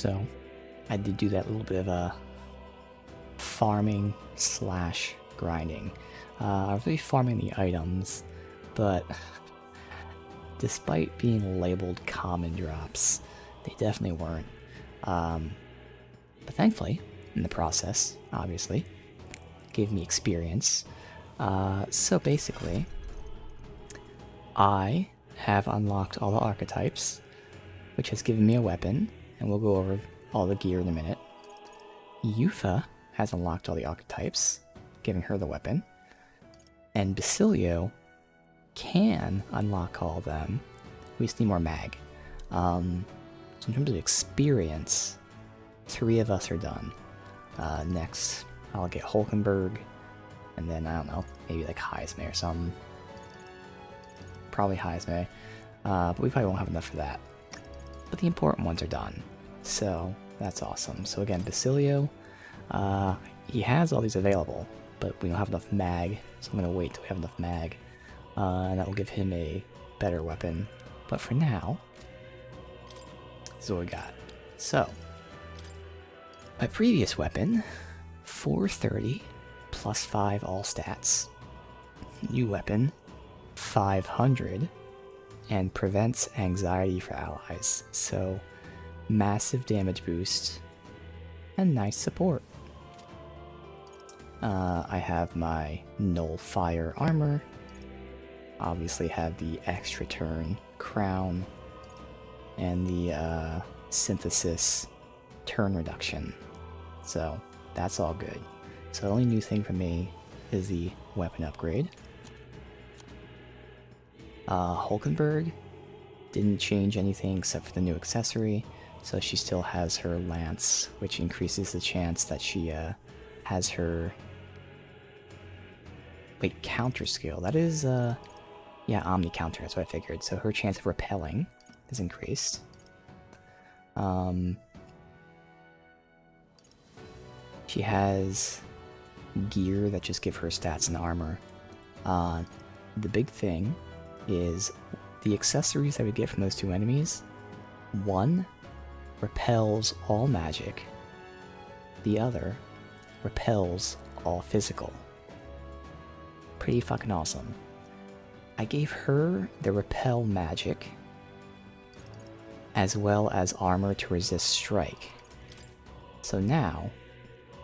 So I did do that little bit of a farming slash grinding. I was really farming the items, but despite being labeled common drops, they definitely weren't. But thankfully, in the process, obviously, gave me experience. So basically, I have unlocked all the archetypes, which has given me a weapon, and we'll go over all the gear in a minute. Yufa has unlocked all the archetypes, giving her the weapon. And Basilio can unlock all of them. We just need more mag. So in terms of experience, 3 of us are done. Next, I'll get Hulkenberg, and then, I don't know, maybe like Heisme or something. Probably Heisme, but we probably won't have enough for that. But the important ones are done, so that's awesome. So again, Basilio, he has all these available, but we don't have enough mag, so I'm going to wait till we have enough mag, and that will give him a better weapon. But for now, this is what we got. So, my previous weapon, 430, plus 5 all stats. New weapon, 500, and prevents anxiety for allies. So, massive damage boost, and nice support. I have my Null Fire armor, obviously have the extra turn crown, and the synthesis turn reduction. So that's all good. So the only new thing for me is the weapon upgrade. Hulkenberg didn't change anything except for the new accessory, so she still has her lance, which increases the chance that she has her... Wait, counter skill. That is, yeah, Omni counter, that's what I figured. So her chance of repelling is increased. She has gear that just give her stats and armor. The big thing is the accessories that we get from those 2 enemies. One repels all magic. The other repels all physical. Pretty fucking awesome. I gave her the repel magic, as well as armor to resist strike. So now,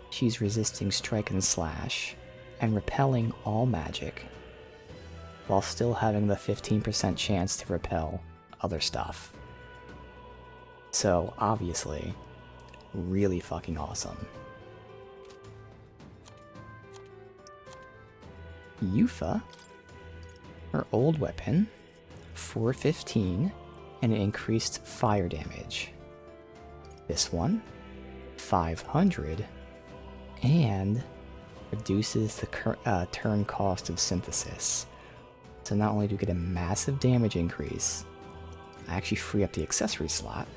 she's resisting strike and slash, and repelling all magic, while still having the 15% chance to repel other stuff. So, obviously, really fucking awesome. Yufa, her old weapon, 415, and it increased fire damage. This one, 500, and reduces the turn cost of synthesis. So not only do we get a massive damage increase, I actually free up the accessory slot,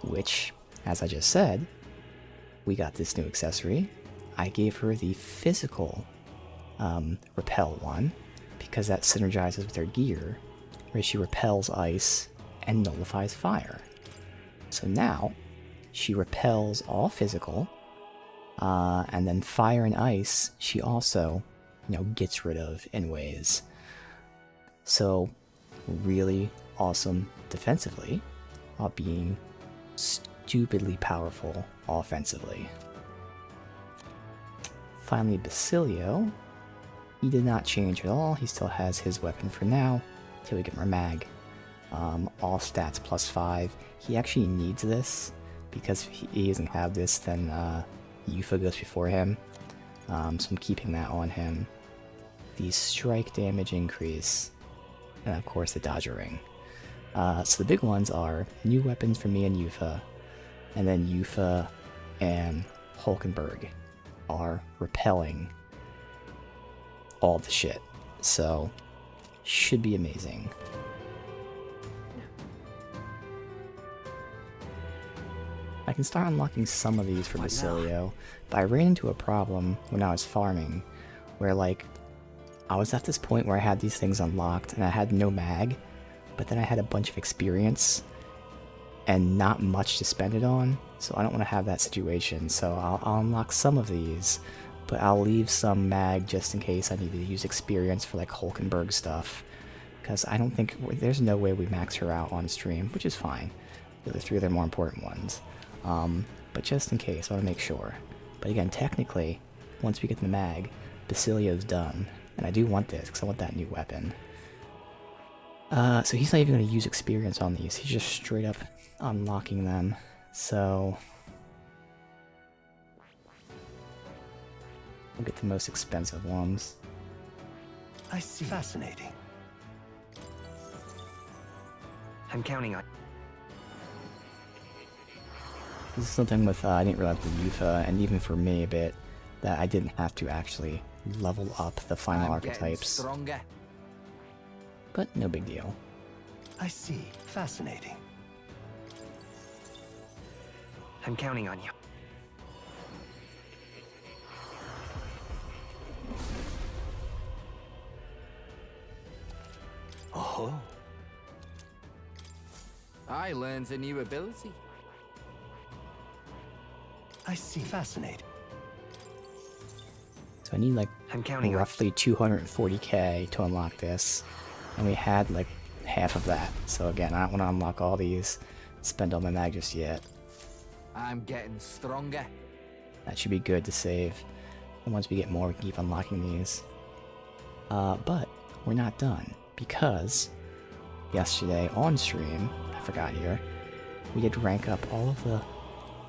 which, as I just said, we got this new accessory. I gave her the physical repel one, because that synergizes with her gear, where she repels ice and nullifies fire. So now, she repels all physical, and then fire and ice she also, gets rid of in ways. So, really awesome defensively, while being stupidly powerful offensively. Finally, Basilio. He did not change at all. He still has his weapon for now, till we get more mag. All stats plus 5. He actually needs this, because if he doesn't have this, then Yufa goes before him. So I'm keeping that on him. The strike damage increase, and of course the dodger ring. So the big ones are new weapons for me and Yufa, and then Yufa and Hulkenberg are repelling all the shit. So, should be amazing. I can start unlocking some of these for Basilio, but I ran into a problem when I was farming, where I was at this point where I had these things unlocked and I had no mag, but then I had a bunch of experience and not much to spend it on, So I don't want to have that situation, so I'll unlock some of these, but I'll leave some mag just in case I need to use experience for like Hulkenberg stuff. Because I don't think, there's no way we max her out on stream, which is fine. The other 3 are the more important ones. But just in case, I want to make sure. But again, technically, once we get the mag, Basilio's done. And I do want this, because I want that new weapon. So he's not even going to use experience on these, he's just straight up unlocking them. So we'll get the most expensive ones. I see. Fascinating. I'm counting on. This is something with, I didn't realize with Yufa, and even for me a bit, that I didn't have to actually level up the final archetypes. But no big deal. I see. Fascinating. I'm counting on you. Oh. I learned a new ability. I see. Fascinating. So I need like I'm counting roughly 240k to unlock this. And we had like half of that. So again, I don't want to unlock all these, spend all my mag just yet. I'm getting stronger. That should be good to save. And once we get more, we can keep unlocking these. But we're not done, because yesterday on stream, I forgot here, we did rank up all of the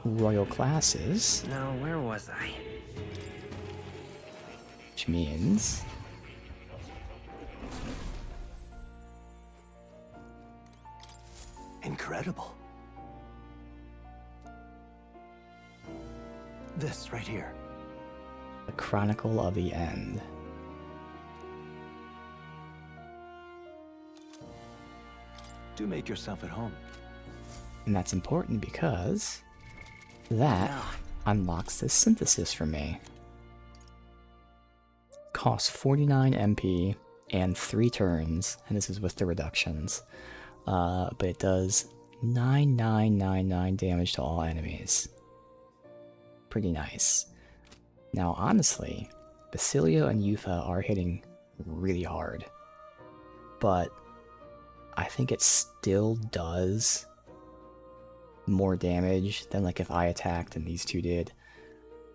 royal classes. Now, where was I? Which means Incredible. This right here. the Chronicle of the End. Do make yourself at home. And that's important because that unlocks this synthesis for me. Costs 49 MP and 3 turns, and this is with the reductions. But it does 9999 damage to all enemies. Pretty nice. Now, honestly, Basilio and Yufa are hitting really hard. But I think it still does more damage than like if I attacked and these two did.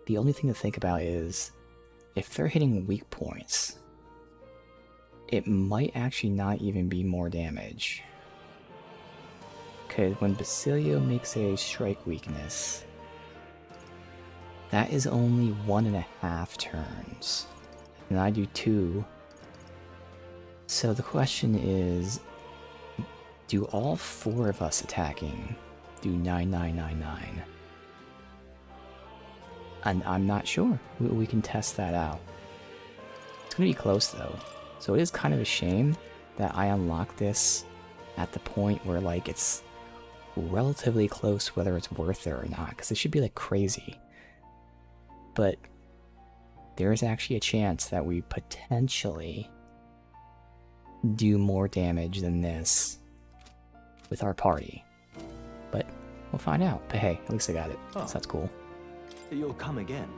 The only thing to think about is if they're hitting weak points, it might actually not even be more damage. Because when Basilio makes a strike weakness, that is only 1.5 turns. And I do 2. So the question is, do all 4 of us attacking do 9999? And I'm not sure. We can test that out. It's gonna be close though. So it is kind of a shame that I unlocked this at the point where like it's relatively close whether it's worth it or not, because it should be like crazy. But there is actually a chance that we potentially do more damage than this with our party. But we'll find out. But hey, at least I got it. So that's cool. You'll come again.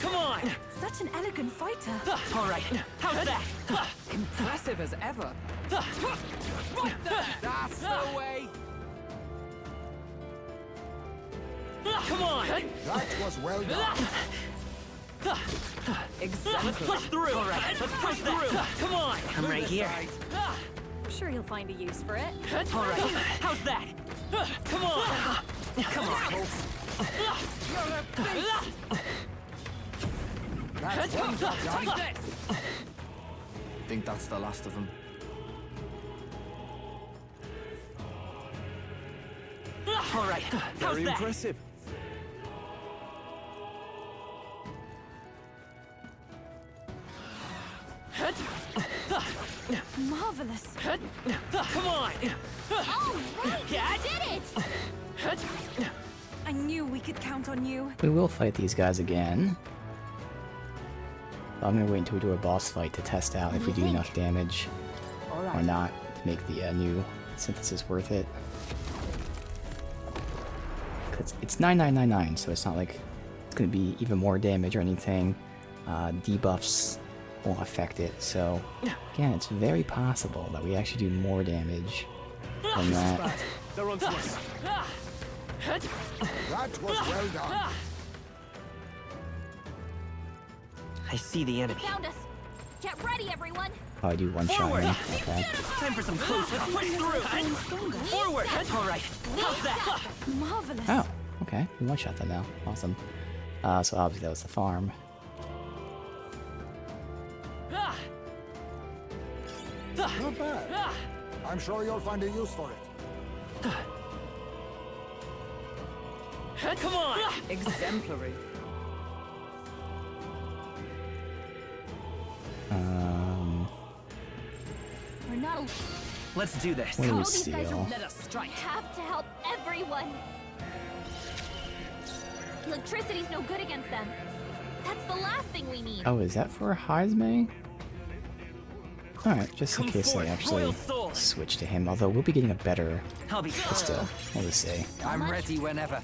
Come on! Such an elegant fighter. All right, how's that? Impressive as ever. Right there! That's the way. Come on! That was well done. Exactly. Let's push through. All right, let's push through. Come on! I'm right here. I'm sure he'll find a use for it. All right, how's that? Come on! Come on! You're a beast. That's one job done. Take this! Think that's the last of them. All right, how's Very that? impressive. Marvelous. Come on! Oh, right, we did it! I knew we could count on you. We will fight these guys again. I'm gonna wait until we do a boss fight to test out if we do enough damage or not to make the new synthesis worth it. Cause it's 9999, so it's not like it's gonna be even more damage or anything. Debuffs won't affect it, so again, it's very possible that we actually do more damage than that. They're onto us. That was well done. I see the enemy. Found us. Get ready, everyone. Oh, I do one shot him. Okay. Time for some close. Let's push through. Forward. All right. How's that? Marvelous. Oh, okay. We one shot them now. Awesome. So obviously that was the farm. Not bad. I'm sure you'll find a use for it. Come on! Exemplary. We're not alone. Let's do this. What do we All these guys steal? are let us strike. Have to help everyone. Electricity's no good against them. That's the last thing we need. Oh, is that for Heisme? Alright, just in Come case I forth, actually royal soul. switch to him, although we'll be getting a better, I'll be but still, we'll just see. I'm ready whenever.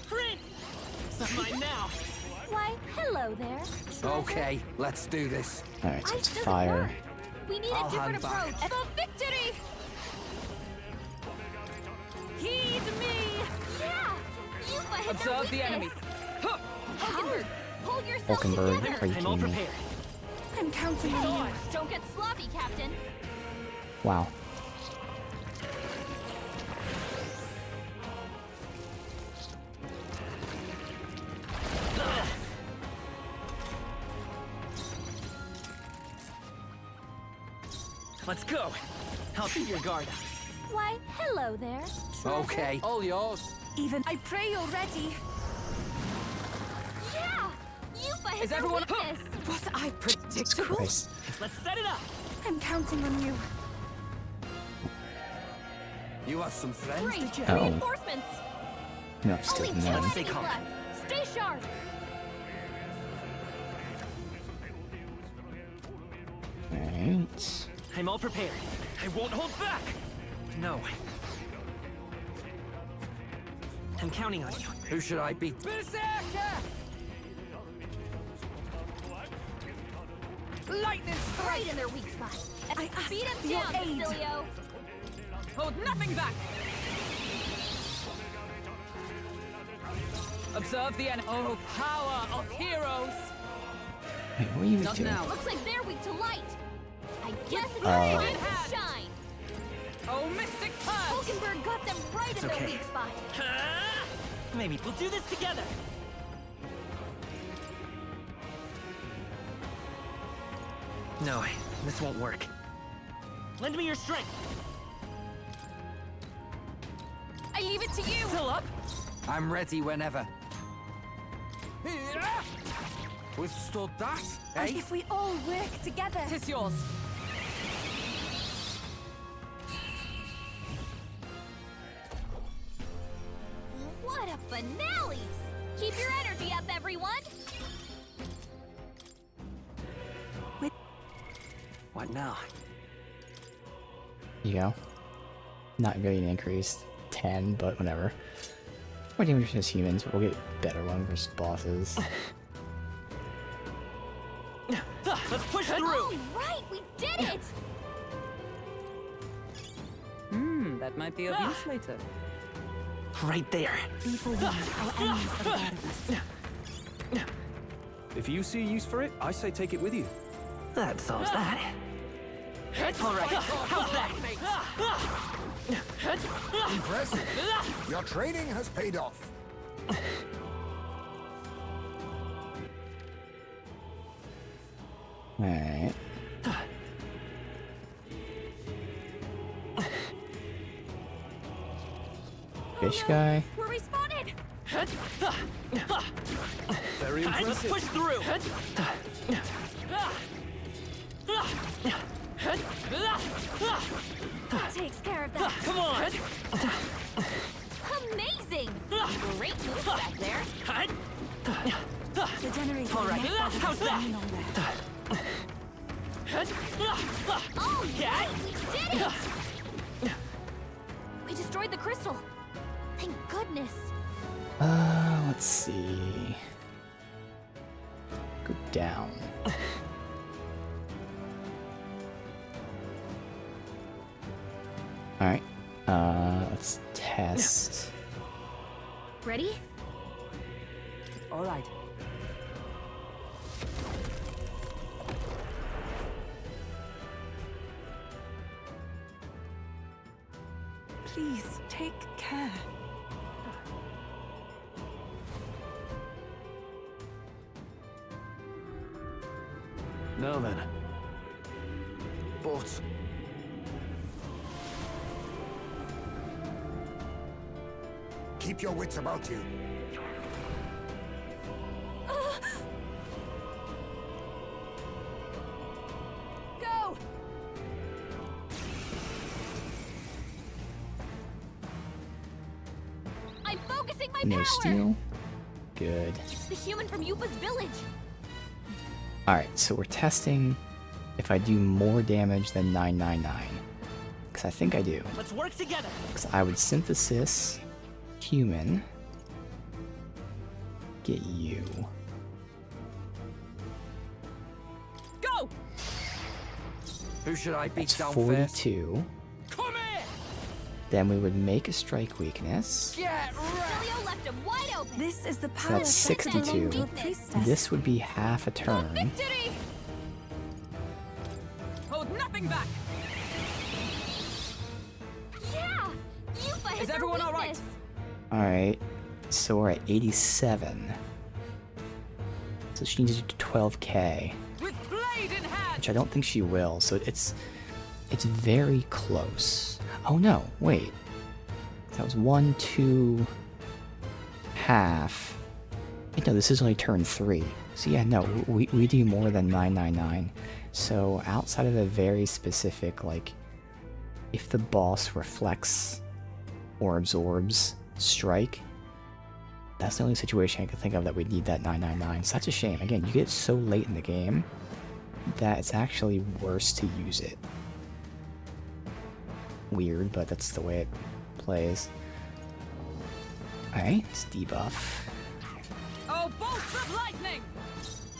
Prince! It's mine now. Why, hello there. treasure. Okay, let's do this. Alright, so Ice it's doesn't fire. work. We need I'll a different hand back. approach. For victory! Heed me! Yeah! Yupa hit Observe the their enemy. weakness. Hulkenberg, hold yourself Hulkenberg, together. are you I'm all kidding me? prepared. I'm counting on you. Don't get sloppy, Captain. Wow. Let's go. I'll keep your guard up. Why, hello there. treasure. Okay, all yours. Even I pray you're ready. Yeah! Yupa hit Is their everyone- weakness. Was I predictable? Christ. Let's set it up. I'm counting on you. You have some friends, Great. did you? Oh. Reinforcements. No, I'm still Only two none. Stay enemies calm. left. Stay sharp. Alright. I'm all prepared. I won't hold back. No. I'm counting on you. Who should I be? Lightning Right in their weak spot. I ask Beat for him your down, aid. Basilio. Hold nothing back. Observe the enemy. Oh, power of heroes. Wait, what are you Not doing? now. Looks like they're weak to light. I guess it's Oh. time to shine. Oh, mystic punch. Hulkenberg got them right in their okay. weak spot. Ah! Maybe we'll do this together. No, this won't work. Lend me your strength. I leave it to you. Still up? I'm ready whenever. Withstood that, And eh? if we all work together. Tis yours. What a finale! Keep your energy up, everyone. What now? You go. Not really an increase. 10, but whatever. More damage versus humans, but we'll get better one versus bosses. Let's push through. Oh, right, we did it! That might be of use later. Right there. Be forewarned, our enemies are ahead of us. If you see use for it, I say take it with you. That solves that. All right. How's that? Impressive. Your training has paid off. Alright. Fish guy. We're respawted! Very impressive. Let's push through. That takes care of that. Come on! Amazing! Great move back there. The generator. All right, how's that? Oh, yeah! We did it! We destroyed the crystal. Thank goodness. Let's see. Go down. Alright. Let's test. Ready? All right. Please take care. Now then. But... Keep your wits about you. Go! I'm focusing my No power! steel. Good. It's the human from Yupa's village. Alright, so we're testing if I do more damage than 999. Because I think I do. let's work together! Because I would synthesis human. Get you. Go! Who should I beat That's down first? 42. Come here! Then we would make a strike weakness. Get wrecked! Leo left him wide open. This is the So power that's set to 62. the priestess. This would be half a turn. Victory! Hold nothing back. Yeah! Yupa hit Is their everyone all right? weakness. Alright, so we're at 87. So she needs to do 12k, With blade in hand. which I don't think she will, so it's very close. Oh no, wait. That was 1, 2, half. Wait, no, this is only turn 3. So yeah, no, we do more than 999. So outside of a very specific, like, if the boss reflects or absorbs strike, that's the only situation I can think of that we'd need that 999. So that's a shame. Again, you get so late in the game that it's actually worse to use it. Weird, but that's the way it plays. Alright, let's debuff. Oh, bolts of lightning!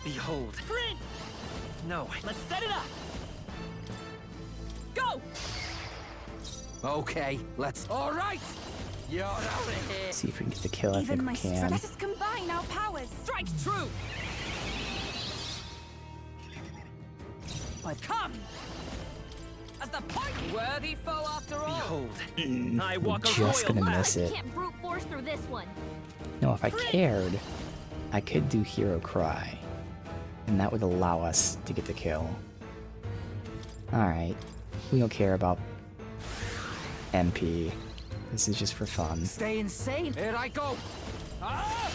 Behold. Green! No, let's set it up! Go! Okay, let's... Alright! You're out of here! See if we can get the kill. I think we can. Let us combine our powers. Strike true! But come! As the point worthy foe after all. Behold. I walk a Just royal gonna path. miss it. Can't brute force through this one. No, if I cared, I could do Hero Cry. And that would allow us to get the kill. Alright. We don't care about MP. This is just for fun. Stay insane. Here I go. Ah!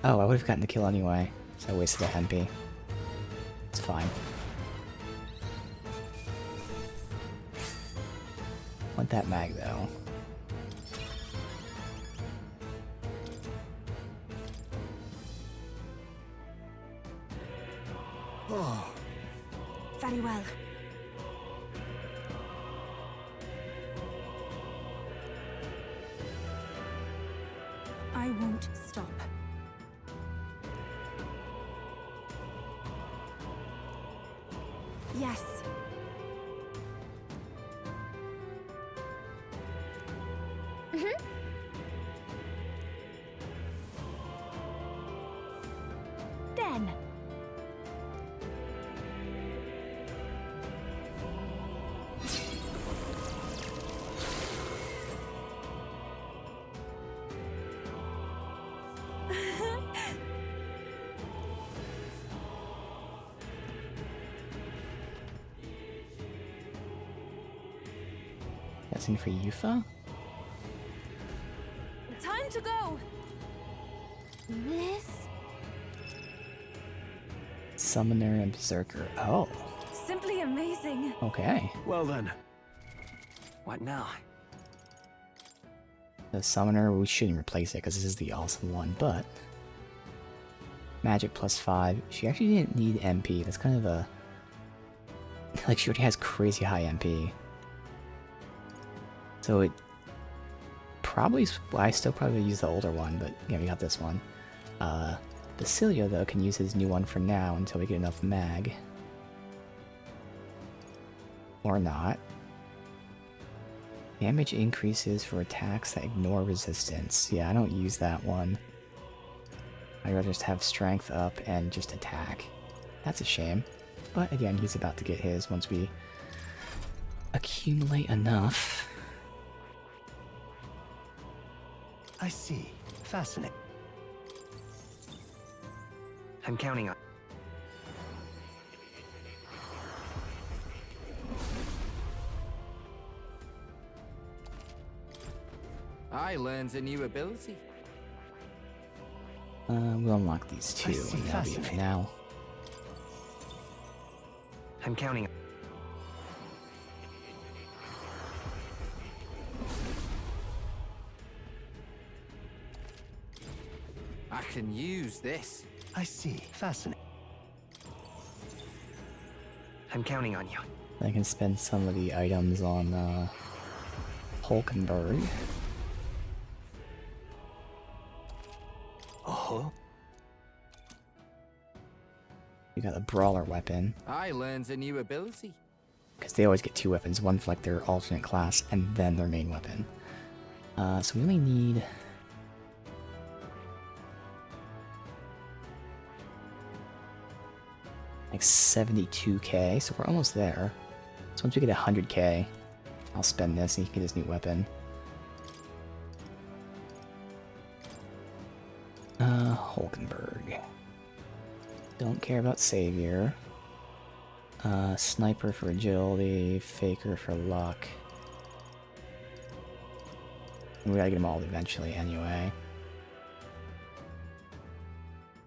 Oh, I would have gotten the kill anyway. So I wasted the MP. It's fine. Want that mag though. Very well. I won't stop. Yes. Then. That's in for Yufa? Time to go. This. Summoner and Berserker. Oh. simply amazing. Okay. Well then. What now? The summoner, we shouldn't replace it because this is the awesome one, but magic +5. She actually didn't need MP. That's kind of a, like, she already has crazy high MP. So it probably, well, I still probably use the older one, but yeah, we got this one. Basilio, though, can use his new one for now until we get enough mag. Or not. Damage increases for attacks that ignore resistance. Yeah, I don't use that one. I'd rather just have strength up and just attack. That's a shame. But again, he's about to get his once we accumulate enough. I see. Fascinating. I'm counting on. I learned a new ability. We'll unlock these two, and that'll be it for now. I'm counting. I can use this. I see. Fascinating. I'm counting on you. I can spend some of the items on Hulkenberg. Oh. You got a brawler weapon, I learned a new ability. because they always get two weapons, one for like their alternate class and then their main weapon. So we only need like 72k, so we're almost there. So once we get 100k, I'll spend this and he can get his new weapon. Hulkenberg. Don't care about Savior. Sniper for agility, Faker for luck. We gotta get them all eventually anyway.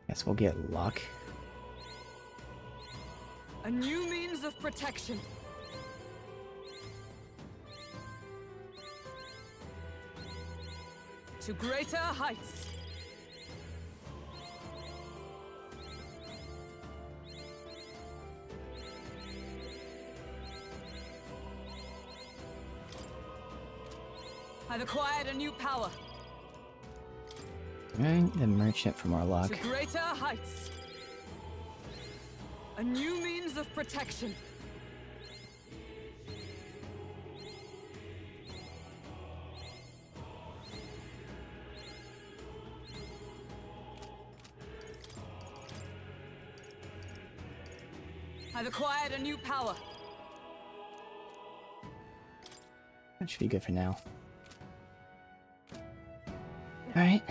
Guess we'll get luck. A new means of protection. To greater heights. I've acquired a new power. Alright, the merchant for more luck. To greater heights. A new means of protection. I've acquired a new power. That should be good for now. Alright.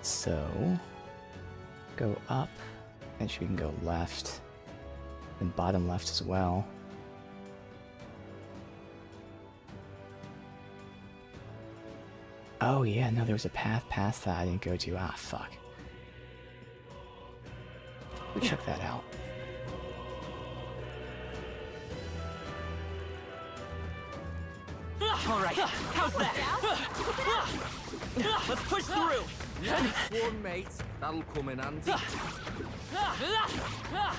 So go up, and we can go left, and bottom left as well. Oh yeah, no, there was a path past that I didn't go to. Ah, fuck. We check that out. All right. How's that? Let's push through. One mate, that'll come in handy.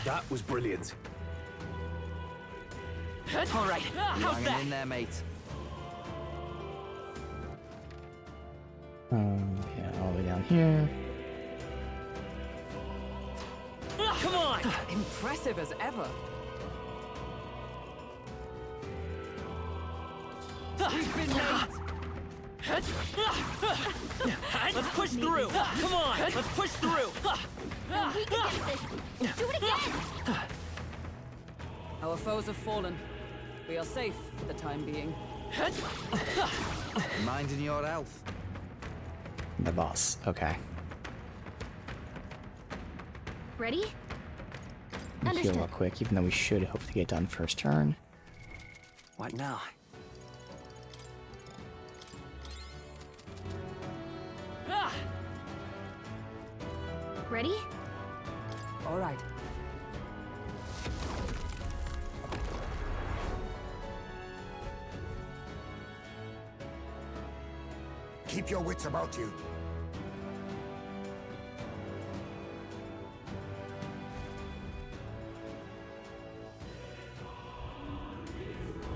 That was brilliant. All right. How's Hang that? in there, mate. Yeah, all the way down here. Come on. Impressive as ever. We've been late. Let's push through. Come on. Let's push through. We can get this. Do it again. Our foes have fallen. We are safe for the time being. Minding your health. The boss. Okay. Ready? Let me heal real Understood. quick, even though we should hopefully get done first turn. What now? Ready? All right. Keep your wits about you.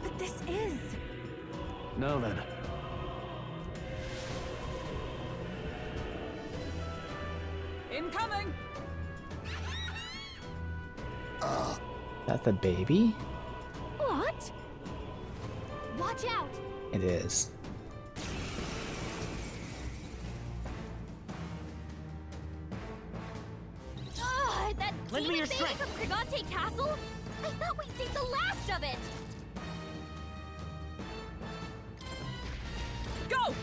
But this is... No then. Incoming! That the baby? What? Watch out! It is. That Lend me demon your baby strength. from Krigante Castle? I thought we'd seen the last of it! Go!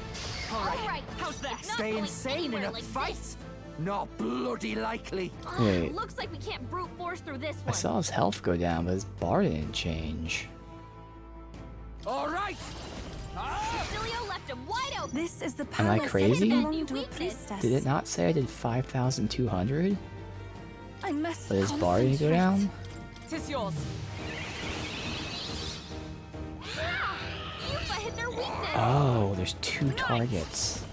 Alright, How's that? it's not Stay going insane in anywhere a like fight? this. Not bloody likely. Wait. Looks like we can't brute force through this I one. saw his health go down, but his bar didn't change. All right. Cecilio left him wide open. This is the Am I palace crazy? that belonged to a Weakness. priestess. Did it not say I did 5,200? I must But his bar didn't go down? Tis yours. Ah! Yuffie hit their weakness. Oh, there's two targets.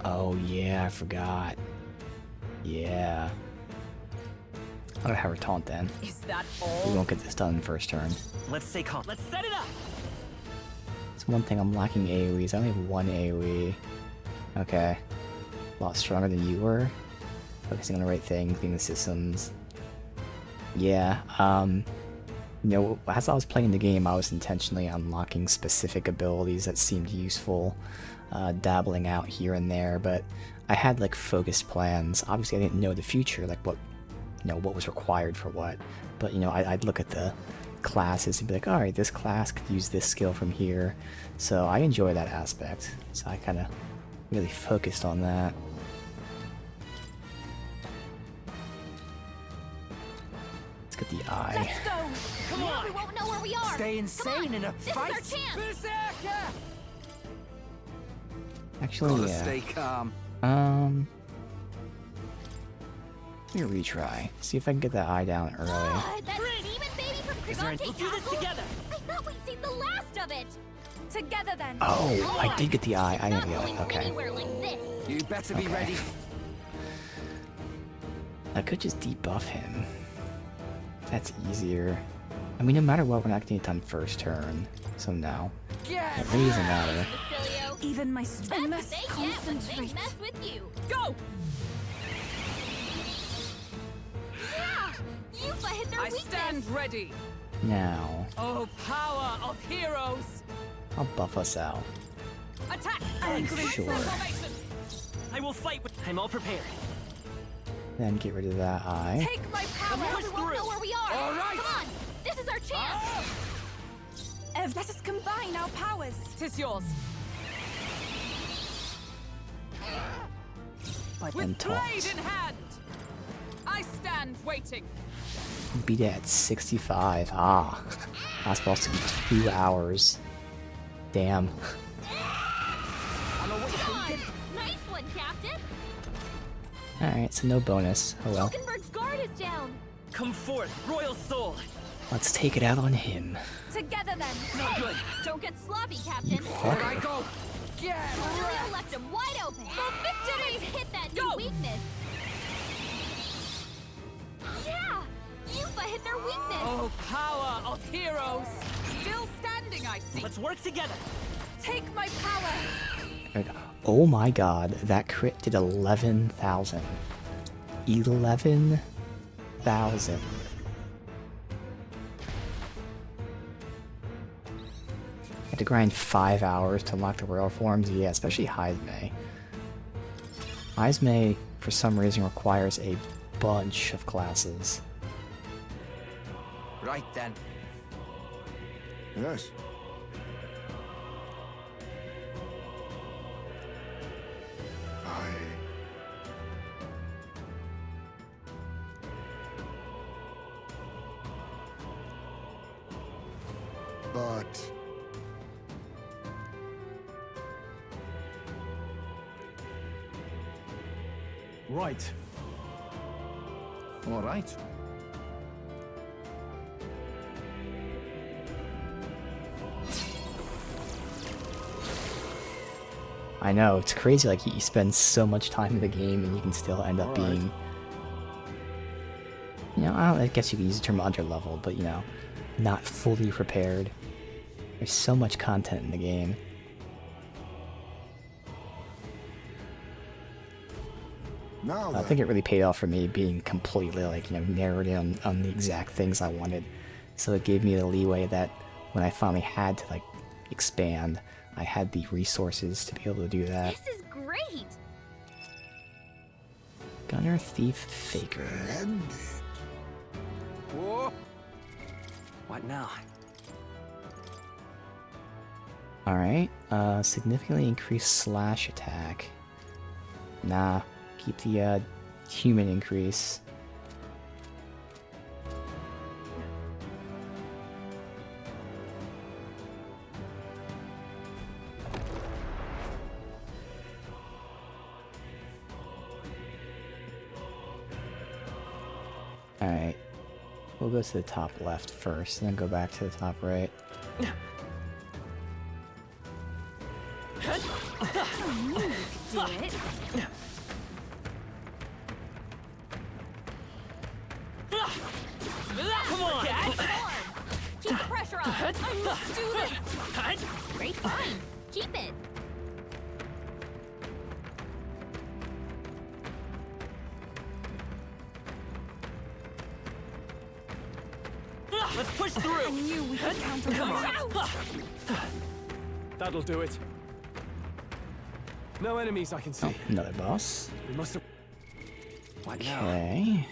Oh yeah, I forgot. Yeah. I'm gonna have her taunt then. Is that We all? won't get this done in first turn. Let's stay calm. Let's set it up. It's one thing, I'm lacking AoEs. I only have one AoE. Okay. A lot stronger than you were. Focusing on the right things, being the systems. Yeah, you know, as I was playing the game, I was intentionally unlocking specific abilities that seemed useful, dabbling out here and there, but I had like focused plans. Obviously, I didn't know the future, like what, you know, what was required for what. But you know, I'd look at the classes and be like, all right, this class could use this skill from here. So I enjoy that aspect. So I kind of really focused on that. Let's get the eye. Let's go. Come Now on. we won't know where we are. Stay Come insane on. in a This fight. is our chance. Actually, Gotta yeah. stay calm. Let me retry. See if I can get that eye down early. That demon baby from Is there Krigante any- We'll do this Castle? together. I thought we'd seen the last of it. Together then. Oh, I did get the eye. I Not didn't get going it. Okay. anywhere like this. You better be Okay. ready. I could just debuff him. That's easier. I mean, no matter what, we're not getting it done first turn. So no. It really doesn't matter. Cecilio. Even my That's I what must they get when they concentrate. mess with you. Go! Yeah! Yuffie hit their I weakness. stand ready. Now, Oh, power of heroes! I'll buff us out. Attack! Sure. Formation. I will fight with. I'm all prepared. Then get rid of that eye. Take my power. Now Push we won't through. know where we are. All right. Come on. This is our chance. Let us combine our powers. Tis yours. And With taunt. blade in hand. I stand waiting. Beat it at 65. Ah. That's supposed to be 2 hours. Damn. Come on. Nice one, Captain. Alright, so no bonus. Oh well. Hulkenberg's guard is down. Come forth, royal soul. Let's take it out on him. Together then. No good. Don't get sloppy, Captain. You fucker. Go. Cecilio left him wide open. For victory! Hit that new Go. weakness. Yeah! Yuffie hit their weakness. Oh, power of heroes. Still standing, I see. Let's work together. Take my power. There we go. Oh my god, that crit did 11,000. 11,000. Had to grind 5 hours to unlock the royal forms? Yeah, especially Heisme. Heisme, for some reason, requires a bunch of classes. Right then. Yes. I... but... Right. All right. I know, it's crazy, like, you spend so much time in the game and you can still end up being... You know, I guess you could use the term under-leveled, but, you know, not fully prepared. There's so much content in the game. Now I think it really paid off for me being completely, like, you know, narrowed in on the exact things I wanted. So it gave me the leeway that when I finally had to, like, expand, I had the resources to be able to do that. This is great. Gunner, Thief, Faker. Whoa. What now? Alright, significantly increased slash attack. Nah, keep the human increase. Alright, we'll go to the top left first, and then go back to the top right. Do it. Come on! Keep the pressure on. I must do this. Great find. Keep it. Let's push through! I knew we could counter them. That'll do it. No enemies I can see. Oh, another boss. We must have... What now? Okay.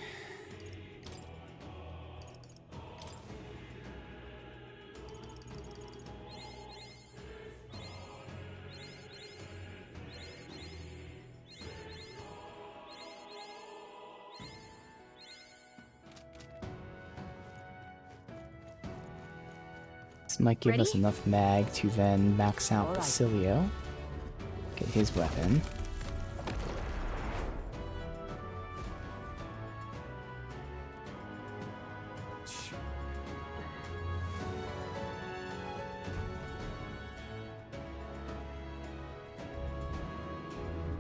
This might give us Ready? enough mag to then max out Alright. Basilio. Get his weapon.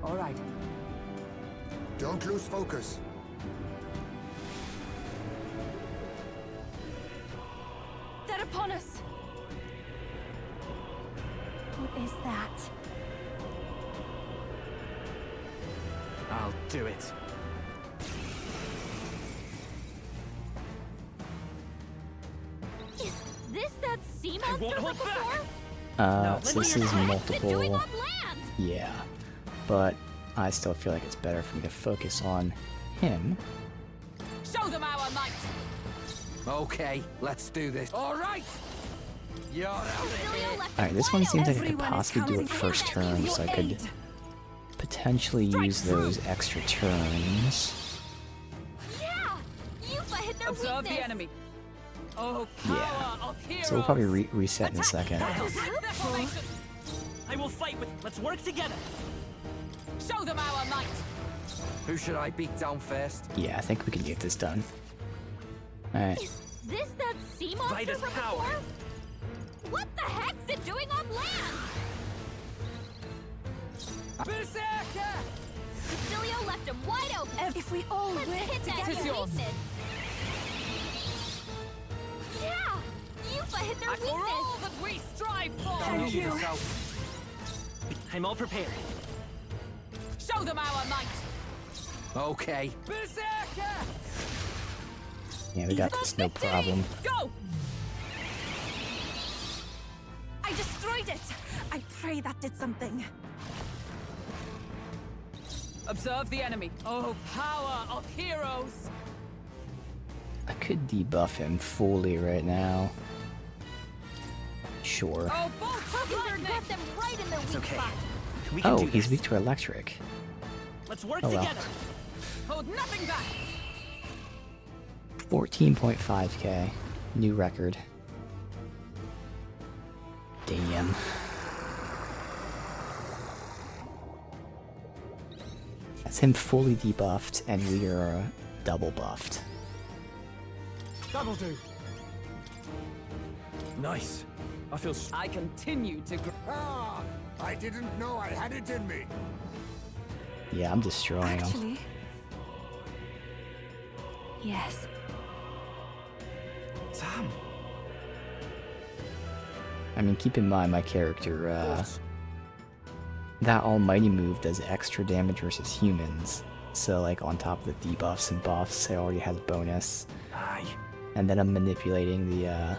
All right. Don't lose focus. They're upon us. What is that? I'll do it. Is this that sea monster won't from hold back. before? So this is What's it doing multiple. on land? Yeah. But I still feel like it's better for me to focus on him. Show them our might. Okay, let's do this. All right. You're out of Basilio here. left Alright, this wide one seems like I open. could Everyone is possibly do it counting first on turn, your so I could aid. potentially use those extra turns. Yeah! Yufa hit their Observe weakness. the enemy. Oh, power Yeah. of heroes. So we'll probably reset in a second. Attack their formation. I will fight with... Let's work together! Show them our might. Who should I beat down first? Yeah, I think we can get this done. Alright. Is this that sea monster Vitus from power. before? What the heck's it doing on land? Berserker! Basilio left him wide open. If we all Let's work hit that together. Tis yours. weakness. Yeah! Yufa hit their For all weakness. that we strive for. Thank you. I'm all prepared. Show them our might. Okay. Berserker! Yeah, we got this, no problem. Go! I destroyed it. I pray that did something. Observe the enemy. Oh, power of heroes. I could debuff him fully right now. Sure. Oh, bolts of Thunder lightning. got them right in their weak okay. spot. We can Oh, do he's this. weak to electric. Let's work Oh, well. together! Hold nothing back. 14.5k. New record. Damn. That's him fully debuffed, and we are double buffed. That'll do. Nice. I feel I continue to grow. Ah! I didn't know I had it in me. Yeah, I'm destroying him. Actually, yes. Damn. I mean, keep in mind my character, that almighty move does extra damage versus humans. So, like, on top of the debuffs and buffs, it already has bonus. Aye. And then I'm manipulating the,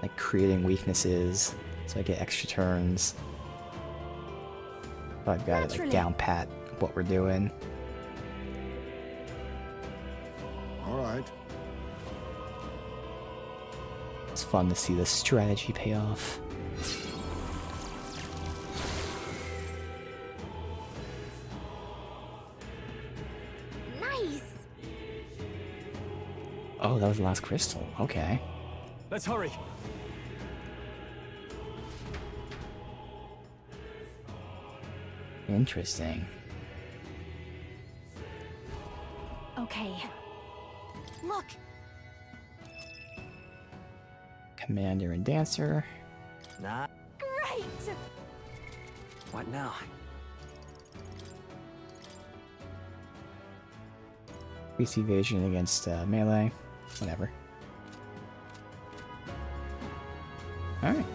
like, creating weaknesses, so I get extra turns. So I've got it, like, down pat what we're doing. Alright. It's fun to see the strategy pay off. Nice. Oh, that was the last crystal. Okay. Let's hurry. Interesting. Okay. Look. Commander and Dancer. Nah. Great. What now? Increase evasion against melee. Whatever. Alright.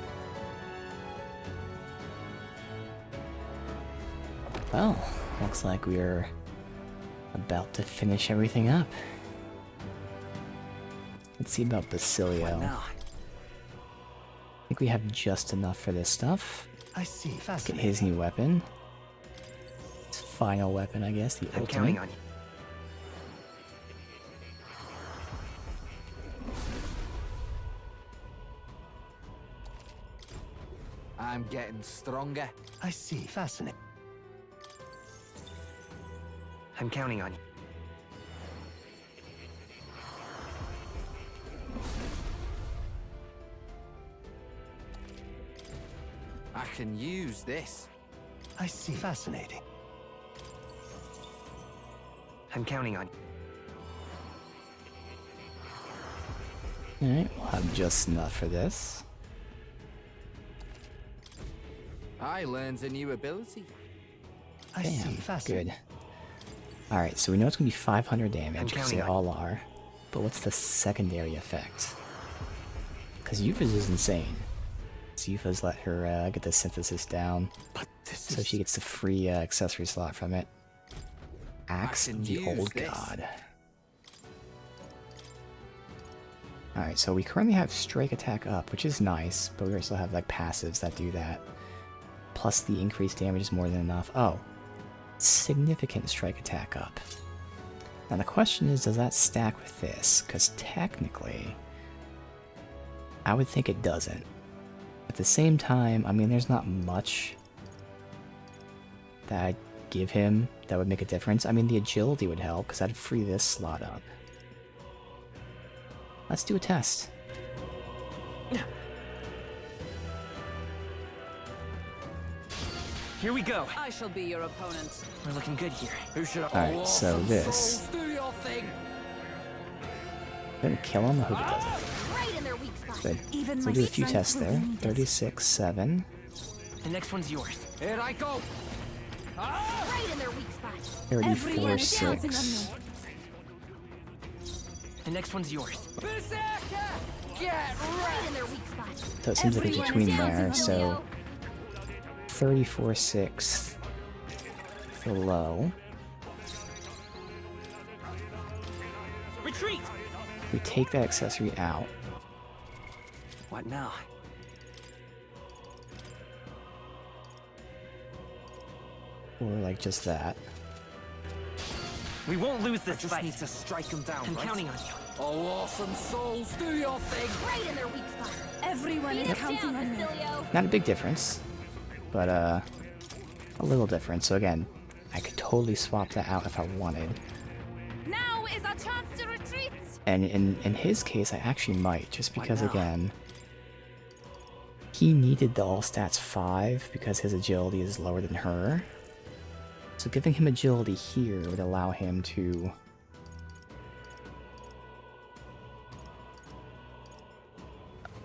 Well, looks like we're about to finish everything up. Let's see about Basilio. What I now? think we have just enough for this stuff. I see. Get Fascinating. his new weapon. His final weapon, I guess, the I'm ultimate. counting on you. I'm getting stronger. I see. Fascinating. I'm counting on you. I can use this. I see. Fascinating. I'm counting on you. Alright, we'll have just enough for this. I learned a new ability. I see. Damn, Fascinating. good. Alright, so we know it's going to be 500 I'm damage, because counting they on all are. But what's the secondary effect? Because Yufa's is insane. So Yufa's let her get the synthesis down, But this so is... she gets the free accessory slot from it. Axe can of the use Old this. God. Alright, so we currently have strike attack up, which is nice, but we also have like passives that do that. Plus the increased damage is more than enough. Oh, significant strike attack up. Now the question is, does that stack with this? Because technically, I would think it doesn't. At the same time, I mean, there's not much that I'd give him that would make a difference. I mean, the agility would help, because I'd free this slot up. Let's do a test. Here we go. I shall be your opponent. We're looking good here. Who should I... Alright, so this. Souls, do your thing. Gonna kill him? I hope it doesn't. Right in their weak spot. Good. Even So my we did a few strength tests will there. be needed. 36, 7. The next one's yours. Here I go. Right in their weak spot. 34, Everyone is 6. counting on me. The next one's yours. Berserker! Get Right in their weak spot. So it seems like it's Everyone between is there, counting so on 34, 6 below. Retreat! We take that accessory out. What now? Or like just that. We won't lose this Just fight. need to strike them down, I'm right? counting on you. Oh, awesome souls, do your thing. Right in their weak spot. Everyone is Beat us counting down, on me. Basilio. Not a big difference, but a little different. So again, I could totally swap that out if I wanted. Now is our chance to retreat. And in his case, I actually might, just because now? again, he needed the all stats 5 because his agility is lower than her. So giving him agility here would allow him to...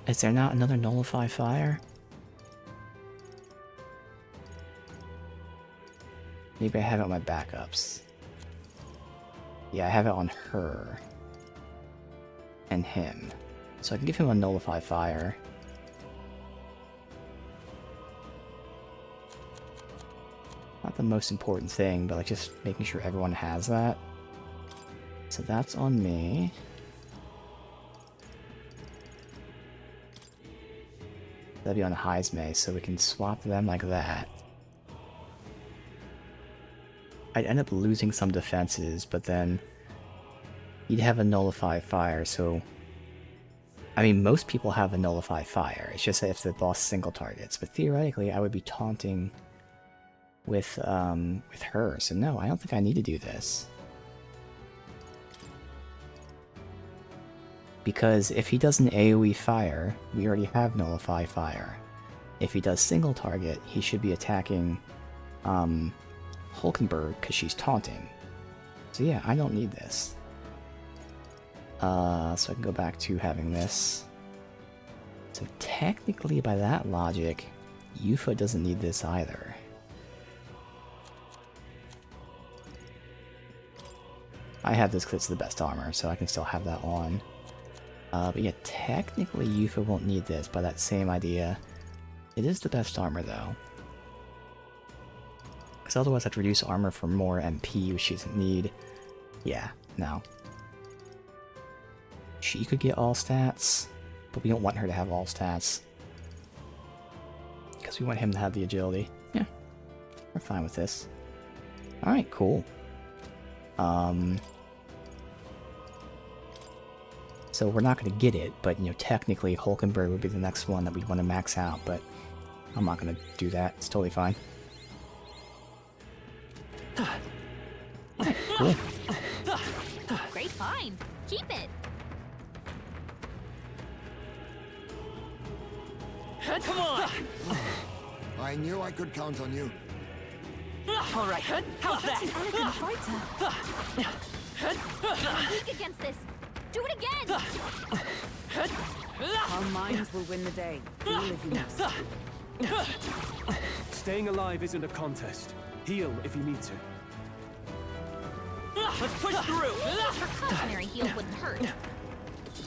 Is there not another nullify fire? Maybe I have it on my backups. Yeah, I have it on her. And him. So I can give him a nullify fire. Not the most important thing, but like just making sure everyone has that. So that's on me. That'd be on Heisme, so we can swap them like that. I'd end up losing some defenses, but then you'd have a nullify fire, so... I mean, most people have a nullify fire, it's just that if the boss single targets, but theoretically I would be taunting with her, so no, I don't think I need to do this. Because if he does an AoE fire, we already have nullify fire. If he does single target, he should be attacking Hulkenberg because she's taunting. So yeah, I don't need this. So I can go back to having this. So technically, by that logic, Yufa doesn't need this either. I have this because it's the best armor, so I can still have that on. But yeah, technically Yufa won't need this by that same idea. It is the best armor though. Because otherwise I have to reduce armor for more MP, which she doesn't need. Yeah, no. She could get all stats, but we don't want her to have all stats. Because we want him to have the agility. Yeah, we're fine with this. Alright, cool. So we're not going to get it, but, you know, technically Hulkenberg would be the next one that we'd want to max out, but I'm not going to do that. It's totally fine. Cool. Great find. Keep it. Come on! I knew I could count on you. All right, how's that? An elegant fighter. Weak against this. Do it again. Our minds will win the day. Feel if you must. Staying alive isn't a contest. Heal if you need to. Let's push through! Her cautionary heal wouldn't hurt.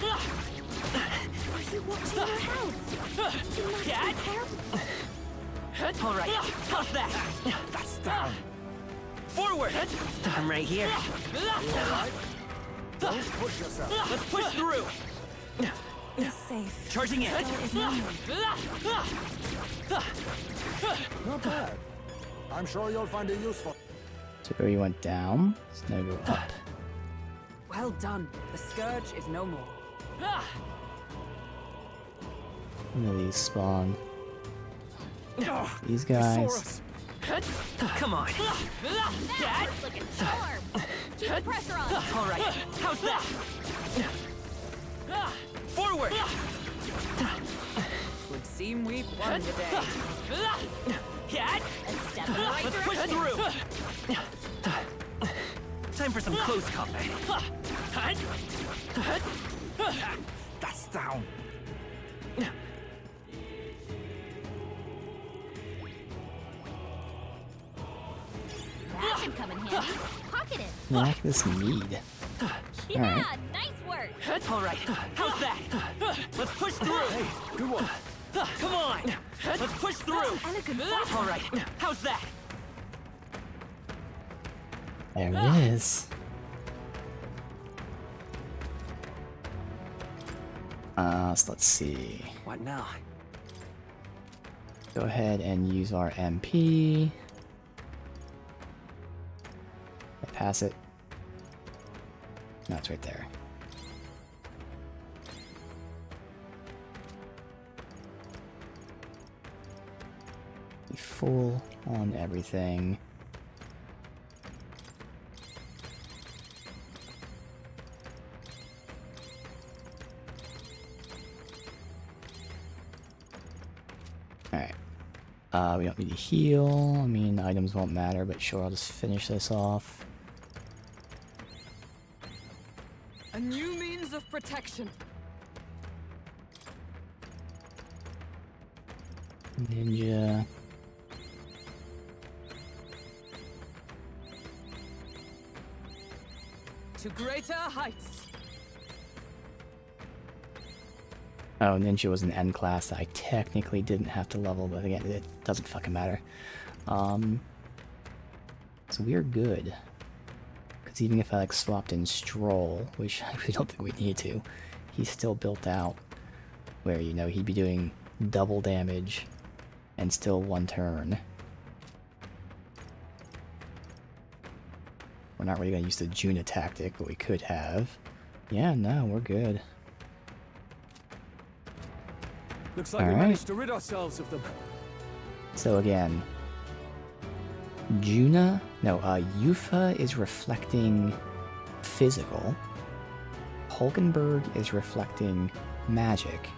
Are you watching your health? You must be Cat? careful. All right, how's that? That's down. Forward! I'm right here. Don't push yourself. Let's push through! Be safe. Charging in! There is no one. Not bad. I'm sure you'll find it useful. So you went down, so now go up. Well done. The scourge is no more. And then these spawn. These guys. Come on. That's looking sharp. Keep the pressure on. All right, how's that? Forward! Would seem we've won the day. Cat! A step in the right Let's push direction. through! Time for some close combat. That's down. That can come in handy. Pocket it. Miraculous mead. Yeah, Alright. nice work. All right, how's that? Let's push through. Hey, good one. Come on, let's push through. Elegant All right, how's that? There it is. So let's see. What now? Go ahead and use our MP. Pass it. No, it's right there. Be full on everything. Alright. We don't need to heal. I mean, items won't matter, but sure, I'll just finish this off. A new means of protection. Ninja. To greater heights. Oh, Ninja was an N class that I technically didn't have to level, but again, it doesn't fucking matter. So we're good. Because even if I like swapped in Stroll, which I really don't think we need to, he's still built out where, you know, he'd be doing double damage and still 1 turn. We're not really going to use the Juna tactic, but we could have. Yeah, no, we're good. Looks like we managed to rid ourselves of them. So again, Yufa is reflecting physical. Hulkenberg is reflecting magic.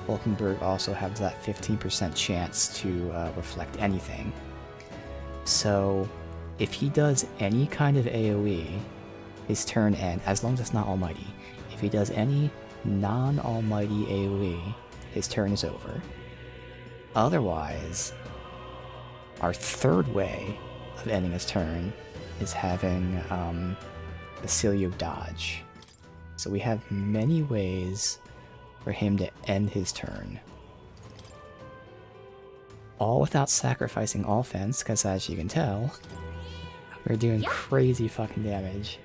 Hulkenberg also has that 15% chance to reflect anything. So if he does any kind of AoE, his turn ends, as long as it's not Almighty. If he does any non-Almighty AoE, his turn is over. Otherwise, our third way of ending his turn is having Basilio dodge. So we have many ways for him to end his turn. All without sacrificing offense, because as you can tell, we're doing crazy fucking damage.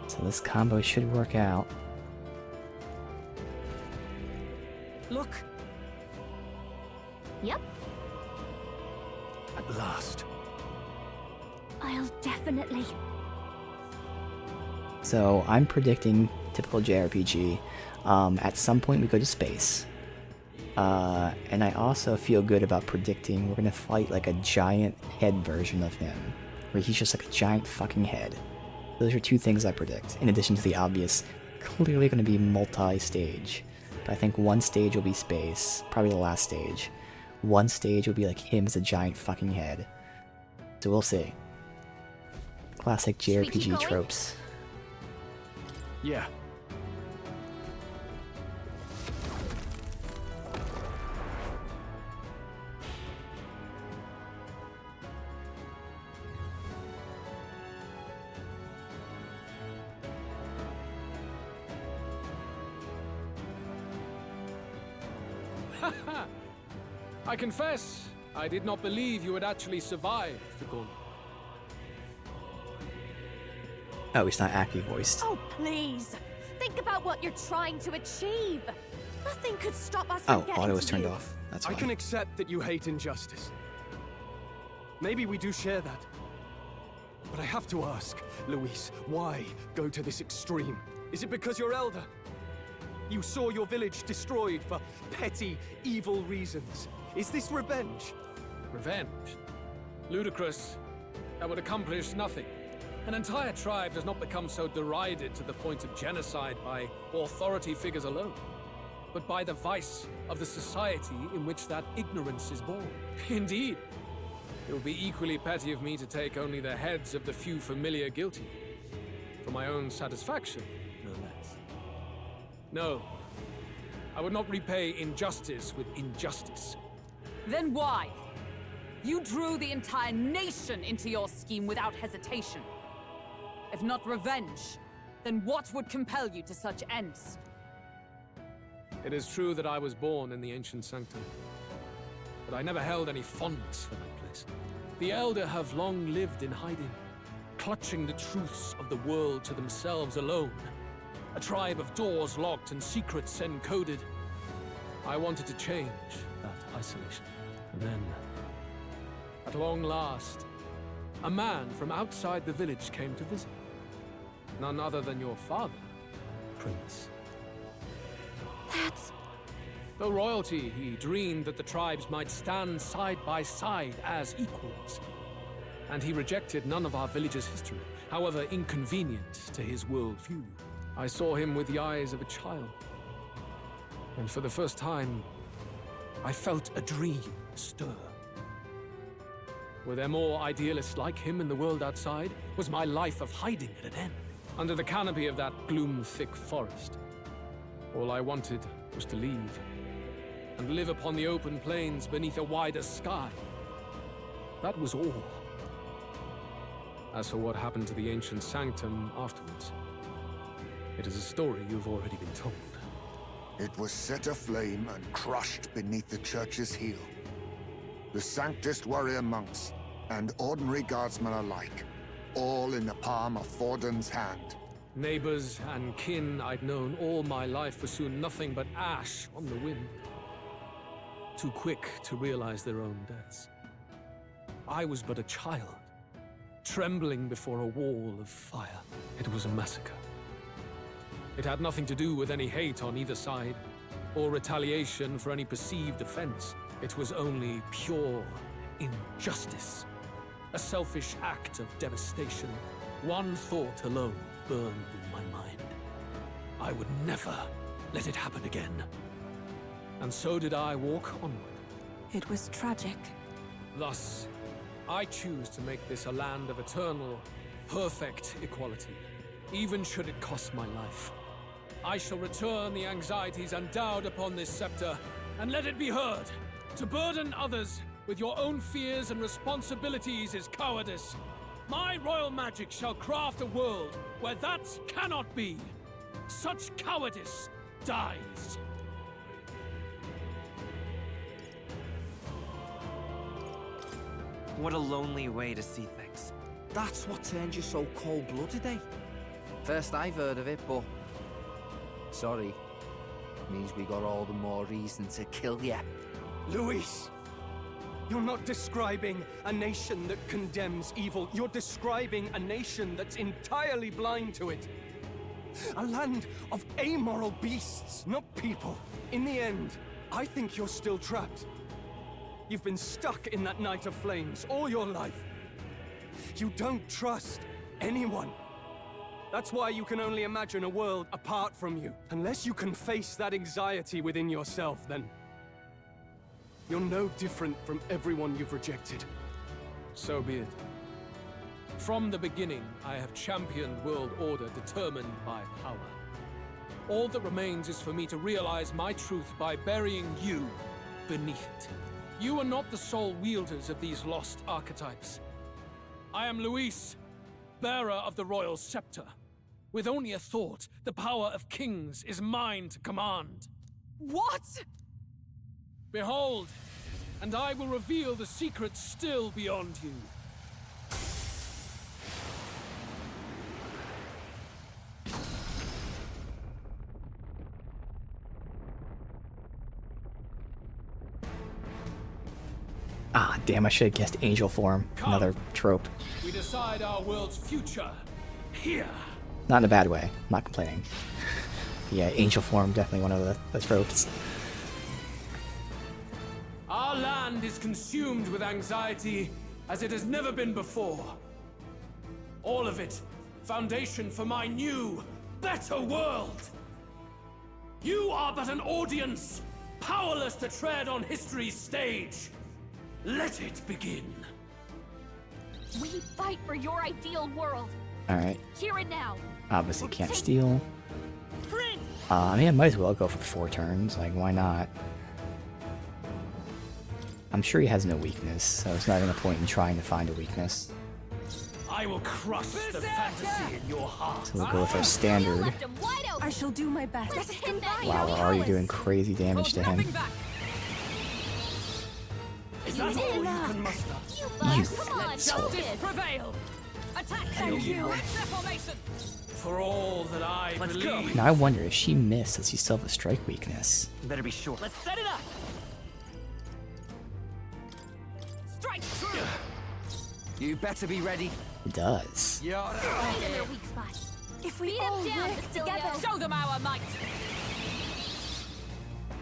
So this combo should work out. Look. Yep. At last. I'll definitely. So I'm predicting typical JRPG. At some point we go to space. And I also feel good about predicting we're gonna fight like a giant head version of him. Where he's just like a giant fucking head. Those are 2 things I predict, in addition to the obvious, clearly gonna be multi-stage. But I think 1 stage will be space, probably the last stage. 1 stage will be like him as a giant fucking head. So we'll see. Classic JRPG tropes. Yeah. I confess, I did not believe you would actually survive the gauntlet. Oh, he's not active voiced. Oh, please. Think about what you're trying to achieve. Nothing could stop us from Oh, getting auto was to turned you. off. That's I why. can accept that you hate injustice. Maybe we do share that. But I have to ask, Luis, why go to this extreme? Is it because you're elder? You saw your village destroyed for petty, evil reasons. Is this revenge? Revenge? Ludicrous. That would accomplish nothing. An entire tribe does not become so derided to the point of genocide by authority figures alone, but by the vice of the society in which that ignorance is born. Indeed, it would be equally petty of me to take only the heads of the few familiar guilty, for my own satisfaction, no less. No, I would not repay injustice with injustice. Then why? You drew the entire nation into your scheme without hesitation. If not revenge, then what would compel you to such ends? It is true that I was born in the ancient sanctum, but I never held any fondness for that place. The Elder have long lived in hiding, clutching the truths of the world to themselves alone. A tribe of doors locked and secrets encoded. I wanted to change that isolation. And then, at long last, a man from outside the village came to visit. None other than your father, Prince. That's... Though royalty, he dreamed that the tribes might stand side by side as equals. And he rejected none of our village's history, however inconvenient to his worldview. I saw him with the eyes of a child. And for the first time, I felt a dream stir. Were there more idealists like him in the world outside? Was my life of hiding at an end? Under the canopy of that gloom-thick forest, all I wanted was to leave and live upon the open plains beneath a wider sky. That was all. As for what happened to the ancient sanctum afterwards, it is a story you've already been told. It was set aflame and crushed beneath the church's heel. The Sanctist warrior monks and ordinary guardsmen alike, all in the palm of Forden's hand. Neighbors and kin I'd known all my life were soon nothing but ash on the wind. Too quick to realize their own deaths. I was but a child, trembling before a wall of fire. It was a massacre. It had nothing to do with any hate on either side, or retaliation for any perceived offense. It was only pure injustice. A selfish act of devastation. One thought alone burned in my mind. I would never let it happen again. And so did I walk onward. It was tragic. Thus, I choose to make this a land of eternal, perfect equality, even should it cost my life. I shall return the anxieties endowed upon this scepter, and let it be heard. To burden others with your own fears and responsibilities is cowardice. My royal magic shall craft a world where that cannot be. Such cowardice dies. What a lonely way to see things. That's what turned you so cold-blooded, eh? First I've heard of it, but... Sorry. Means we got all the more reason to kill ya. Luis! You're not describing a nation that condemns evil. You're describing a nation that's entirely blind to it. A land of amoral beasts, not people. In the end, I think you're still trapped. You've been stuck in that night of flames all your life. You don't trust anyone. That's why you can only imagine a world apart from you. Unless you can face that anxiety within yourself, then you're no different from everyone you've rejected. So be it. From the beginning, I have championed world order determined by power. All that remains is for me to realize my truth by burying you beneath it. You are not the sole wielders of these lost archetypes. I am Luis, bearer of the royal scepter. With only a thought, the power of kings is mine to command. What? Behold, and I will reveal the secret still beyond you. Ah, damn, I should have guessed angel form. Come. Another trope. We decide our world's future here. Not in a bad way. I'm not complaining. Yeah, angel form, definitely one of the tropes. Our land is consumed with anxiety as it has never been before. All of it, foundation for my new, better world. You are but an audience, powerless to tread on history's stage. Let it begin. We fight for your ideal world. Alright. Here and now. Obviously can't steal. I mean, I might as well go for 4 turns. Like, why not? I'm sure he has no weakness, so it's not even a point in trying to find a weakness. I will crush the fantasy in your heart. So we'll go with our standard. Left him wide open. I shall do my best. Let's hit that Wow, we're already doing crazy damage to him. Is that all you can muster? You You bug, come on, asshole. justice. Prevail! Attack! Thank you. Reformation! For all that I Let's go. believe. Now I wonder if she missed, does he still have a strike weakness? Better be sure. Let's set it up! Strike true! You better be ready. It does. Yeah. Right in their weak spot. If we Beat all him down, work Basilio. together. Show them our might!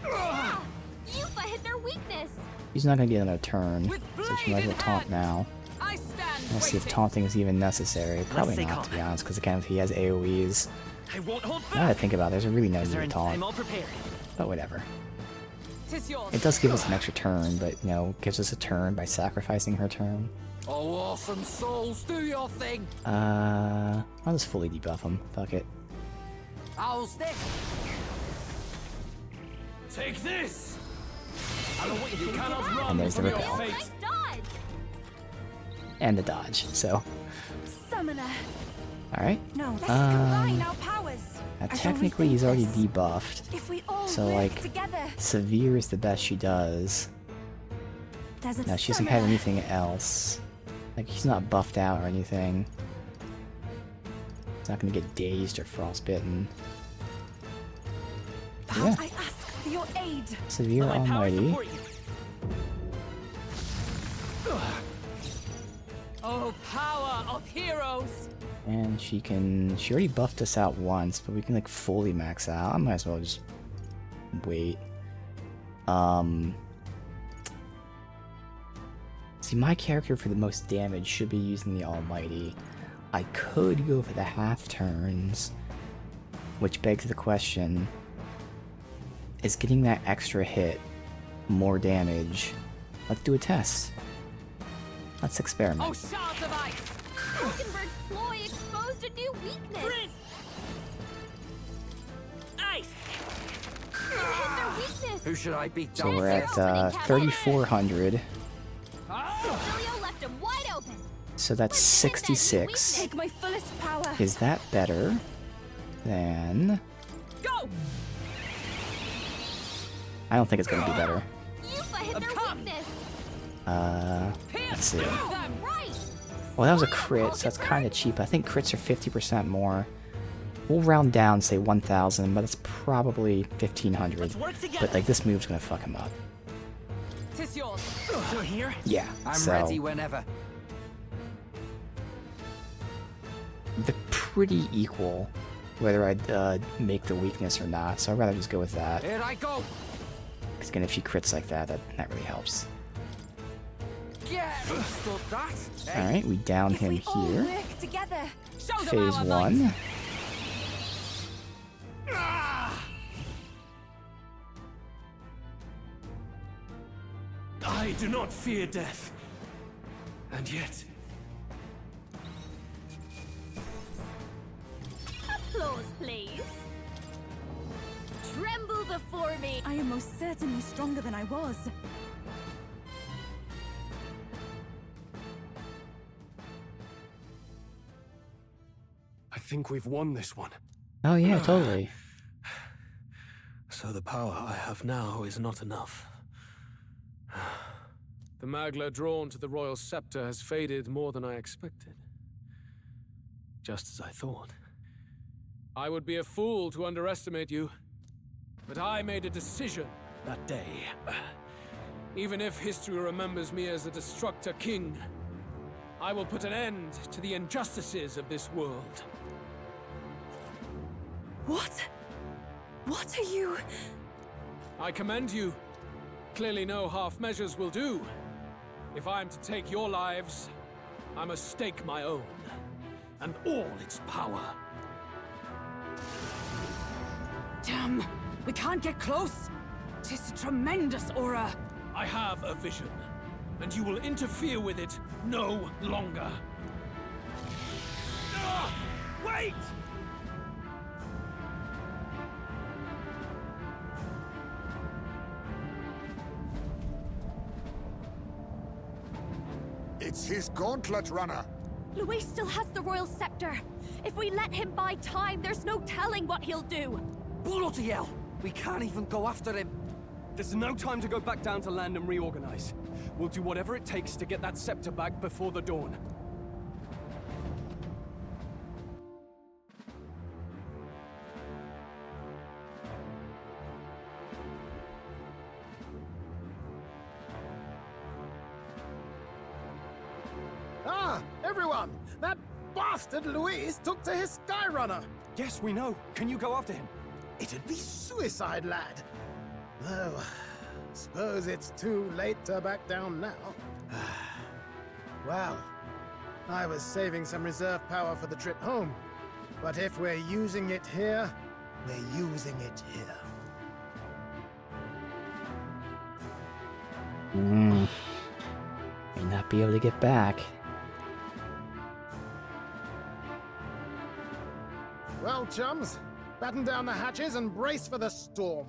Ah, Yufa hit their weakness. He's not gonna get another turn, With so she might as well blade in taunt hand. now. I stand Let's see if waiting. taunting is even necessary. Probably stay not, calm. to be honest, because again, if he has AoEs. I won't hold Now that I back. think about it, there's really no need to I'm taunt, all prepared. but whatever. 'Tis yours. It does give us an extra turn, but, you know, gives us a turn by sacrificing her turn. Oh, awesome souls, do your thing! I'll just fully debuff him. Fuck it. How's this? Take this! You cannot run And there's the from your repel. fate. Nice dodge! And the dodge, so. Summoner. Alright. No, let's combine our powers. Now, I shall technically, rethink he's already this. debuffed. If we all So, work like, together, Severe is the best she does. there's a No, she doesn't have summoner. anything else. Like, he's not buffed out or anything. He's not gonna get dazed or frostbitten. Perhaps Yeah. I ask for your aid. Severe Almighty. Oh, power of heroes! And she already buffed us out once, but we can, like, fully max out. I might as well just wait. See, my character for the most damage should be using the Almighty. I could go for the half turns, which begs the question, is getting that extra hit more damage? Let's do a test. Let's experiment. Oh, shards of ice! Falkenberg's ploy exposed a new weakness. Ice! You hit their weakness. Who should I beat So down we're at first? 3,400. Cecilio left him wide open. So that's 66. Take my fullest power. Is that better than... Go! I don't think it's going to be better. Yufa hit their Come. weakness. Let's see. Them right. Well, that was a crit, so that's kind of cheap. I think crits are 50% more. We'll round down, say 1,000, but it's probably 1,500. But, like, this move's going to fuck him up. 'Tis yours. Still here? Yeah, I'm so ready whenever. they're pretty equal, whether I'd make the weakness or not, so I'd rather just go with that. Here I go! Because, again, if she crits like that, that really helps. Yeah, stop that. Hey, Alright, we down If him we all here. work together, Show them Phase our 1. might. I do not fear death. And yet, Applause, please. Tremble before me. I am most certainly stronger than I was. I think we've won this one. Oh yeah, totally. So the power I have now is not enough. The Magla drawn to the royal scepter has faded more than I expected. Just as I thought. I would be a fool to underestimate you, but I made a decision that day. Even if history remembers me as the Destructor King, I will put an end to the injustices of this world. What? What are you? I commend you. Clearly no half measures will do. If I am to take your lives, I must stake my own, and all its power. Damn! We can't get close! 'Tis a tremendous aura! I have a vision, and you will interfere with it no longer. Ah! Wait! It's his gauntlet, runner. Luis still has the royal scepter. If we let him buy time, there's no telling what he'll do. Bloody hell! We can't even go after him. There's no time to go back down to land and reorganize. We'll do whatever it takes to get that scepter back before the dawn. Ah, everyone! That bastard Luis took to his Skyrunner! Yes, we know. Can you go after him? It'd be suicide, lad. Though, suppose it's too late to back down now. Well, I was saving some reserve power for the trip home. But if we're using it here, we're using it here. May not be able to get back. Well, chums, batten down the hatches and brace for the storm.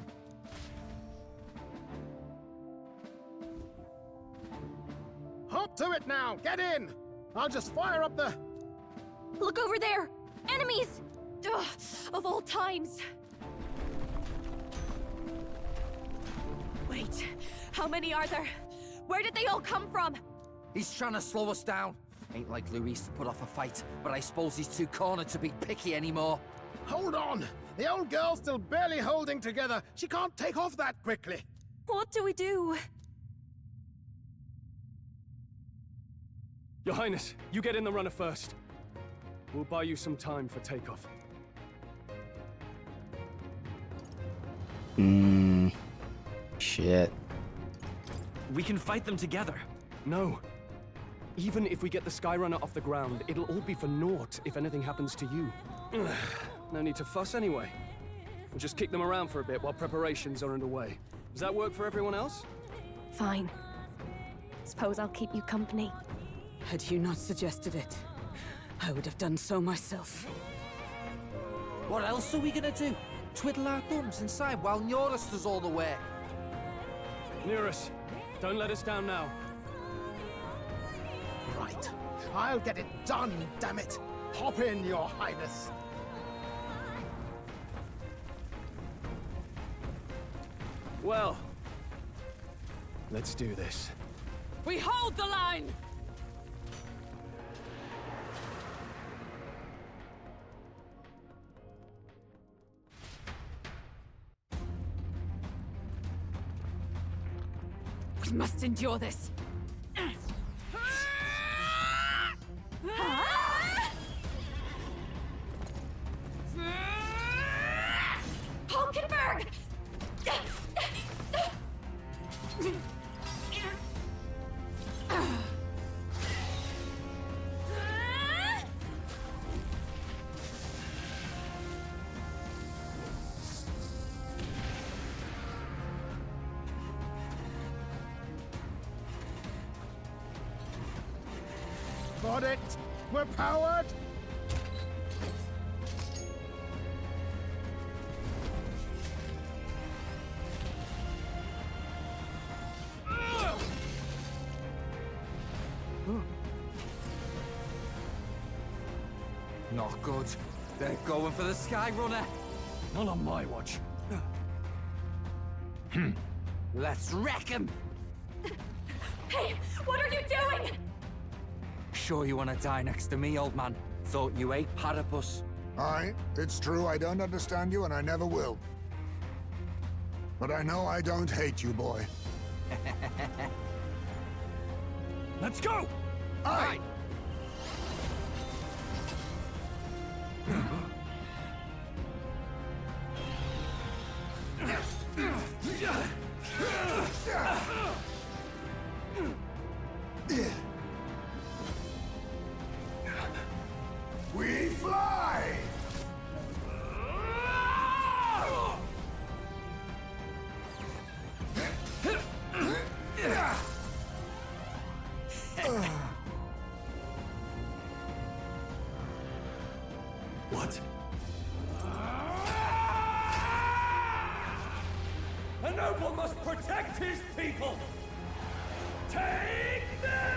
Hop to it now! Get in! I'll just fire up the... Look over there! Enemies! Ugh, of all times! Wait, how many are there? Where did they all come from? He's trying to slow us down. Ain't like Luis to put off a fight, but I suppose he's too cornered to be picky anymore. Hold on! The old girl's still barely holding together. She can't take off that quickly. What do we do? Your Highness, you get in the runner first. We'll buy you some time for takeoff. Shit. We can fight them together. No. Even if we get the Skyrunner off the ground, it'll all be for naught if anything happens to you. No need to fuss anyway. We'll just kick them around for a bit while preparations are underway. Does that work for everyone else? Fine. Suppose I'll keep you company. Had you not suggested it, I would have done so myself. What else are we gonna do? Twiddle our thumbs inside while Norris does all the work? Nearus, don't let us down now. Right. I'll get it done, damn it! Hop in, Your Highness! Well, let's do this. We hold the line! We must endure this. Hulkenberg! Got it! We're powered! Not good. They're going for the Skyrunner. Not on my watch. Let's wreck him! Hey, what are you doing? Sure you want to die next to me, old man? Thought you ate platypus. Aye, it's true I don't understand you and I never will. But I know I don't hate you, boy. Let's go! Aye! We fly! What? A noble must protect his people! Take this!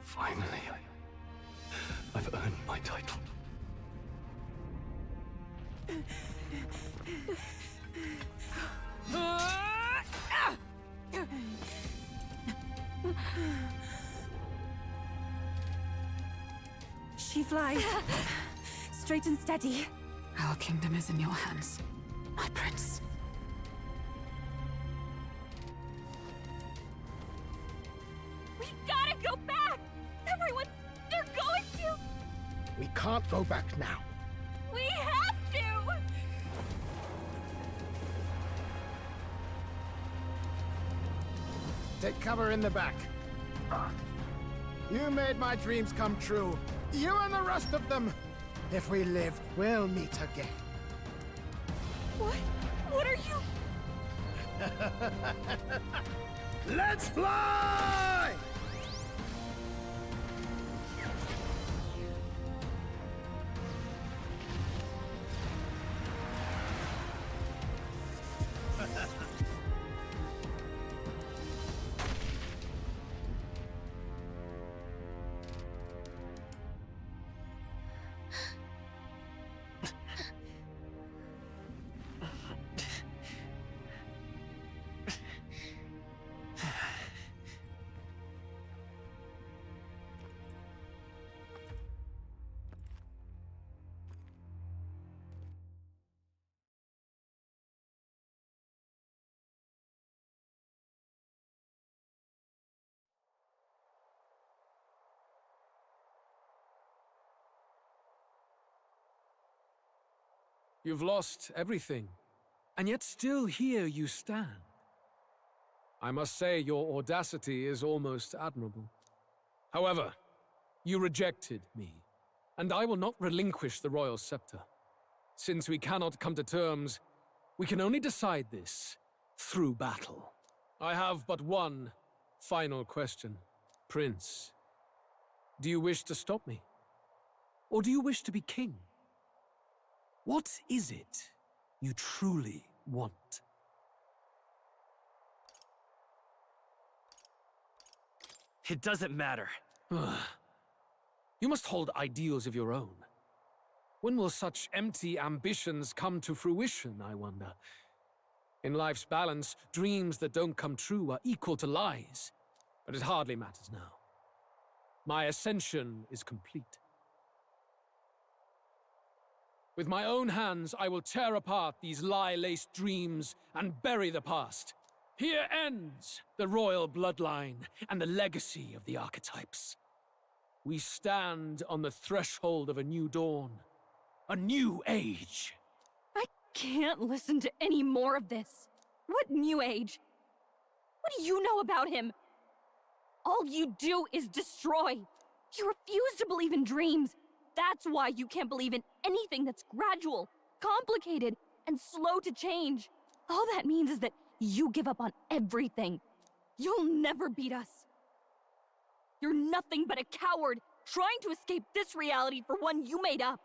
Finally, I've earned my title. She flies. Straight and steady. Our kingdom is in your hands, my prince. We gotta go back! Everyone, they're going to... We can't go back now. We have to! Take cover in the back. You made my dreams come true. You and the rest of them. If we live, we'll meet again. What? What are you... Let's fly! You've lost everything, and yet still here you stand. I must say your audacity is almost admirable. However, you rejected me, and I will not relinquish the royal scepter. Since we cannot come to terms, we can only decide this through battle. I have but one final question. Prince, do you wish to stop me? Or do you wish to be king? What is it you truly want? It doesn't matter. You must hold ideals of your own. When will such empty ambitions come to fruition, I wonder? In life's balance, dreams that don't come true are equal to lies. But it hardly matters now. My ascension is complete. With my own hands, I will tear apart these lie-laced dreams and bury the past. Here ends the royal bloodline and the legacy of the archetypes. We stand on the threshold of a new dawn, a new age. I can't listen to any more of this. What new age? What do you know about him? All you do is destroy. You refuse to believe in dreams. That's why you can't believe in anything that's gradual, complicated, and slow to change. All that means is that you give up on everything. You'll never beat us. You're nothing but a coward, trying to escape this reality for one you made up.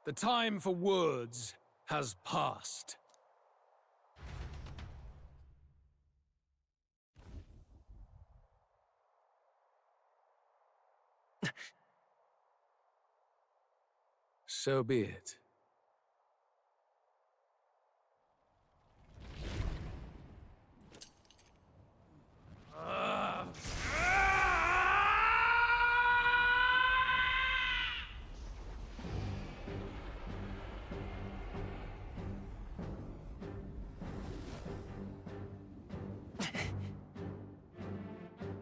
The time for words has passed. So be it.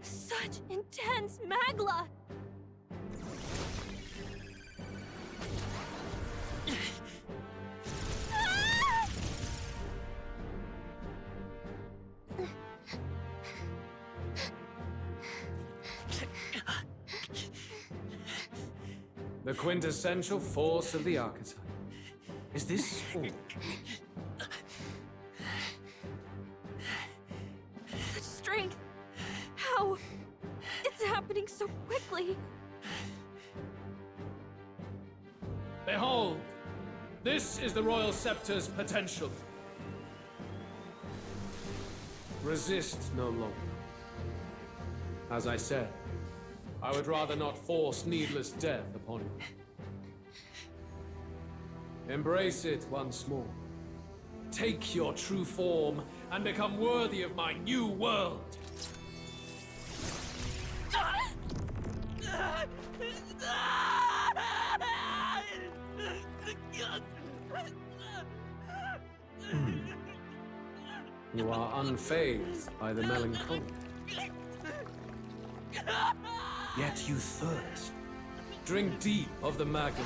Such intense magla! The quintessential force of the archetype. Is this all? Such strength! How? It's happening so quickly! Behold! This is the Royal Scepter's potential. Resist no longer. As I said, I would rather not force needless death upon you. Embrace it once more. Take your true form and become worthy of my new world. You are unfazed by the melancholy. Yet you thirst. Drink deep of the magma.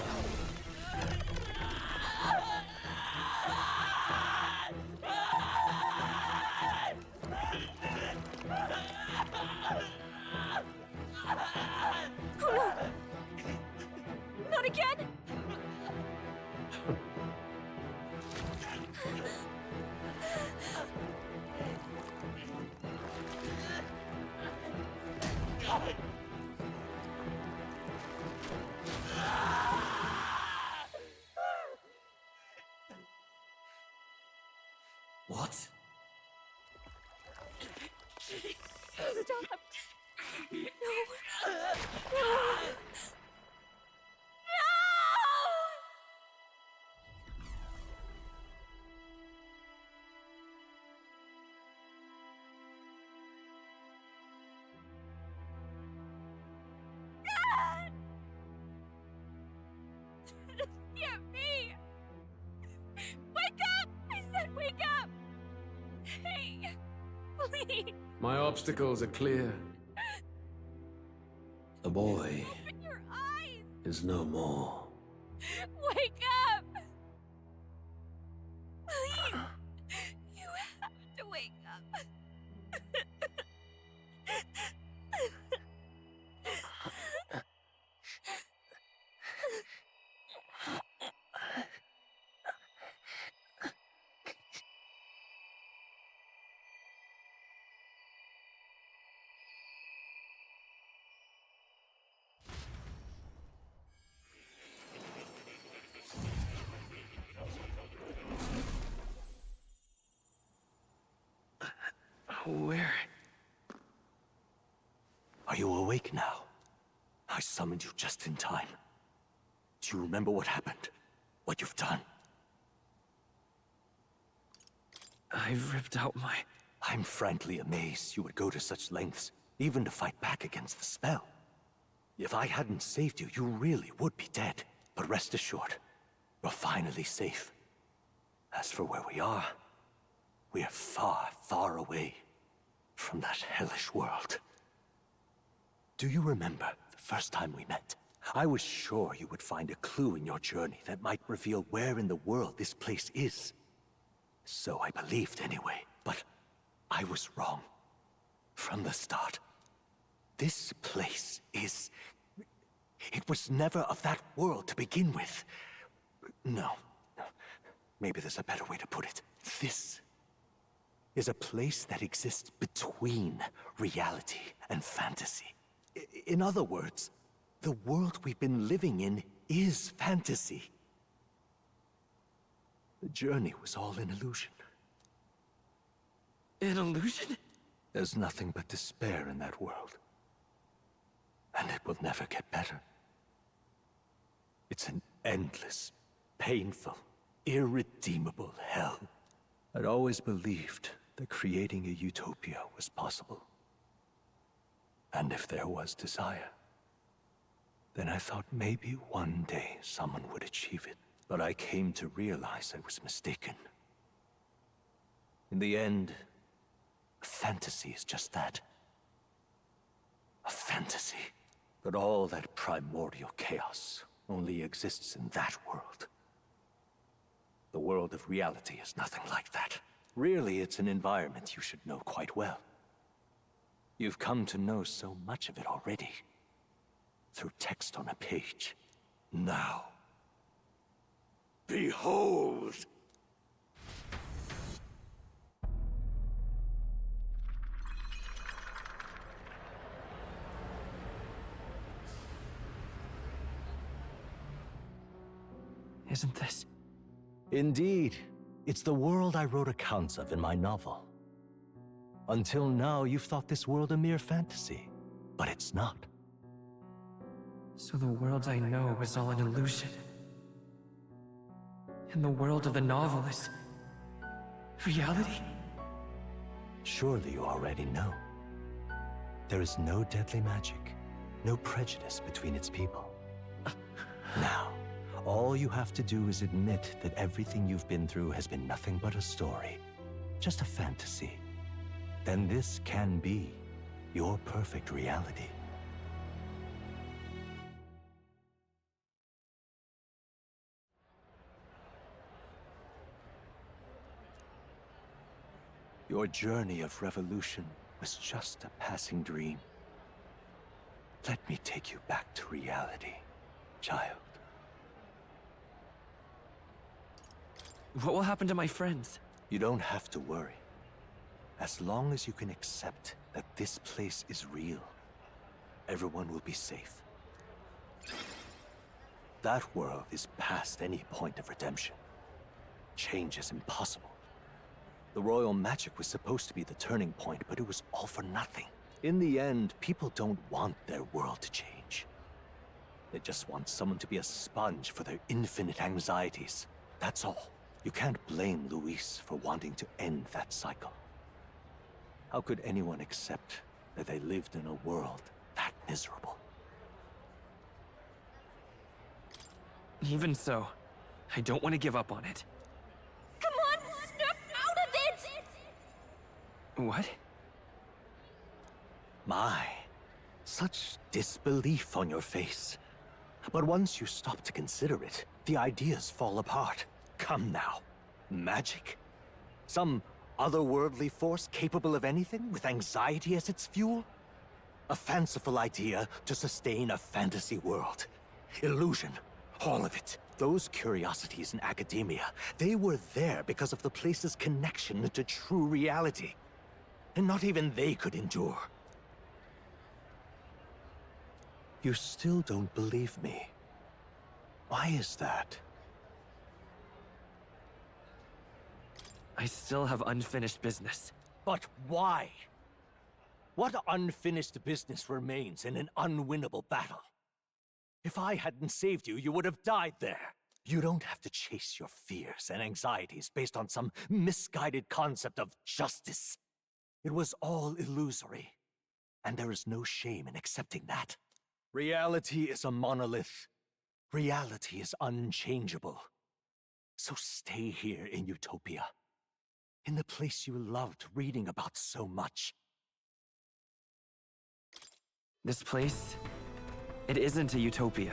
Stop! No! No! This can't be! Wake up! I said wake up! Hey, please! My obstacles are clear. The boy Open your eyes! is no more. Wake up! Please! You have to wake up. Where? Are you awake now? I summoned you just in time. Do you remember what happened? What you've done? I ripped out my... I'm frankly amazed you would go to such lengths, even to fight back against the spell. If I hadn't saved you, you really would be dead. But rest assured, you're finally safe. As for where we are far, far away from that hellish world. Do you remember the first time we met? I was sure you would find a clue in your journey that might reveal where in the world this place is. So I believed anyway, but I was wrong. From the start. This place is... It was never of that world to begin with. No. Maybe there's a better way to put it. This is a place that exists between reality and fantasy. In other words, the world we've been living in is fantasy. The journey was all an illusion. An illusion? There's nothing but despair in that world. And it will never get better. It's an endless, painful, irredeemable hell. I'd always believed that creating a utopia was possible. And if there was desire, then I thought maybe one day someone would achieve it. But I came to realize I was mistaken. In the end, fantasy is just that. A fantasy. But all that primordial chaos only exists in that world. The world of reality is nothing like that. Really, it's an environment you should know quite well. You've come to know so much of it already. Through text on a page. Now, behold! Isn't this? Indeed. It's the world I wrote accounts of in my novel. Until now, you've thought this world a mere fantasy. But it's not. So the world I know is all an illusion. And the world of the novel is... reality? Surely you already know. There is no deadly magic, no prejudice between its people. Now, all you have to do is admit that everything you've been through has been nothing but a story, just a fantasy. Then this can be your perfect reality. Your journey of revolution was just a passing dream. Let me take you back to reality, child. What will happen to my friends? You don't have to worry. As long as you can accept that this place is real, everyone will be safe. That world is past any point of redemption. Change is impossible. The royal magic was supposed to be the turning point, but it was all for nothing. In the end, people don't want their world to change. They just want someone to be a sponge for their infinite anxieties. That's all. You can't blame Luis for wanting to end that cycle. How could anyone accept that they lived in a world that miserable? Even so, I don't want to give up on it. Come on, snap out of it! What? My, such disbelief on your face. But once you stop to consider it, the ideas fall apart. Come now. Magic? Some otherworldly force capable of anything with anxiety as its fuel? A fanciful idea to sustain a fantasy world. Illusion. All of it. Those curiosities in academia, they were there because of the place's connection to true reality. And not even they could endure. You still don't believe me. Why is that? I still have unfinished business. But why? What unfinished business remains in an unwinnable battle? If I hadn't saved you, you would have died there. You don't have to chase your fears and anxieties based on some misguided concept of justice. It was all illusory, and there is no shame in accepting that. Reality is a monolith. Reality is unchangeable. So stay here in Utopia, in the place you loved reading about so much. This place, it isn't a utopia.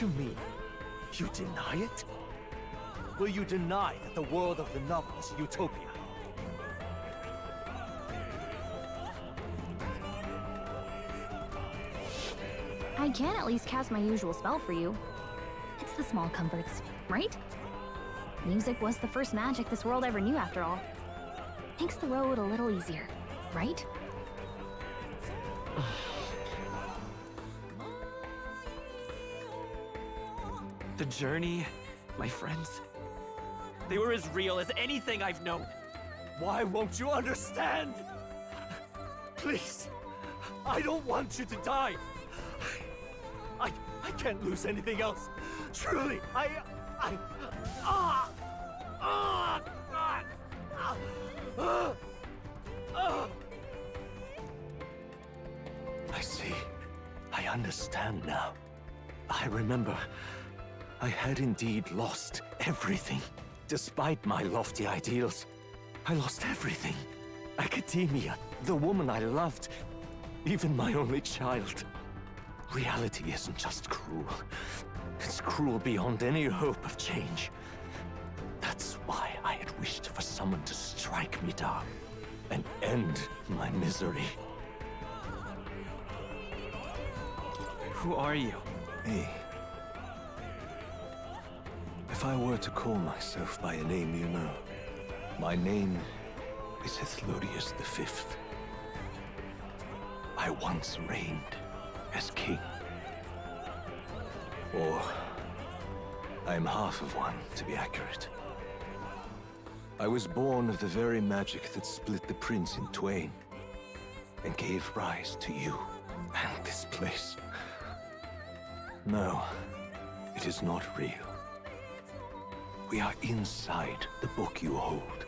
You mean you deny it? Will you deny that the world of the novel is a utopia? I can at least cast my usual spell for you. It's the small comforts, right? Music was the first magic this world ever knew, after all. Makes the road a little easier, right? The journey, my friends, they were as real as anything I've known. Why won't you understand? Please, I don't want you to die. I can't lose anything else. Truly, I see. I understand now. I remember. I had indeed lost everything. Despite my lofty ideals, I lost everything. Academia, the woman I loved, even my only child. Reality isn't just cruel. It's cruel beyond any hope of change. That's why I had wished for someone to strike me down and end my misery. Who are you? Me. If I were to call myself by a name you know, my name is Hethlodius V. I once reigned as king. Or I am half of one, to be accurate. I was born of the very magic that split the prince in twain and gave rise to you and this place. No, it is not real. We are inside the book you hold.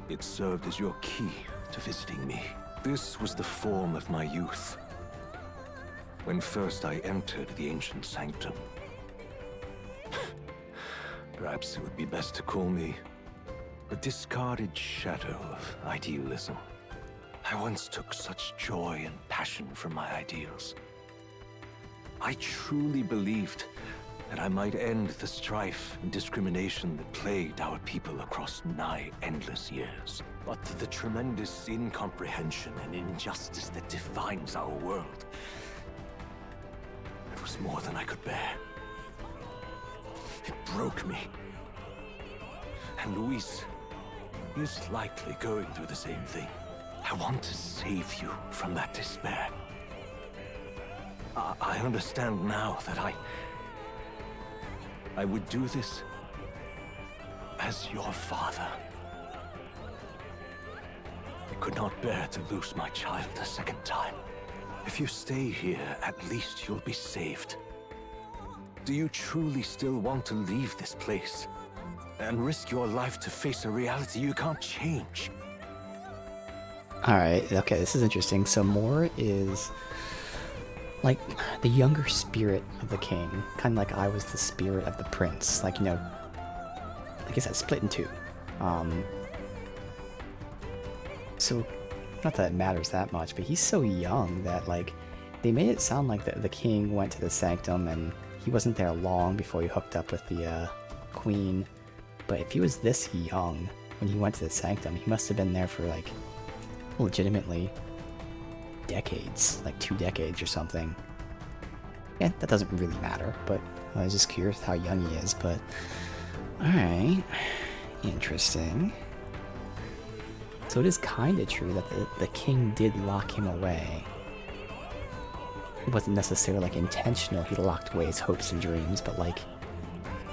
It served as your key to visiting me. This was the form of my youth, when first I entered the ancient sanctum. Perhaps it would be best to call me a discarded shadow of idealism. I once took such joy and passion from my ideals. I truly believed that I might end the strife and discrimination that plagued our people across nigh endless years. But the tremendous incomprehension and injustice that defines our world, it was more than I could bear. It broke me. And Luis is likely going through the same thing. I want to save you from that despair. I understand now that I would do this as your father. I could not bear to lose my child a second time. If you stay here, at least you'll be saved. Do you truly still want to leave this place and risk your life to face a reality you can't change? Alright, okay, this is interesting. So Mor is like the younger spirit of the king, kind of like I was the spirit of the prince. Like, you know, like I said, split in two. So, not that it matters that much, but he's so young that, like, they made it sound like the king went to the sanctum and he wasn't there long before he hooked up with the queen. But if he was this young when he went to the sanctum, he must have been there for, like, legitimately decades, like 2 decades or something. Yeah, that doesn't really matter, but I was just curious how young he is, but alright, interesting. So it is kind of true that the king did lock him away. It wasn't necessarily like intentional, he locked away his hopes and dreams, but like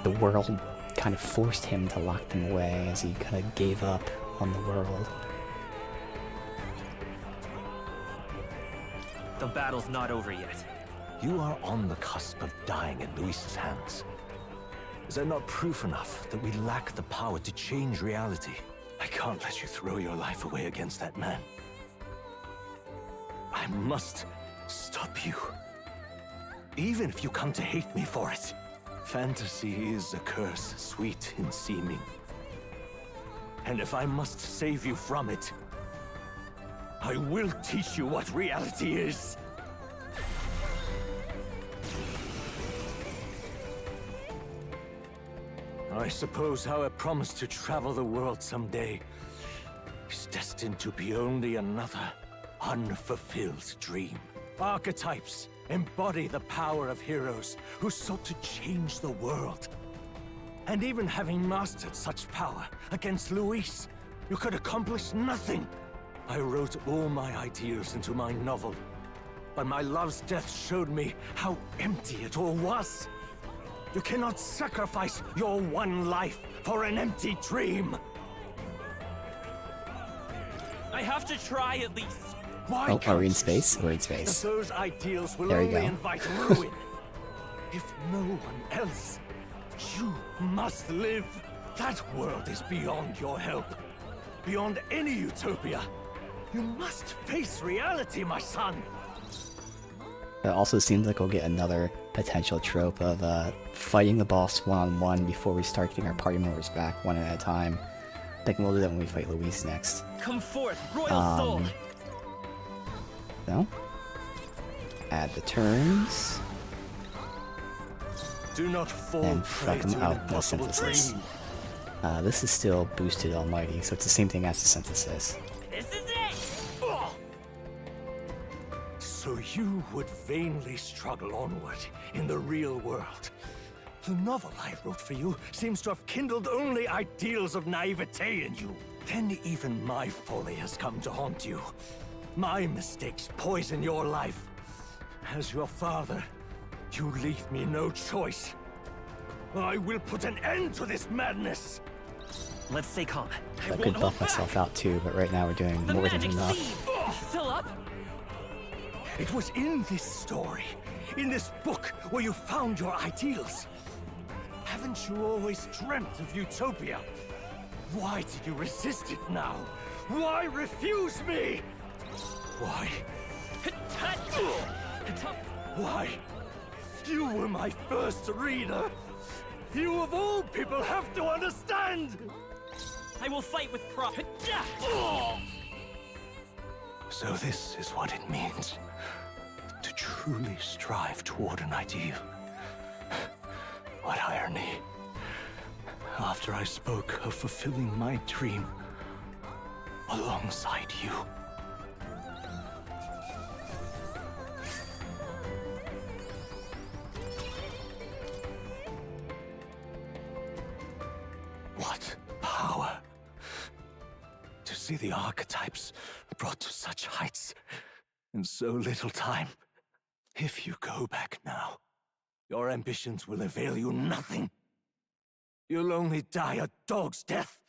the world kind of forced him to lock them away as he kind of gave up on the world. The battle's not over yet. You are on the cusp of dying in Luis's hands. Is that not proof enough that we lack the power to change reality? I can't let you throw your life away against that man. I must stop you. Even if you come to hate me for it. Fantasy is a curse, sweet in seeming. And if I must save you from it, I will teach you what reality is. I suppose our promise to travel the world someday is destined to be only another unfulfilled dream. Archetypes embody the power of heroes who sought to change the world. And even having mastered such power against Luis, you could accomplish nothing. I wrote all my ideals into my novel, but my love's death showed me how empty it all was. You cannot sacrifice your one life for an empty dream. I have to try at least. Why Oh, are we in can't space? you We're in see space. that those ideals will There you only go. invite ruin. If no one else, you must live. That world is beyond your help. Beyond any utopia. You must face reality, my son. It also seems like we'll get another potential trope of fighting the boss one-on-one before we start getting our party members back one at a time. I think we'll do that when we fight Luis next. Come forth, royal soul. So, add the turns, Do not fall and prey fuck them to an out. No impossible synthesis. dream. This is still boosted almighty, so it's the same thing as the synthesis. This is it! So you would vainly struggle onward in the real world. The novel I wrote for you seems to have kindled only ideals of naivete in you. Then even my folly has come to haunt you. My mistakes poison your life. As your father, you leave me no choice. I will put an end to this madness. Let's stay calm. I could buff myself out too, but right now we're doing The more than magic enough. seed! Still up? It was in this story, in this book, where you found your ideals. Haven't you always dreamt of utopia? Why did you resist it now? Why refuse me? Why? Why? You were my first reader. You of all people have to understand. I will fight with pride. So this is what it means to truly strive toward an ideal. What irony. After I spoke of fulfilling my dream alongside you. What power to see the archetypes brought to such heights in so little time. If you go back now, your ambitions will avail you nothing. You'll only die a dog's death.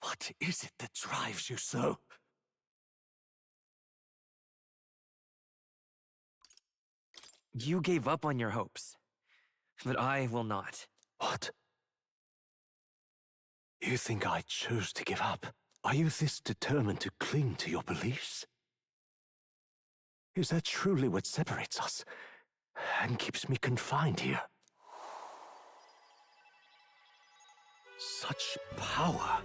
What is it that drives you so? You gave up on your hopes. But I will not. What? You think I chose to give up? Are you this determined to cling to your beliefs? Is that truly what separates us and keeps me confined here? Such power.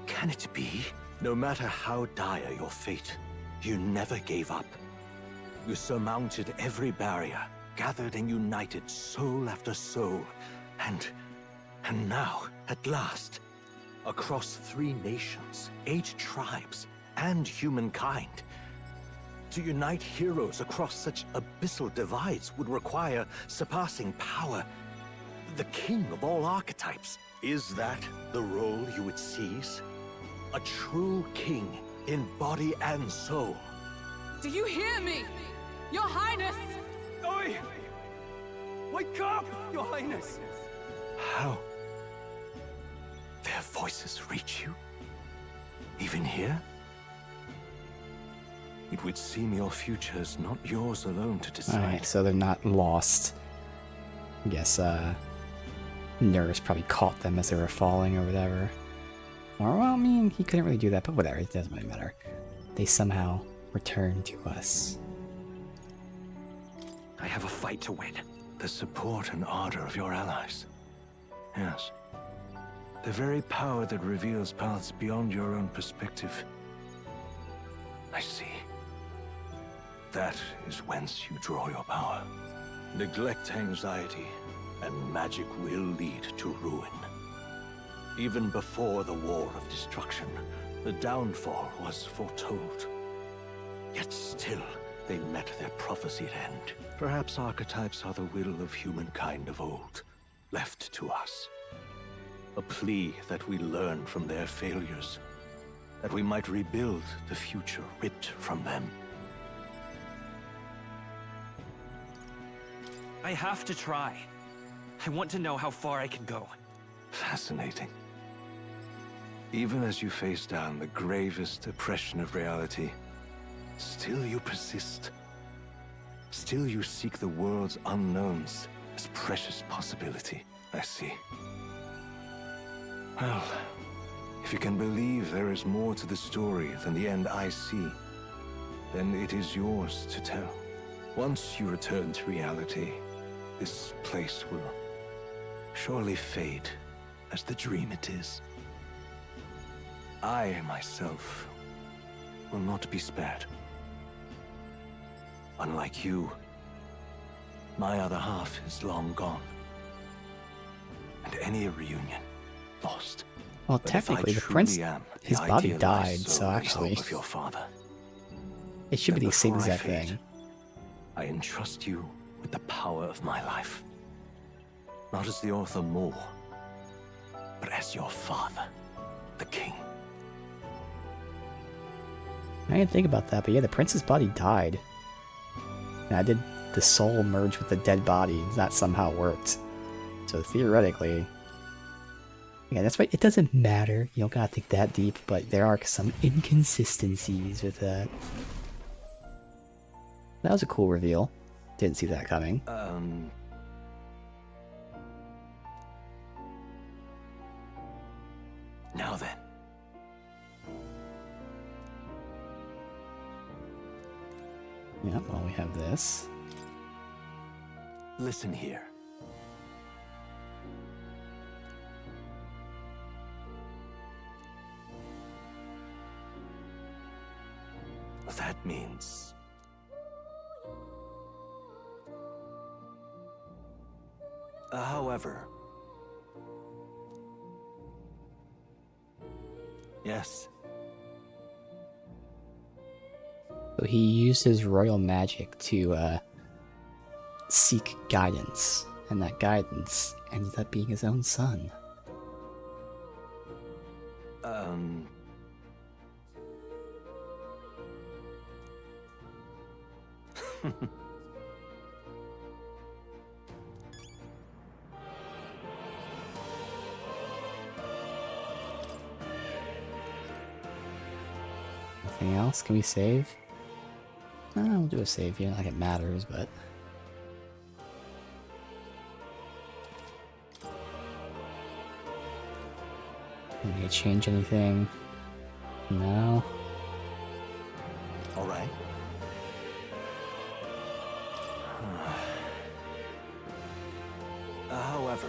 Can it be? No matter how dire your fate, you never gave up. You surmounted every barrier, gathered and united soul after soul, and now, at last, across 3 nations, 8 tribes, and humankind. To unite heroes across such abyssal divides would require surpassing power. The king of all archetypes. Is that the role you would seize? A true king in body and soul. Do you hear me? Your Highness! Oi! Wake up, Your Highness! How? Their voices reach you? Even here? It would seem your future is not yours alone to decide. Alright, so they're not lost. I guess, Nurse probably caught them as they were falling or whatever. Or, well, I mean, he couldn't really do that, but whatever, it doesn't really matter. They somehow returned to us. I have a fight to win. The support and ardor of your allies. Yes. The very power that reveals paths beyond your own perspective. I see. That is whence you draw your power. Neglect anxiety, and magic will lead to ruin. Even before the War of Destruction, the downfall was foretold. Yet still, they met their prophesied end. Perhaps archetypes are the will of humankind of old, left to us. A plea that we learn from their failures, that we might rebuild the future ripped from them. I have to try. I want to know how far I can go. Fascinating. Even as you face down the gravest oppression of reality, still you persist. Still you seek the world's unknowns as precious possibility. I see. Well, if you can believe there is more to the story than the end I see, then it is yours to tell. Once you return to reality, this place will surely fade as the dream it is. I, myself, will not be spared. Unlike you, my other half is long gone. And any reunion, lost. Well, But technically, if I the prince, truly am his the body idealized died, soul so and actually, hope of your father, it should be then the same before I exact fade, thing. I entrust you with the power of my life. Not as the author more, but as your father, the king. I didn't think about that, but yeah, the prince's body died. And I did the soul merge with the dead body, and that somehow worked. So theoretically, yeah, that's why it doesn't matter. You don't gotta think that deep, but there are some inconsistencies with that. That was a cool reveal. Didn't see that coming. Now then. Yeah, well, we have this. Listen here. That means... however... Yes. So he used his royal magic to seek guidance, and that guidance ended up being his own son. Anything else? Can we save? We'll do a save here. Not like it matters, but Need to change anything? No. All right. However,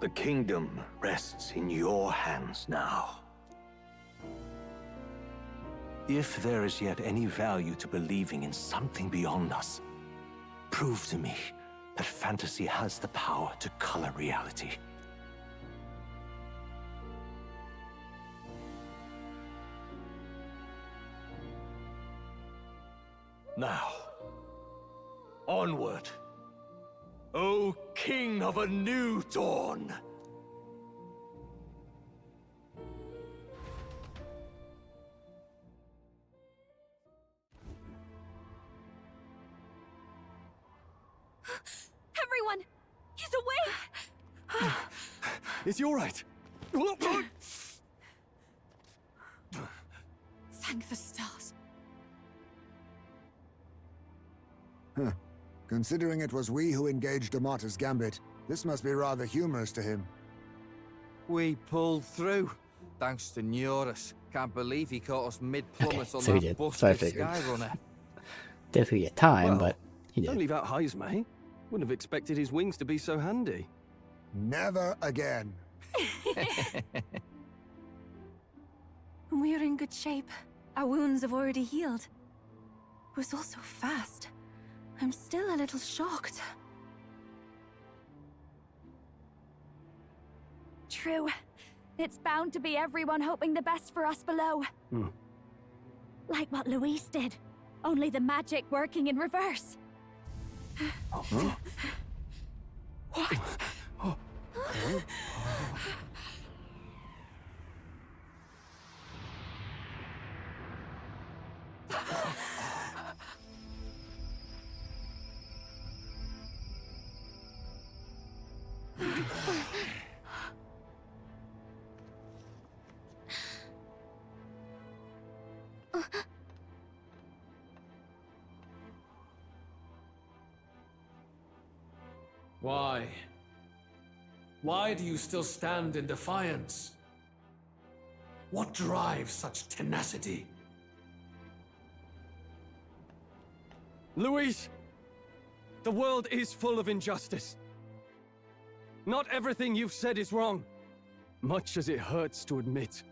the kingdom rests in your hands now. If there is yet any value to believing in something beyond us, prove to me that fantasy has the power to color reality. Now, onward, O King of a new dawn! Everyone! He's awake! Is he all right? Thank the stars. Huh. Considering it was we who engaged Amata's gambit, this must be rather humorous to him. We pulled through, thanks to Neurus. Can't believe he caught us mid-plummet on so he that did. busted So I figured. Skyrunner. Definitely a time, Well, but he did. Don't leave out Heismay. Wouldn't have expected his wings to be so handy. Never again. We're in good shape. Our wounds have already healed. It was all so fast. I'm still a little shocked. True. It's bound to be everyone hoping the best for us below. Like what Luis did. Only the magic working in reverse. Huh? What? Why? Why do you still stand in defiance? What drives such tenacity? Luis! The world is full of injustice. Not everything you've said is wrong, much as it hurts to admit.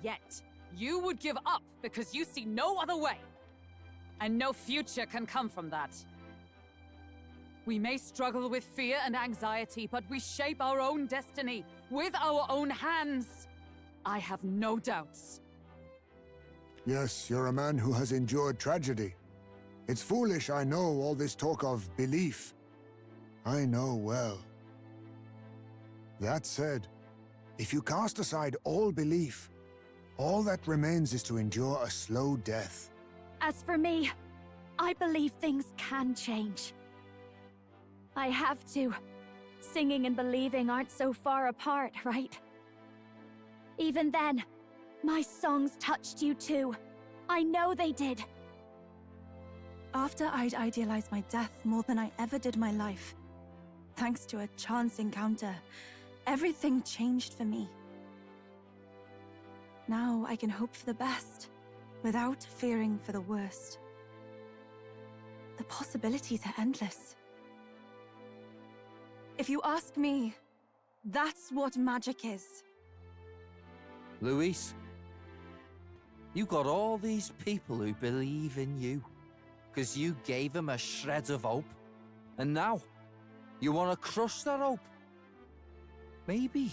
Yet, you would give up because you see no other way. And no future can come from that. We may struggle with fear and anxiety, but we shape our own destiny with our own hands. I have no doubts. Yes, you're a man who has endured tragedy. It's foolish, I know, all this talk of belief. I know well. That said, if you cast aside all belief, all that remains is to endure a slow death. As for me, I believe things can change. I have to. Singing and believing aren't so far apart, right? Even then, my songs touched you too. I know they did. After I'd idealized my death more than I ever did my life, thanks to a chance encounter, everything changed for me. Now I can hope for the best, without fearing for the worst. The possibilities are endless. If you ask me, that's what magic is. Luis, you got all these people who believe in you, because you gave them a shred of hope. And now, you want to crush that hope. Maybe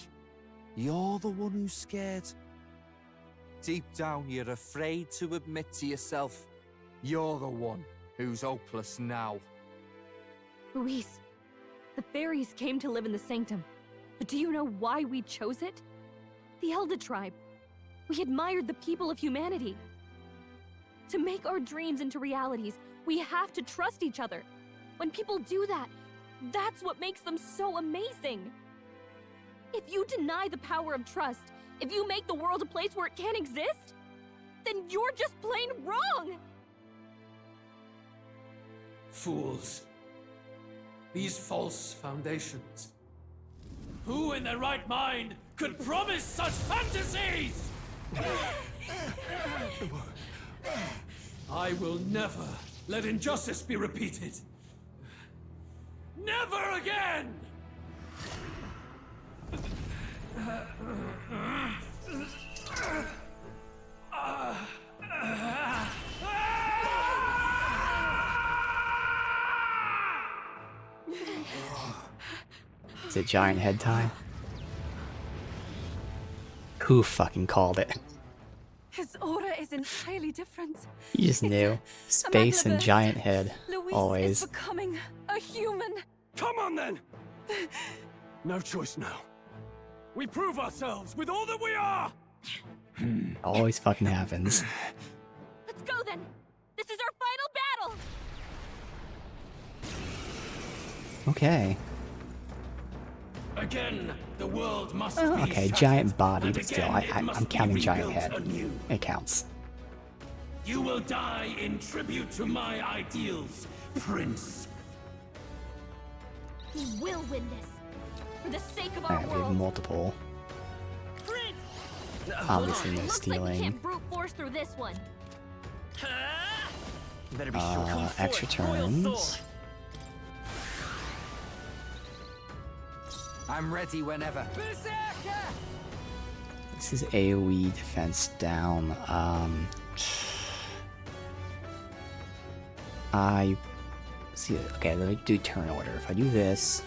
you're the one who's scared. Deep down, you're afraid to admit to yourself, you're the one who's hopeless now. Luis, the fairies came to live in the Sanctum. But do you know why we chose it? The Elder Tribe. We admired the people of humanity. To make our dreams into realities, we have to trust each other. When people do that, that's what makes them so amazing. If you deny the power of trust, if you make the world a place where it can't exist, then you're just plain wrong! Fools. These false foundations. Who in their right mind could promise such fantasies? I will never let injustice be repeated. Never again! Is it giant head time? Who fucking called it? His aura is entirely different. You just knew. Space and giant head. Luis Always. is becoming a human. Come on then! No choice now. We prove ourselves with all that we are! Always fucking happens. Let's go then! This is our final battle! Okay. Again, the world must Oh, be okay, shattered, giant body, and but still, again it I'm must be counting giant rebuilt head. anew. It counts. You will die in tribute to my ideals, Prince. We will win this. For the sake of our Alright, we have world. multiple. Obviously no Looks stealing. like we can't brute force through this one. Better be sure. Come Extra forth, Royal Soul. turns. I'm ready whenever. This is AoE defense down. I see. Okay, let me do turn order. If I do this,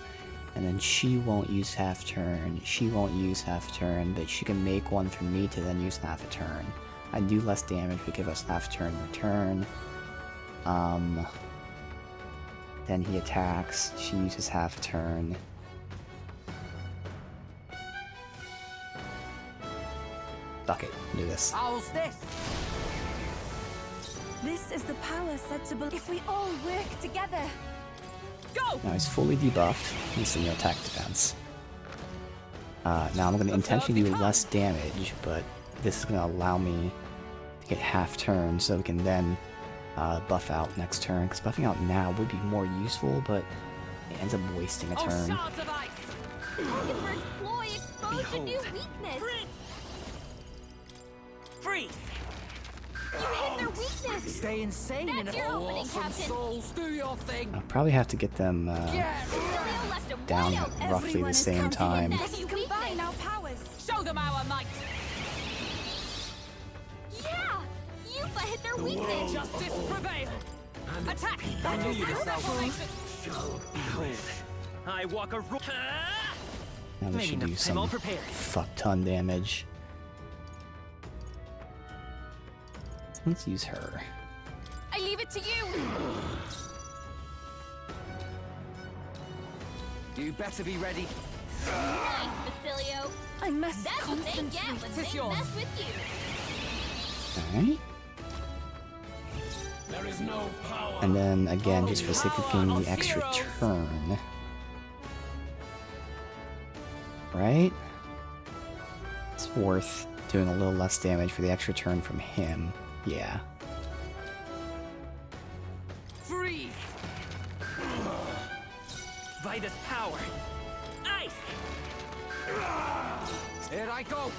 and then she won't use half turn, she won't use half turn, but she can make one for me to then use half a turn. I do less damage, but give us half turn return. Then he attacks. She uses half a turn. Fuck it, do this. How's this? This is the power said to believe if we all work together. Go! Now he's fully debuffed. He's in your attack defense. Now I'm going to intentionally do less damage, but this is going to allow me to get half turn so we can then buff out next turn. Because buffing out now would be more useful, but it ends up wasting a turn. Shards of ice! Target for exploit exposed a new weakness! Freeze! You hit their weakness! Stay insane That's and your opening, awesome Captain. souls. Do your thing. I'll probably have to get them Cecilia left him down wide at open. roughly the same time. Let's combine our powers! Show them our might! Yeah! Yufa hit their weakness! Justice prevail! Attack! I knew you'd Reformation! Behold, I walk a Now we should do some fuck ton damage. Let's use her. I leave it to you! You better be ready. Nice, Basilio! I must That's what they get when they mess with you! Alright. There is no power. And then again, just for sake of getting the extra turn. Right? It's worth doing a little less damage for the extra turn from him. Yeah. freeze. Vitus power. Ice. Here I go.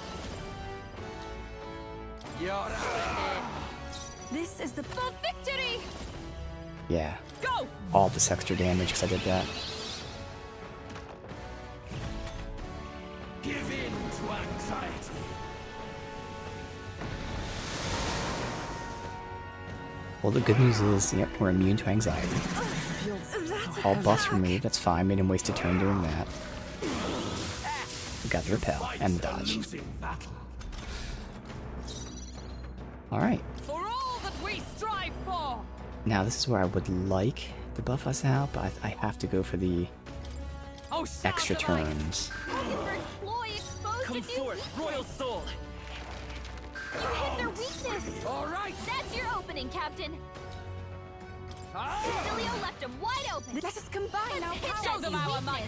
You're out of here. This is the victory. Yeah. Go. All this extra damage because I did that. Give in to anxiety. Well, the good news is, yep, we're immune to anxiety. All buffs removed, that's fine. Made him waste a turn doing that. We got the repel and the dodge. Alright. For all that we strive for. Now this is where I would like to buff us out, but I have to go for the extra turns. Come forth, Royal Soul. You hit their weakness. All right. That's your opening, Captain. Cecilio left him wide open. Let us combine our powers. Show them our might.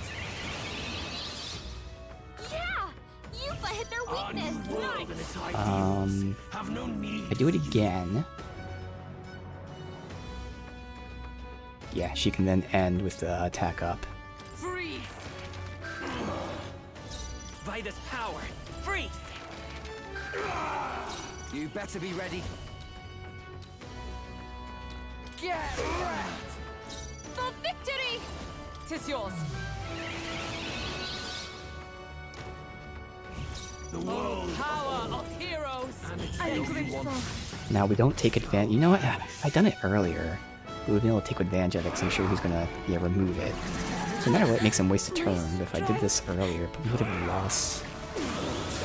Yeah, Yuffie hit their Our new weakness! world and its ideals have no need. I do it again. Yeah, she can then end with the attack up. Freeze! By this power, freeze! You better be ready. Get wrecked! For victory! 'Tis yours. The world Power of heroes! I'm grateful. Now we don't take advantage. You know what? If I'd done it earlier, we would be able to take advantage of it because I'm sure he's gonna remove it. So no matter what, it makes him waste a turn. But if I did this earlier, we would have lost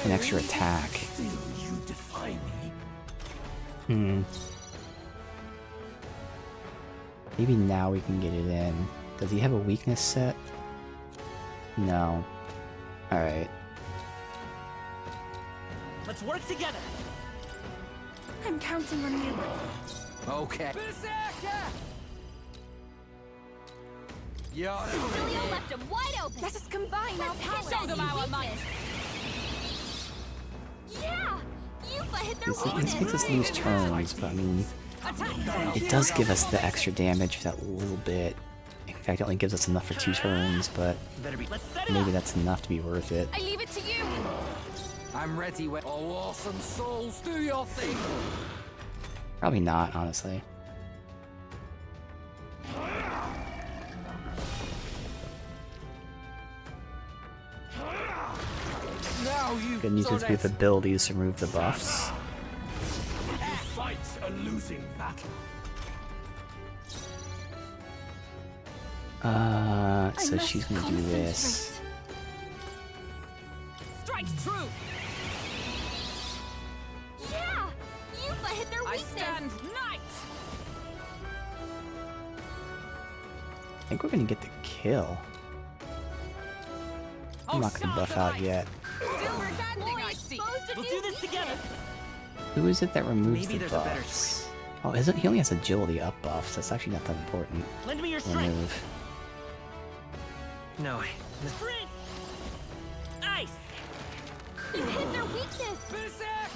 an extra attack. still you defy me. Maybe now we can get it in. Does he have a weakness set? No. Alright. Let's work together! I'm counting on you. Okay. You're Julio left him wide open! Let us combine our powers. Show them our might! Yeah! Yuffie hit their This weakness! makes us lose turns, but I mean, it does give us the extra damage for that little bit. In fact, it only gives us enough for 2 turns, but Let's set it maybe up. that's enough to be worth it. I leave it to you! I'm ready when all awesome souls do your thing. Probably not, honestly. Now you Good news is we have abilities to remove the buffs. You fight a losing battle. So she's gonna do this. Strike true! Yeah! Yuffie hit their I weakness! stand knight! I think we're gonna get the kill. I'm not gonna buff out yet. Still standing, I see! We'll do this together! Who is it that removes Maybe the there's a better buffs? Oh, isn't he only has agility up buff, so it's actually not that important. Lend me your strength! Remove. No. Sprint! Ice! You hit their weakness!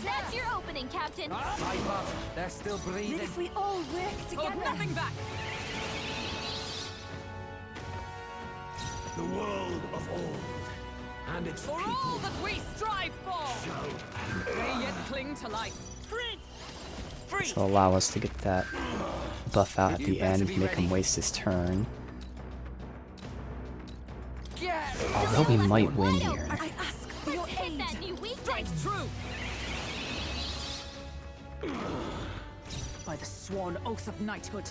That's your opening, Captain! Fight up. They're still But breathing. if we all work Hold together... nothing back! The world of old and its For all people that we strive for! shall They yet cling to life. Freeze! So allow us to get that buff out at You the better end, be make ready. him waste his turn. Get Although we might win here. I ask for your Hit aid. that new weakness! Strike true! By the sworn oath of knighthood.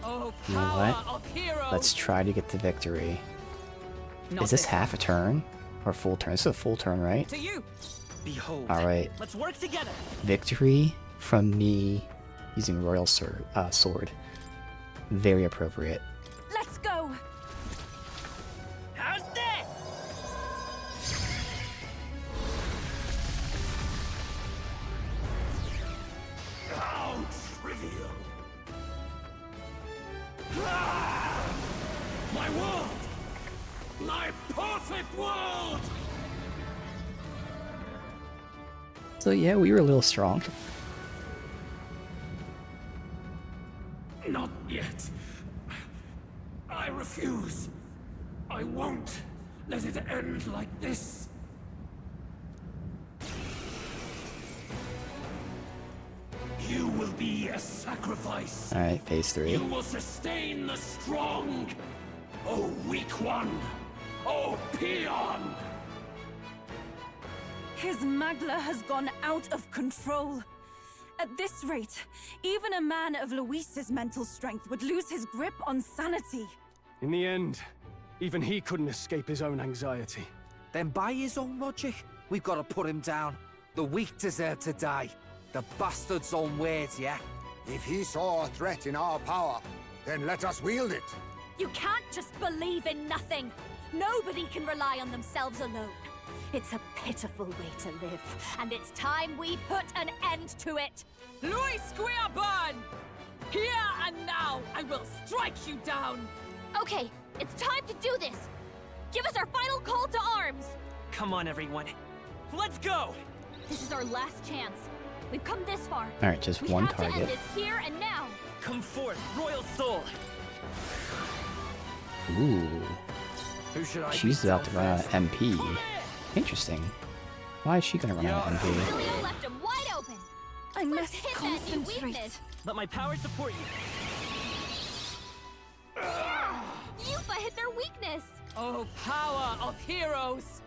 Oh, You know power what? of heroes! Let's try to get the victory. Not Is this this half a turn? Or full turn? This is a full turn, right? To you! Behold. Alright. Let's work together! Victory from me using Royal Sword. Very appropriate. Let's go! How's this? how trivial. Ah! My world! My perfect world! So yeah, we were a little strong. Not yet. I refuse. I won't let it end like this. You will be a sacrifice. Alright, phase 3. You will sustain the strong. Oh, weak one. Oh, peon. His Magla has gone out of control. At this rate, even a man of Luis's mental strength would lose his grip on sanity. In the end, even he couldn't escape his own anxiety. Then by his own logic, we've got to put him down. The weak deserve to die. The bastard's own words, yeah? If he saw a threat in our power, then let us wield it. You can't just believe in nothing! Nobody can rely on themselves alone. It's a pitiful way to live, and it's time we put an end to it! Luis Guiaban! Here and now, I will strike you down! Okay, it's time to do this! Give us our final call to arms! Come on, everyone. let's go! This is our last chance. We've come this far. Alright, just We one have to target. end this here and now. Come forth, Royal Soul! Ooh. Who should I She's be about to run out of first? MP. Interesting. Why is she gonna run out of MP? Basilio left him wide open. I Let's must hit that new concentrate. weakness. Let my power support you. Yuffie hit their weakness. Oh, power of heroes!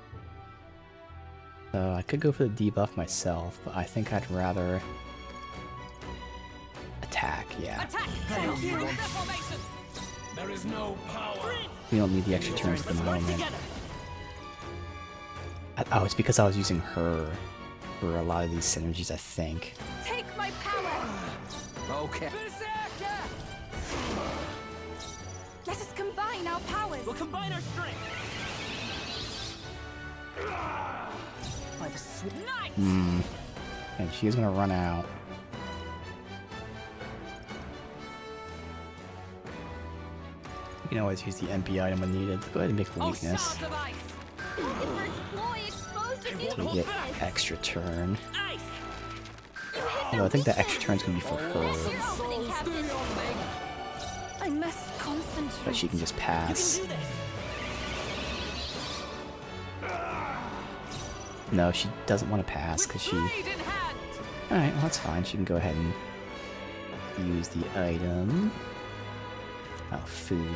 So I could go for the debuff myself, but I think I'd rather attack, yeah. Attack! Thank you. Group formation! There is no power. We don't need the extra turns for the Work moment. together. Oh, it's because I was using her for a lot of these synergies, I think. Take my power! Okay. Let us combine our powers! We'll combine our strength. By the sweet night! And she is gonna run out. You can always use the MP item when needed. Go ahead and make the Oh, weakness. shards of ice! Inverse ploy exposed a new So we get weakness. extra turn. Ice! You hit No, their I think the weakness. extra turn's gonna be for That's her, your opening, Captain. I must concentrate. but she can just pass. Do this! No, she doesn't want to pass because she. Blade in hand! Alright, well, that's fine. She can go ahead and use the item. Oh, food.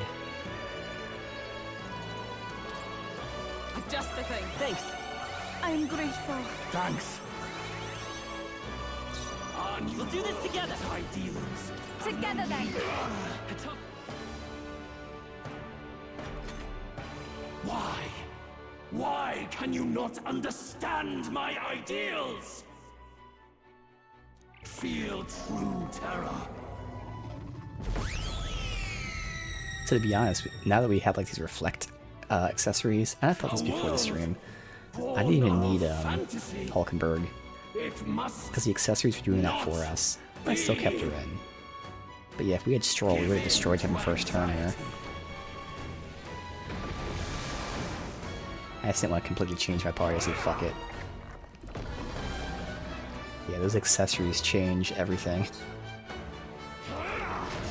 Just the thing. Thanks. I'm grateful. Thanks. We'll do this together. Ideals. Together then. Why? Why can you not understand my ideals? Feel true terror. So to be honest, now that we have like these reflect accessories, and I thought this before the stream, I didn't even need Hulkenberg It must because the accessories were doing that for us. I still kept her in. But yeah, if we had Stroll, we would have destroyed him first turn here. I just didn't want to completely change my party. I said, fuck it. Yeah, those accessories change everything.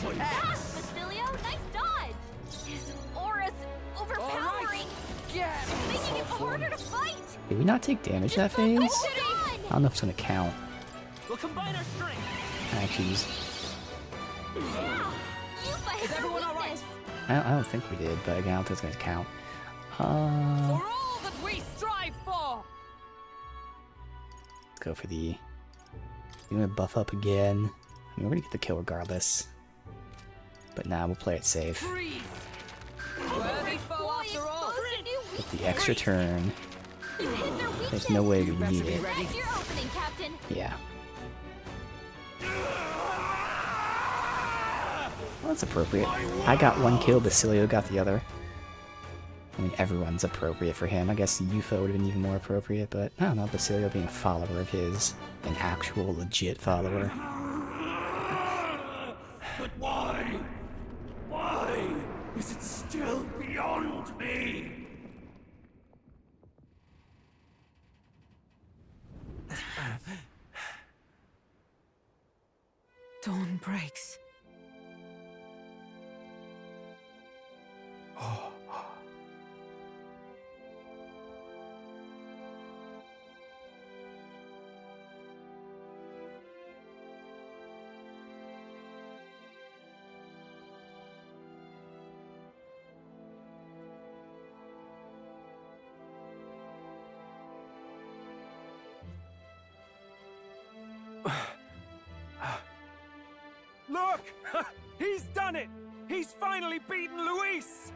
Basilio, nice dodge. His aura's overpowering. Making it harder to fight. Did we not take damage that phase? Hold on. I don't know if it's gonna count. We'll combine our strength. I actually just... Yuffie hit their weakness. I don't think we did, but again, I don't think it's gonna count. For all that we strive for! Let's go for the... You gonna buff up again? I mean, we're gonna get the kill regardless. But now we'll play it safe. Freeze! Worthy foe after all! Get the extra turn. You hit their weakness. There's no way we need it. That's your opening, Captain. Yeah. Well, that's appropriate. I got one kill, Basilio got the other. I mean, everyone's appropriate for him. I guess UFO would have been even more appropriate, but I don't know, Basilio being a follower of his, an actual legit follower. But why? Why is it still beyond me? Dawn breaks. Look! He's done it! He's finally beaten Luis!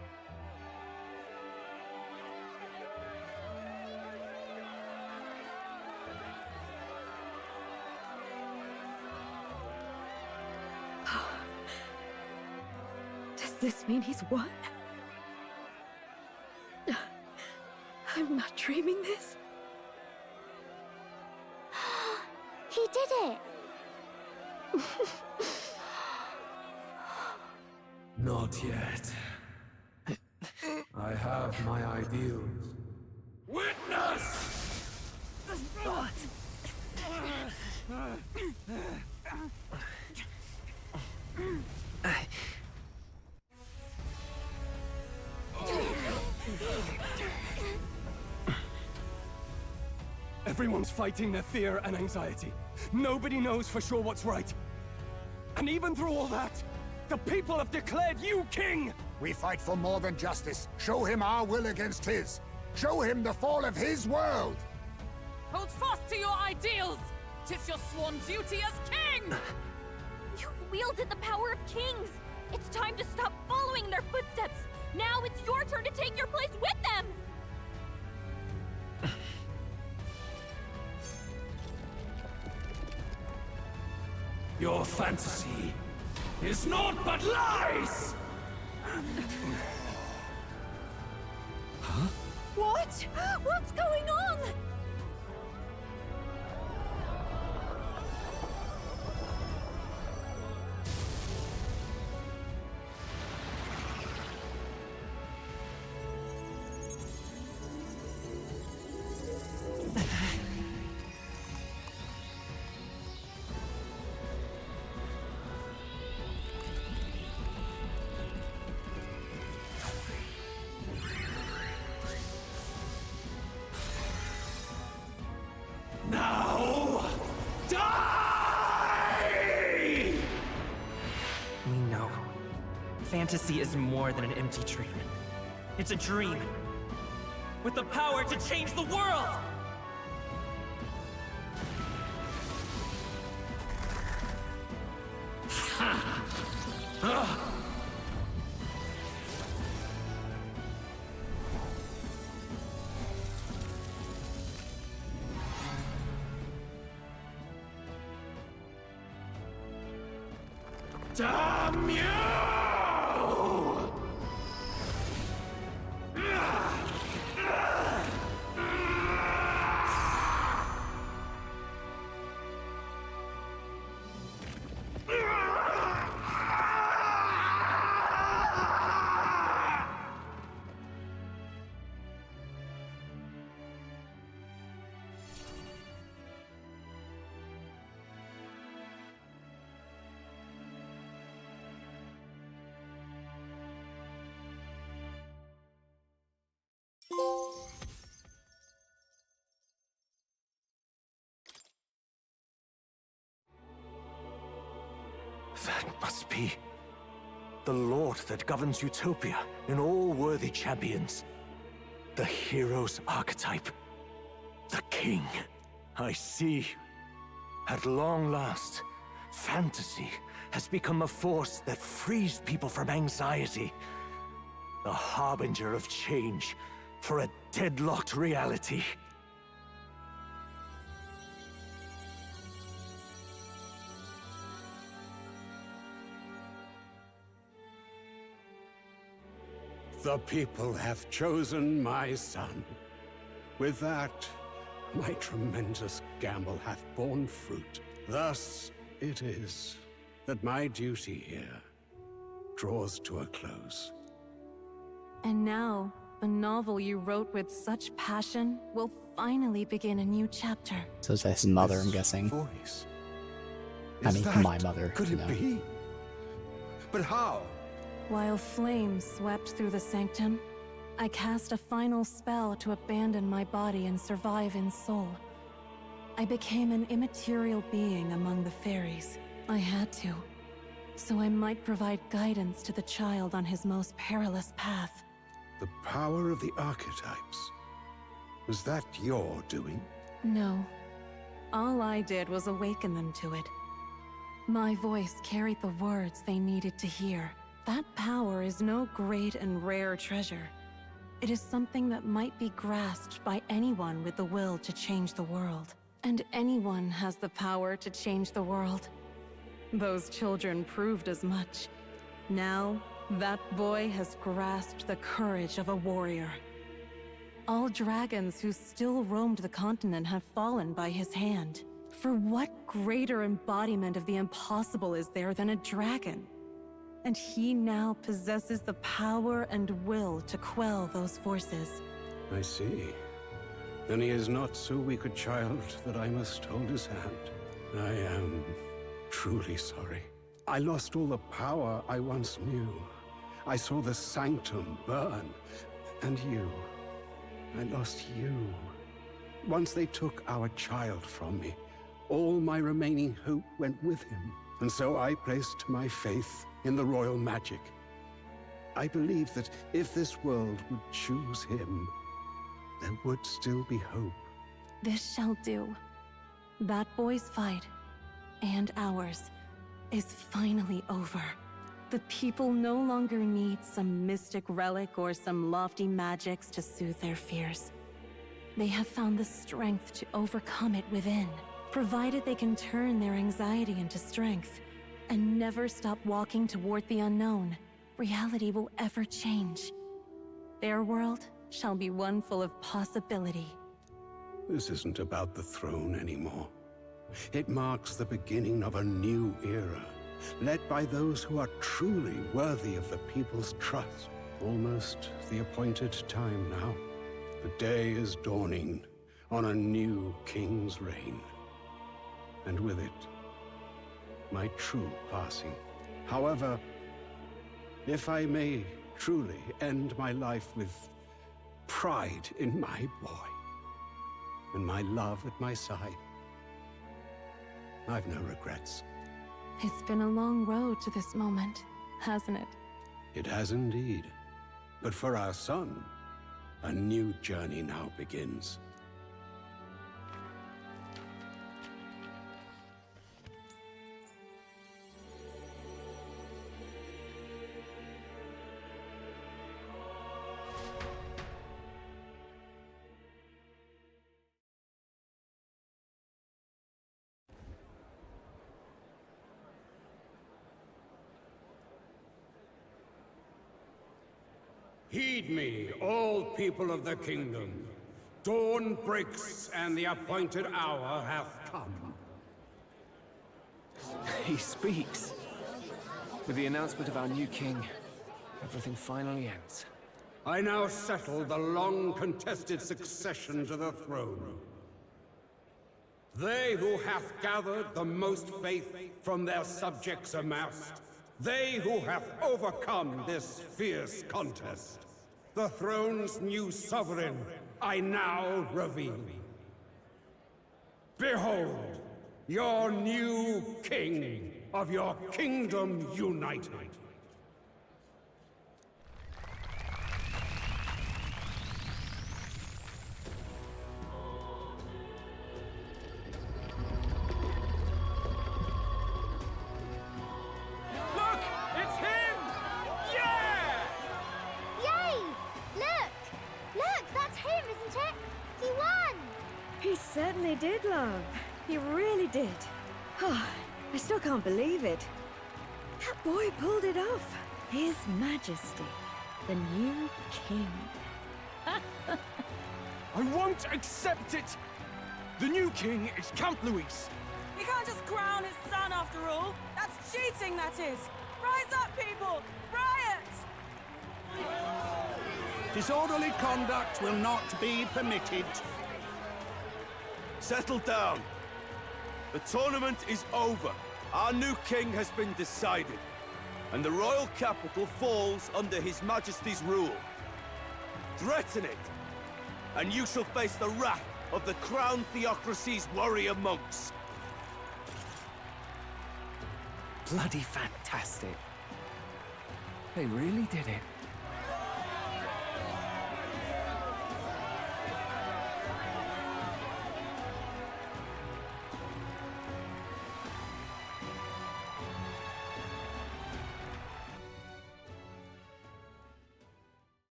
Does this mean he's won? I'm not dreaming this. He did it. Not yet. I have my ideals. Witness! Everyone's fighting their fear and anxiety. Nobody knows for sure what's right. And even through all that, the people have declared you king! We fight for more than justice. Show him our will against his. Show him the fall of his world! Hold fast to your ideals! 'Tis your sworn duty as king! You've wielded the power of kings! It's time to stop following their footsteps! Now it's your turn to take your place with them! Your fantasy is naught but lies! Huh? What? What's going on? Now, die! We know. Fantasy is more than an empty dream. It's a dream with the power to change the world! Damn you! That must be the Lord that governs Utopia in all worthy champions. The hero's archetype. The king. I see. At long last, fantasy has become a force that frees people from anxiety. A harbinger of change for a deadlocked reality. The people have chosen my son. With that, my tremendous gamble hath borne fruit. Thus it is that my duty here draws to a close. And now, the novel you wrote with such passion will finally begin a new chapter. So is that his mother, I'm guessing? Voice. I mean, my mother. Could it be? But how? While flames swept through the sanctum, I cast a final spell to abandon my body and survive in soul. I became an immaterial being among the fairies. I had to, so I might provide guidance to the child on his most perilous path. The power of the archetypes. Was that your doing? No. All I did was awaken them to it. My voice carried the words they needed to hear. That power is no great and rare treasure. It is something that might be grasped by anyone with the will to change the world. And anyone has the power to change the world. Those children proved as much. Now, that boy has grasped the courage of a warrior. All dragons who still roamed the continent have fallen by his hand. For what greater embodiment of the impossible is there than a dragon? And he now possesses the power and will to quell those forces. I see. Then he is not so weak a child that I must hold his hand. I am truly sorry. I lost all the power I once knew. I saw the sanctum burn, and you. I lost you. Once they took our child from me, all my remaining hope went with him. And so I placed my faith in the royal magic. I believed that if this world would choose him, there would still be hope. This shall do. That boy's fight, and ours, is finally over. The people no longer need some mystic relic or some lofty magics to soothe their fears. They have found the strength to overcome it within. Provided they can turn their anxiety into strength and never stop walking toward the unknown, reality will ever change. Their world shall be one full of possibility. This isn't about the throne anymore. It marks the beginning of a new era, led by those who are truly worthy of the people's trust. Almost the appointed time now. The day is dawning on a new king's reign. And with it, my true passing. However, if I may truly end my life with pride in my boy, and my love at my side, I've no regrets. It's been a long road to this moment, hasn't it? It has indeed. But for our son, a new journey now begins. Heed me, all people of the kingdom. Dawn breaks, and the appointed hour hath come. He speaks. With the announcement of our new king, everything finally ends. I now settle the long-contested succession to the throne. They who hath gathered the most faith from their subjects amassed, they who have overcome this fierce contest, the throne's new sovereign, I now reveal. Behold, your new king of your kingdom united. Look! It's him! Yeah! Yay! Look! Look, that's him, isn't it? He won! He certainly did, love. He really did. Oh, I still can't believe it. That boy pulled it off. His Majesty, the new king. I won't accept it! The new king is Count Luis. He can't just crown his son after all. That's cheating, that is. Rise up, people! Riot! Disorderly conduct will not be permitted. Settle down. The tournament is over. Our new king has been decided, and the royal capital falls under His Majesty's rule. Threaten it, and you shall face the wrath of the crowned theocracy's warrior monks. Bloody fantastic. They really did it.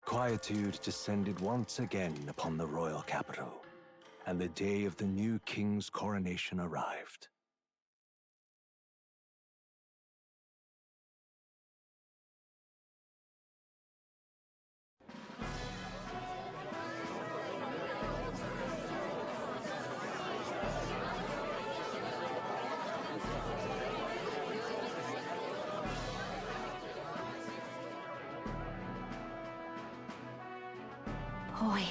Quietude descended once again upon the royal capital, and the day of the new king's coronation arrived. Boy,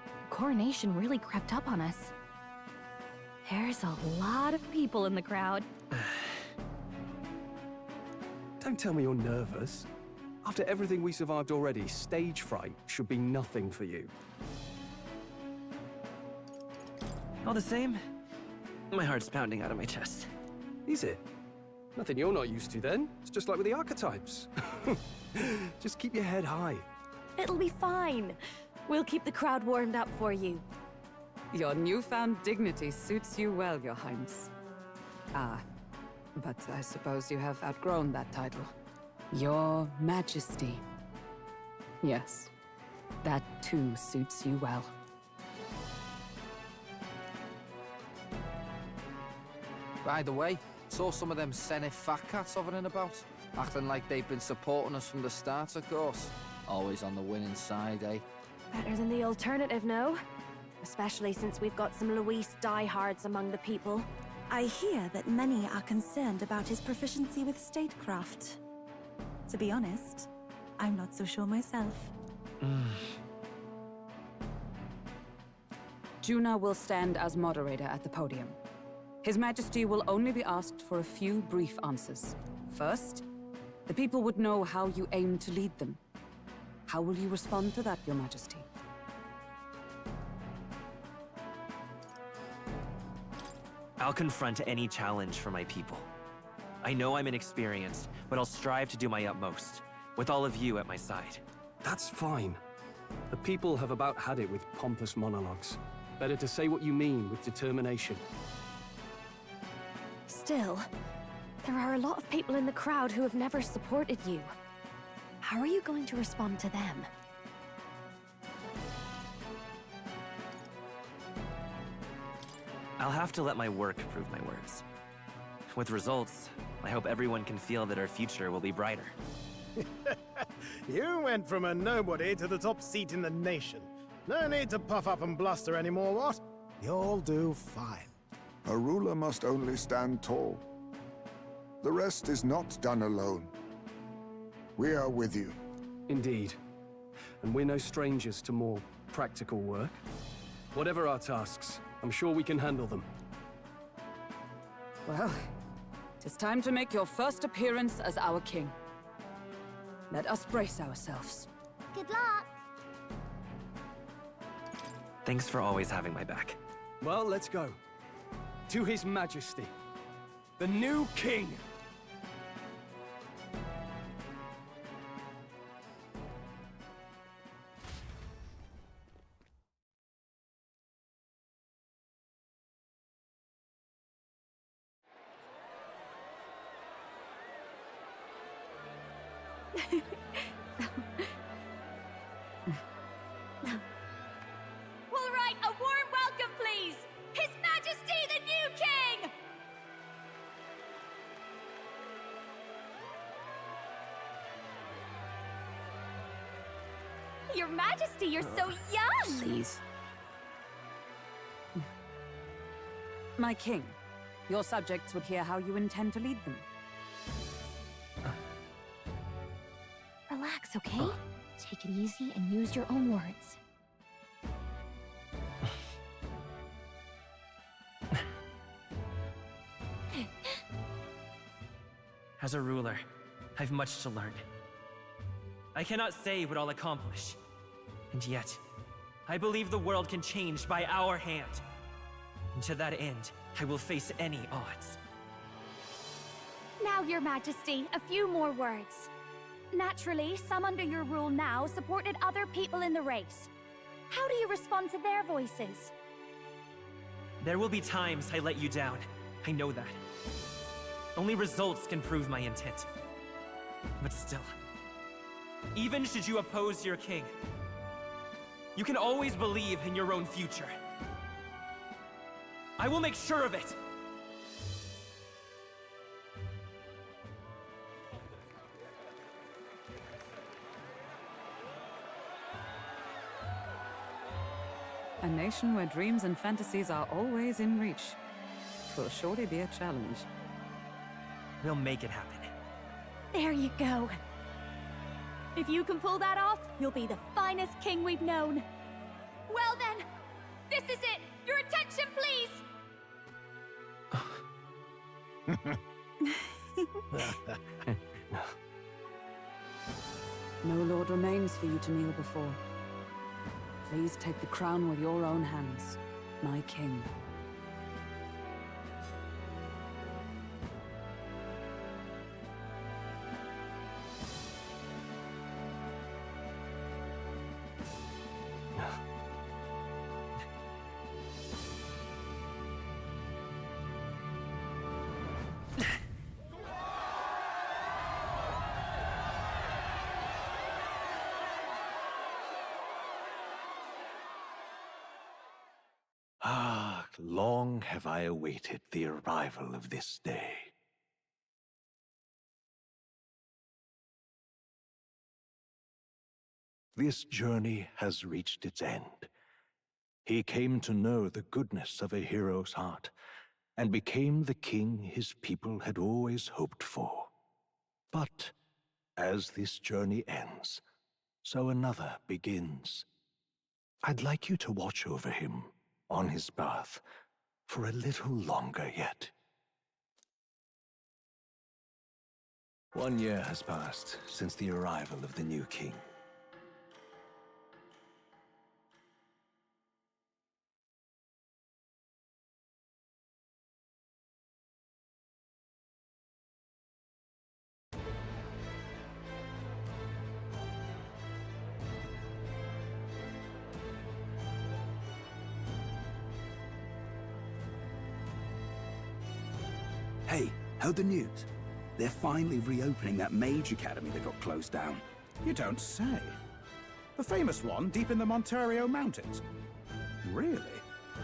the coronation really crept up on us. There's a lot of people in the crowd. Don't tell me you're nervous. After everything we survived already, stage fright should be nothing for you. All the same, my heart's pounding out of my chest. Is it? Nothing you're not used to then. It's just like with the archetypes. Just keep your head high. It'll be fine. We'll keep the crowd warmed up for you. Your newfound dignity suits you well, Your Highness. Ah, but I suppose you have outgrown that title. Your Majesty. Yes, that too suits you well. By the way, saw some of them Senate fat cats hovering about, acting like they've been supporting us from the start, of course. Always on the winning side, eh? Better than the alternative, no? Especially since we've got some Luis diehards among the people. I hear that many are concerned about his proficiency with statecraft. To be honest, I'm not so sure myself. Juna will stand as moderator at the podium. His Majesty will only be asked for a few brief answers. First, the people would know how you aim to lead them. How will you respond to that, Your Majesty? I'll confront any challenge for my people. I know I'm inexperienced, but I'll strive to do my utmost, with all of you at my side. That's fine. The people have about had it with pompous monologues. Better to say what you mean with determination. Still, there are a lot of people in the crowd who have never supported you. How are you going to respond to them? I'll have to let my work prove my words. With results, I hope everyone can feel that our future will be brighter. You went from a nobody to the top seat in the nation. No need to puff up and bluster anymore, what? You'll do fine. A ruler must only stand tall. The rest is not done alone. We are with you. Indeed. And we're no strangers to more practical work. Whatever our tasks, I'm sure we can handle them. Well, it is time to make your first appearance as our king. Let us brace ourselves. Good luck. Thanks for always having my back. Well, let's go. To His Majesty, the new king! All right, a warm welcome, please! His Majesty, the new king! Your Majesty, you're so young! Please. My king, your subjects would hear how you intend to lead them. Relax, okay? Take it easy and use your own words. As a ruler, I've much to learn. I cannot say what I'll accomplish. And yet, I believe the world can change by our hand. And to that end, I will face any odds. Now, Your Majesty, a few more words. Naturally, some under your rule now supported other people in the race. How do you respond to their voices? There will be times I let you down. I know that. Only results can prove my intent. But still, even should you oppose your king, you can always believe in your own future. I will make sure of it! A nation where dreams and fantasies are always in reach. Will surely be a challenge. We'll make it happen. There you go. If you can pull that off, you'll be the finest king we've known. Well then, this is it! Your attention, please! No lord remains for you to kneel before. Please take the crown with your own hands, my king. Ah, long have I awaited the arrival of this day. This journey has reached its end. He came to know the goodness of a hero's heart, and became the king his people had always hoped for. But as this journey ends, so another begins. I'd like you to watch over him on his path for a little longer yet. 1 year has passed since the arrival of the new king. Hey, heard the news? They're finally reopening that mage academy that got closed down. You don't say. The famous one deep in the Monterio Mountains. Really?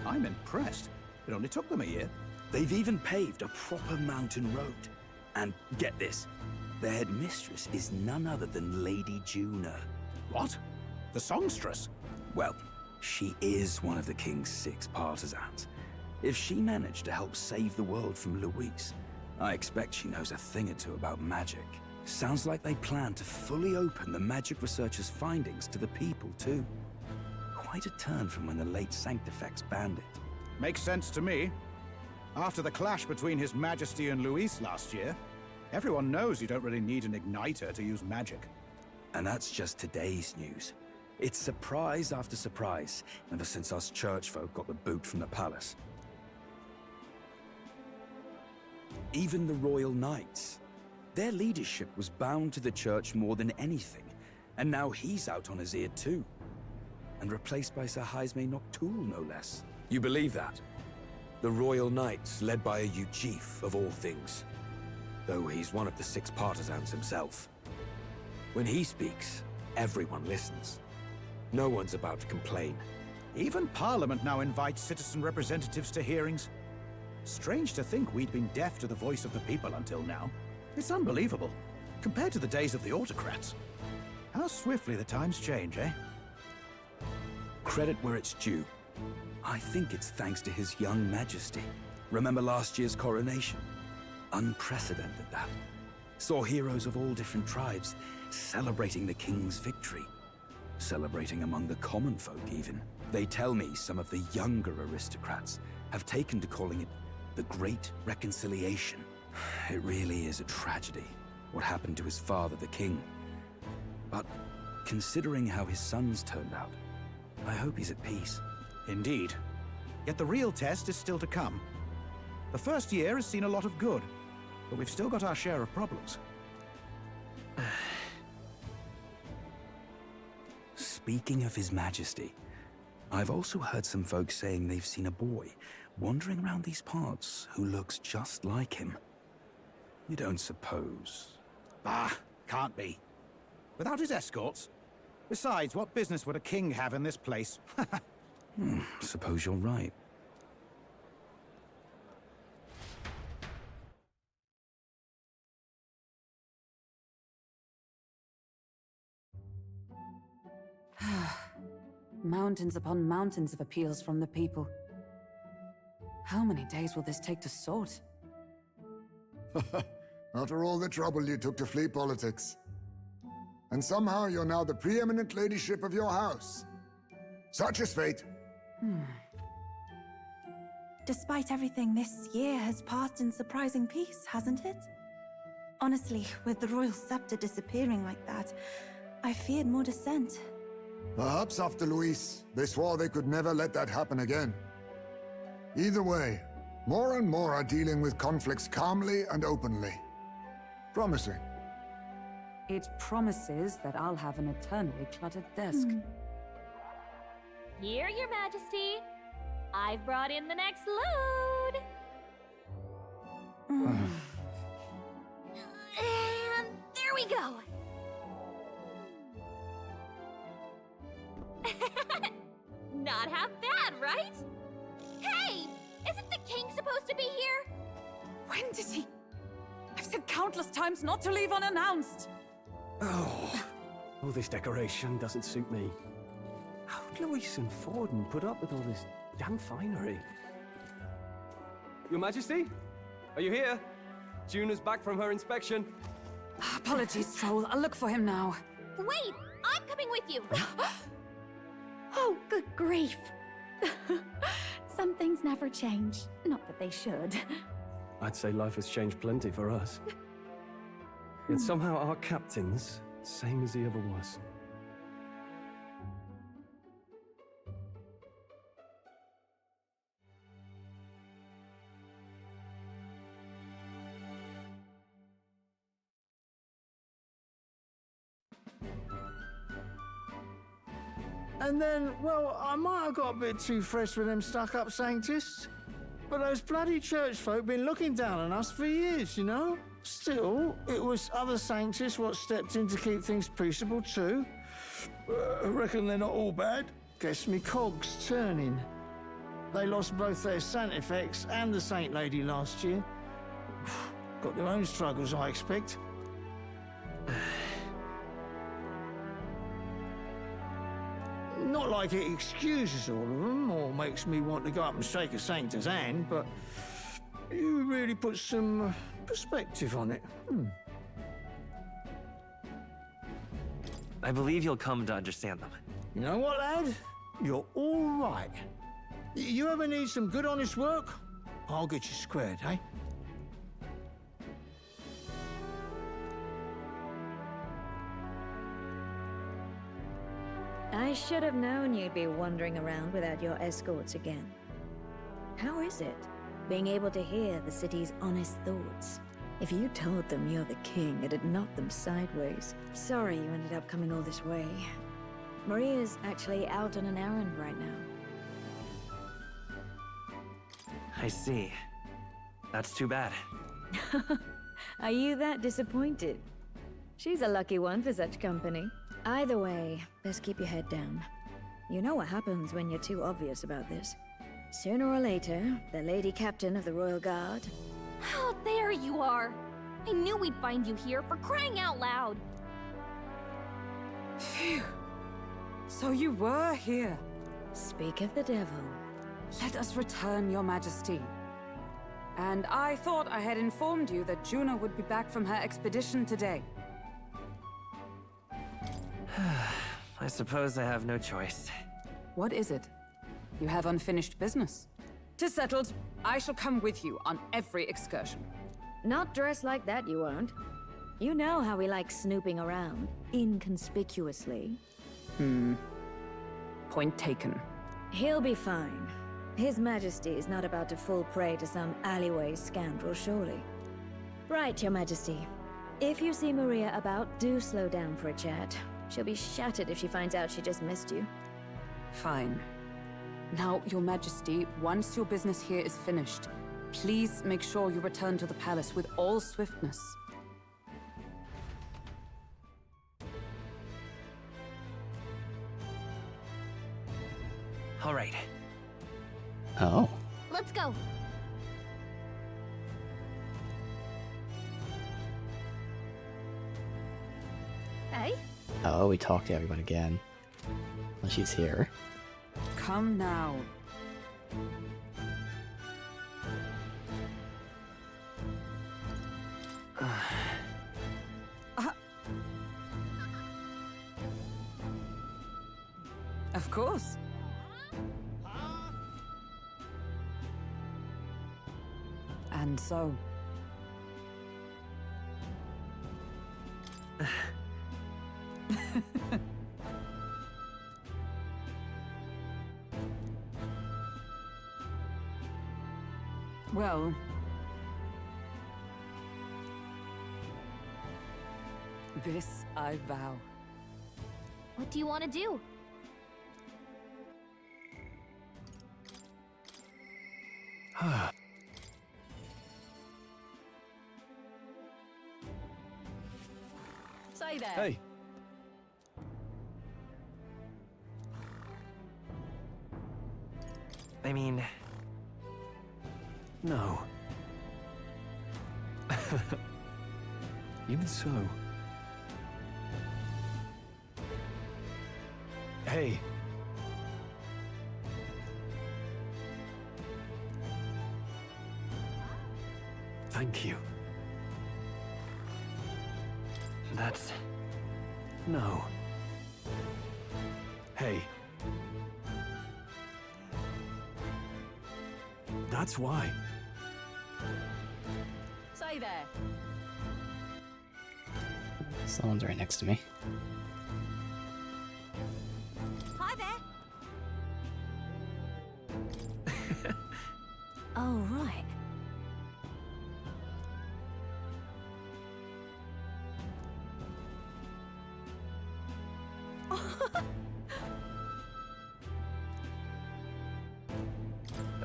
I'm impressed. It only took them a year. They've even paved a proper mountain road. And get this, their headmistress is none other than Lady Juna. What? The songstress? Well, she is one of the king's 6 partisans. If she managed to help save the world from Luis, I expect she knows a thing or two about magic. Sounds like they plan to fully open the magic researchers' findings to the people, too. Quite a turn from when the late Sanctifex banned it. Makes sense to me. After the clash between His Majesty and Luis last year, everyone knows you don't really need an igniter to use magic. And that's just today's news. It's surprise after surprise, ever since us church folk got the boot from the palace. Even the Royal Knights. Their leadership was bound to the church more than anything, and now he's out on his ear too. And replaced by Sir Jaime Noctul, no less. You believe that? The Royal Knights, led by a Uchief of all things. Though he's one of the 6 partisans himself. When he speaks, everyone listens. No one's about to complain. Even Parliament now invites citizen representatives to hearings. Strange to think we'd been deaf to the voice of the people until now. It's unbelievable, compared to the days of the autocrats. How swiftly the times change, eh? Credit where it's due. I think it's thanks to His young majesty. Remember last year's coronation? Unprecedented, that. Saw heroes of all different tribes celebrating the king's victory. Celebrating among the common folk, even. They tell me some of the younger aristocrats have taken to calling it the Great Reconciliation. It really is a tragedy, what happened to his father, the king. But considering how his sons turned out, I hope he's at peace. Indeed. Yet the real test is still to come. The first year has seen a lot of good, but we've still got our share of problems. Speaking of His Majesty, I've also heard some folks saying they've seen a boy wandering around these parts who looks just like him. You don't suppose? Ah, can't be. Without his escorts? Besides, what business would a king have in this place? Suppose you're right. Mountains upon mountains of appeals from the people. How many days will this take to sort? After all the trouble you took to flee politics. And somehow you're now the preeminent ladyship of your house. Such is fate. Despite everything, this year has passed in surprising peace, hasn't it? Honestly, with the royal scepter disappearing like that, I feared more dissent. Perhaps after Luis, they swore they could never let that happen again. Either way, more and more are dealing with conflicts calmly and openly. Promising. It promises that I'll have an eternally cluttered desk. Here, Your Majesty. I've brought in the next load. And there we go. Not half bad, right? Hey! Isn't the king supposed to be here? When did he? I've said countless times not to leave unannounced. Oh, this decoration doesn't suit me. How'd Luis and Forden put up with all this damn finery? Your Majesty? Are you here? Juna's back from her inspection. Apologies, Troll. I'll look for him now. Wait! I'm coming with you! Oh, good grief. Some things never change. Not that they should. I'd say life has changed plenty for us. Yet somehow our captain's same as he ever was. And then, well, I might have got a bit too fresh with them stuck-up Sanctists. But those bloody church folk been looking down on us for years, you know? Still, it was other Sanctists what stepped in to keep things peaceable too. I reckon they're not all bad. Guess me cogs turning. They lost both their Santifex and the Saint Lady last year. Got their own struggles, I expect. Not like it excuses all of them, or makes me want to go up and shake a Sanctor's hand, but you really put some perspective on it. I believe you'll come to understand them. You know what, lad? You're all right. You ever need some good, honest work? I'll get you squared, eh? I should have known you'd be wandering around without your escorts again. How is it, being able to hear the city's honest thoughts? If you told them you're the king, it'd knock them sideways. Sorry you ended up coming all this way. Maria's actually out on an errand right now. I see. That's too bad. Are you that disappointed? She's a lucky one for such company. Either way, best keep your head down. You know what happens when you're too obvious about this. Sooner or later, the Lady Captain of the Royal Guard... Oh, there you are! I knew we'd find you here, for crying out loud! Phew. So you were here. Speak of the devil. Let us return, Your Majesty. And I thought I had informed you that Juna would be back from her expedition today. I suppose I have no choice. What is it? You have unfinished business. 'Tis settled. I shall come with you on every excursion. Not dressed like that, you won't. You know how we like snooping around, inconspicuously. Point taken. He'll be fine. His Majesty is not about to fall prey to some alleyway scoundrel, surely. Right, Your Majesty. If you see Maria about, do slow down for a chat. She'll be shattered if she finds out she just missed you. Fine. Now, Your Majesty, once your business here is finished, please make sure you return to the palace with all swiftness. All right. Oh. Let's go! Hey? Oh, we talked to everyone again. Well, she's here. Come now. Of course. And so? Well... this I vow. What do you want to do? Say there. Hey. I mean... No. Even so. Hey. Thank you. That's... No. Hey. That's why. Say there. Someone's right next to me. Hi there. Oh, right.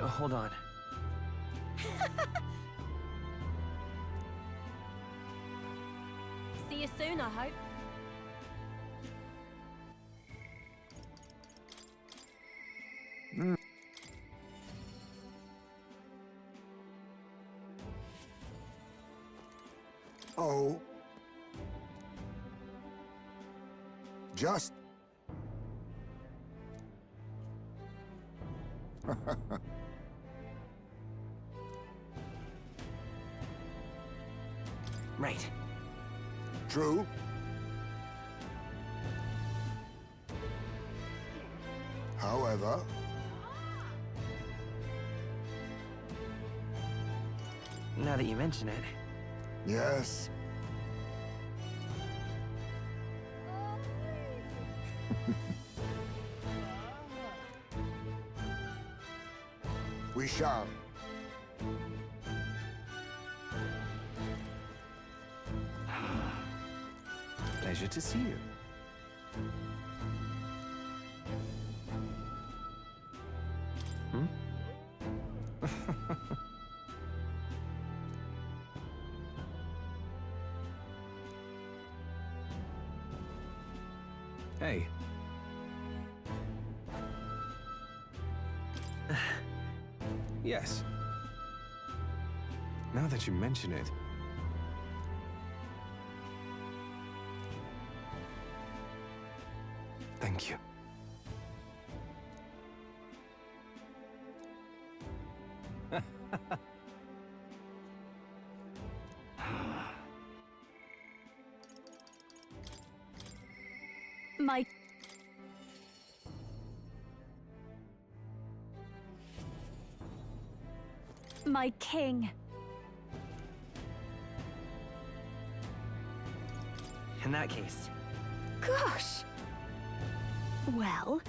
Hold on. See you soon, I hope. Oh. Just... Right. True. However... Now that you mention it. Yes. We shall. Pleasure to see you. Hmm? Hey. Yes. Now that you mention it. Thank you. My king. In that case... Gosh! Well...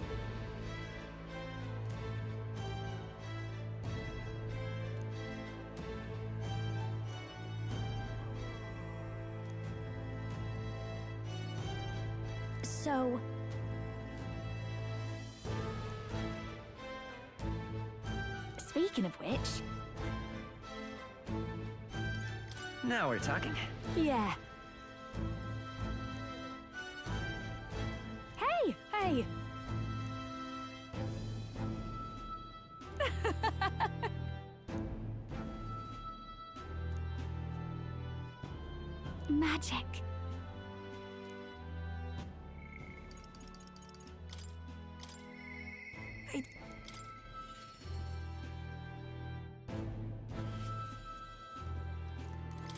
So... Speaking of which... Now we're talking. Yeah. Hey! Hey! Magic.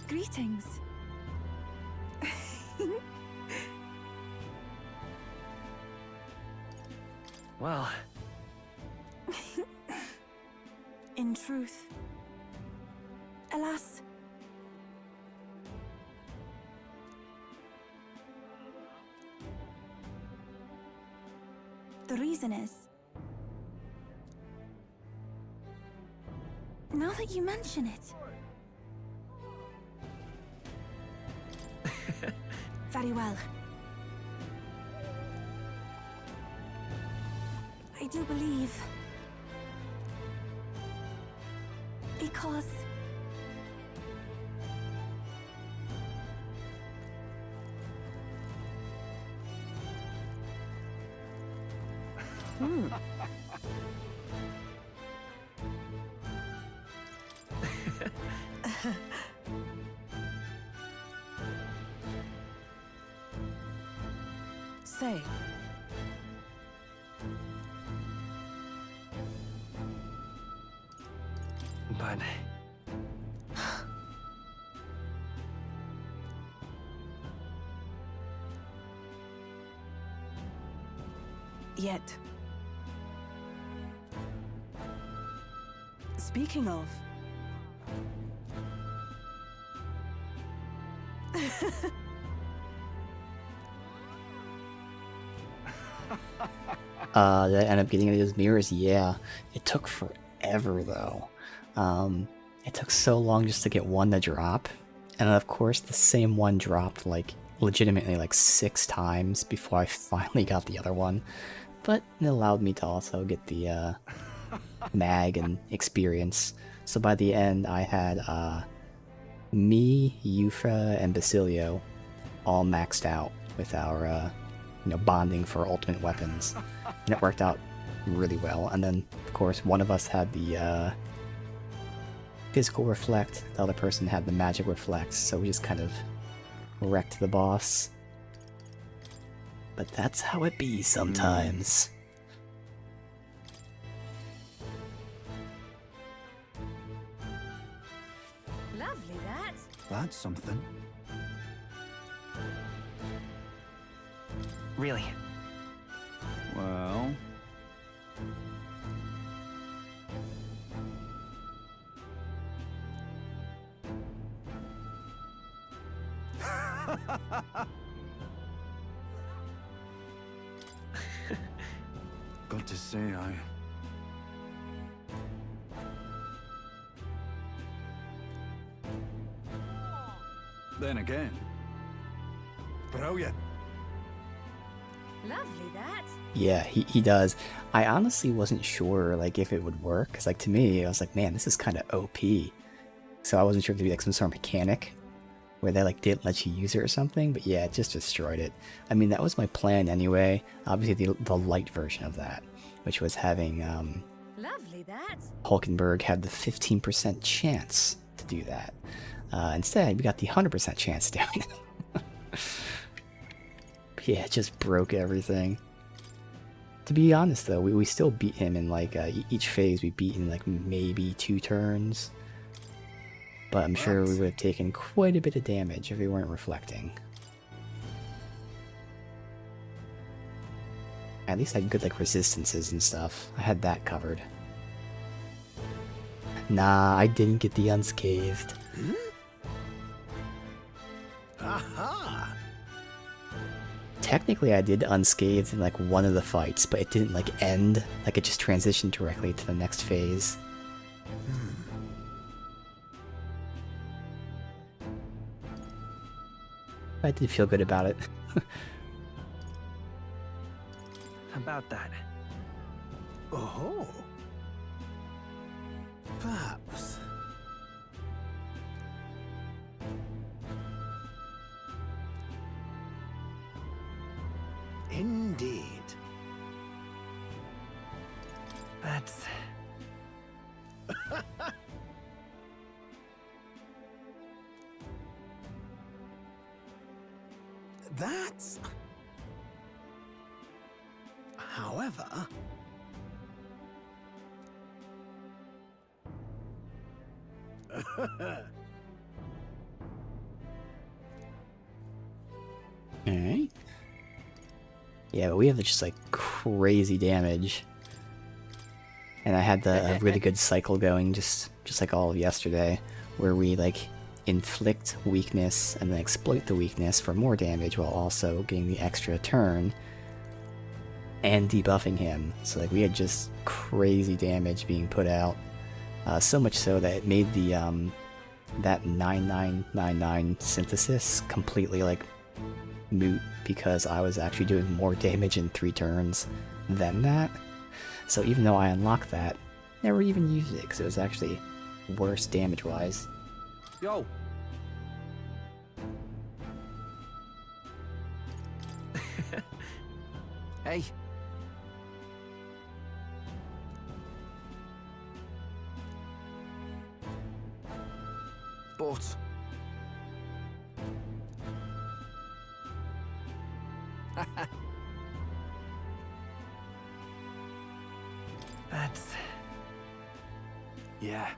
Greetings. Well... In truth, Alas. The reason is... now that you mention it... Very well. I do believe... because... Say. But... Yet. Speaking of... Did I end up getting any of those mirrors? Yeah. It took forever though. It took so long just to get one to drop. And of course the same one dropped like legitimately like 6 times before I finally got the other one. But it allowed me to also get the mag and experience. So by the end I had me, Yuffra, and Basilio all maxed out with our bonding for ultimate weapons. And it worked out really well. And then of course one of us had the physical reflect, the other person had the magic reflect, so we just kind of wrecked the boss. But that's how it be sometimes. Lovely, that. That's something. Really? Well... Got to say, Then again... Brilliant. Lovely, that. Yeah, he does. I honestly wasn't sure like if it would work, because like to me I was like, man, this is kind of OP. So I wasn't sure if there'd be like some sort of mechanic where they like didn't let you use it or something, but yeah, it just destroyed it. I mean, that was my plan anyway. Obviously the light version of that, which was having Lovely, that. Hulkenberg had the 15% chance to do that. Instead, we got the 100% chance to do it. Yeah, it just broke everything. To be honest though, we still beat him in like each phase we beat in like maybe 2 turns. But I'm sure we would have taken quite a bit of damage if we weren't reflecting. At least I had good like resistances and stuff. I had that covered. Nah, I didn't get the unscathed. Aha! Technically I did unscathed in like one of the fights, but it didn't like end. Like it just transitioned directly to the next phase. I did feel good about it. About that. Oh. Perhaps. Indeed. That's... That's... However... Alright. Yeah, but we have just like crazy damage. And I had the really good cycle going just like all of yesterday, where we like inflict weakness and then exploit the weakness for more damage while also getting the extra turn and debuffing him. So like we had just crazy damage being put out, so much so that it made the that 9999 synthesis completely like moot, because I was actually doing more damage in 3 turns than that. So even though I unlocked that, never even used it because it was actually worse damage wise. Yo. Hey. But That's... yeah.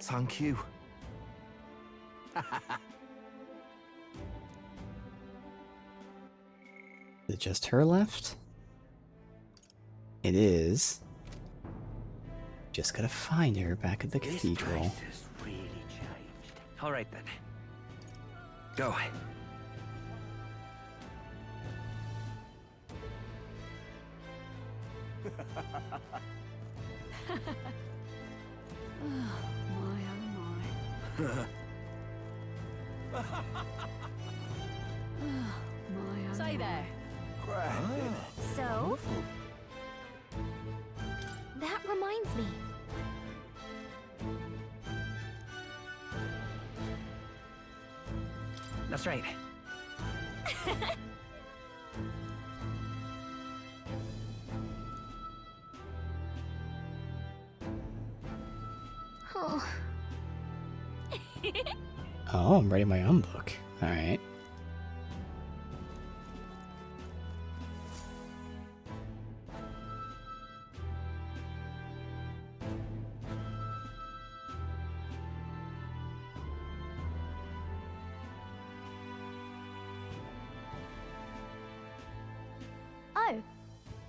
Thank you. Is it just her left? It is. Just gotta find her back at the cathedral. All right then. Go. Say there. So? That reminds me. That's right. Oh. Oh, I'm writing my own book. Alright. Oh,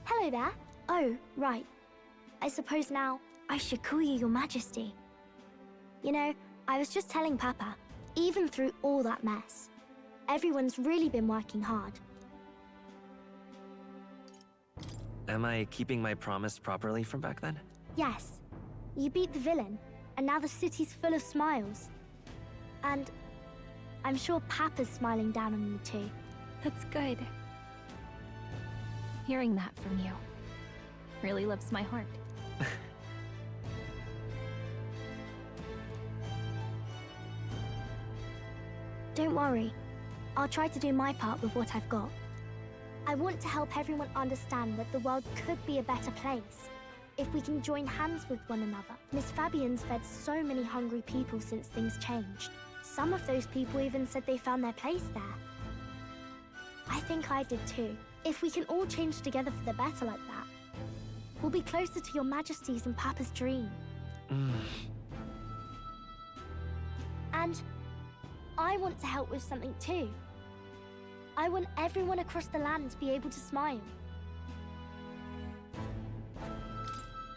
hello there. Oh, right. I suppose now I should call you Your Majesty. You know, I was just telling Papa, even through all that mess, everyone's really been working hard. Am I keeping my promise properly from back then? Yes, you beat the villain, and now the city's full of smiles. And I'm sure Papa's smiling down on you too. That's good. Hearing that from you really lifts my heart. Don't worry. I'll try to do my part with what I've got. I want to help everyone understand that the world could be a better place if we can join hands with one another. Miss Fabian's fed so many hungry people since things changed. Some of those people even said they found their place there. I think I did too. If we can all change together for the better like that, we'll be closer to Your Majesty's and Papa's dream. And I want to help with something too. I want everyone across the land to be able to smile.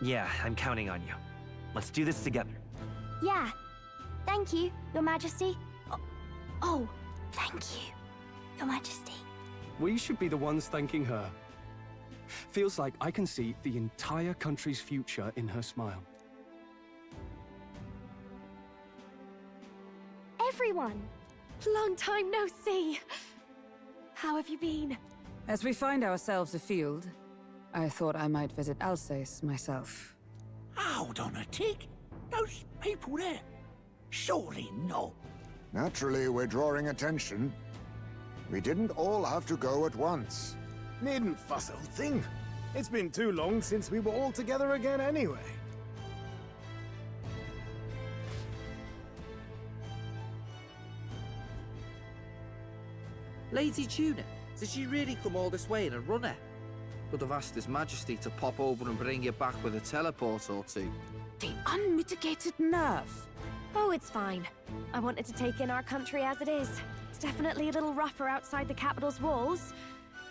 Yeah, I'm counting on you. Let's do this together. Yeah. Thank you, Your Majesty. Oh, thank you, Your Majesty. We should be the ones thanking her. Feels like I can see the entire country's future in her smile. Everyone! Long time no see. How have you been? As we find ourselves afield, I thought I might visit Alsace myself. Hold on a tick. Those people there. Surely not. Naturally, we're drawing attention. We didn't all have to go at once. Needn't fuss, old thing. It's been too long since we were all together again anyway. Lady Tuna, did she really come all this way in a runner? Could have asked His Majesty to pop over and bring you back with a teleport or two. The unmitigated nerve. Oh, it's fine. I wanted to take in our country as it is. It's definitely a little rougher outside the capital's walls.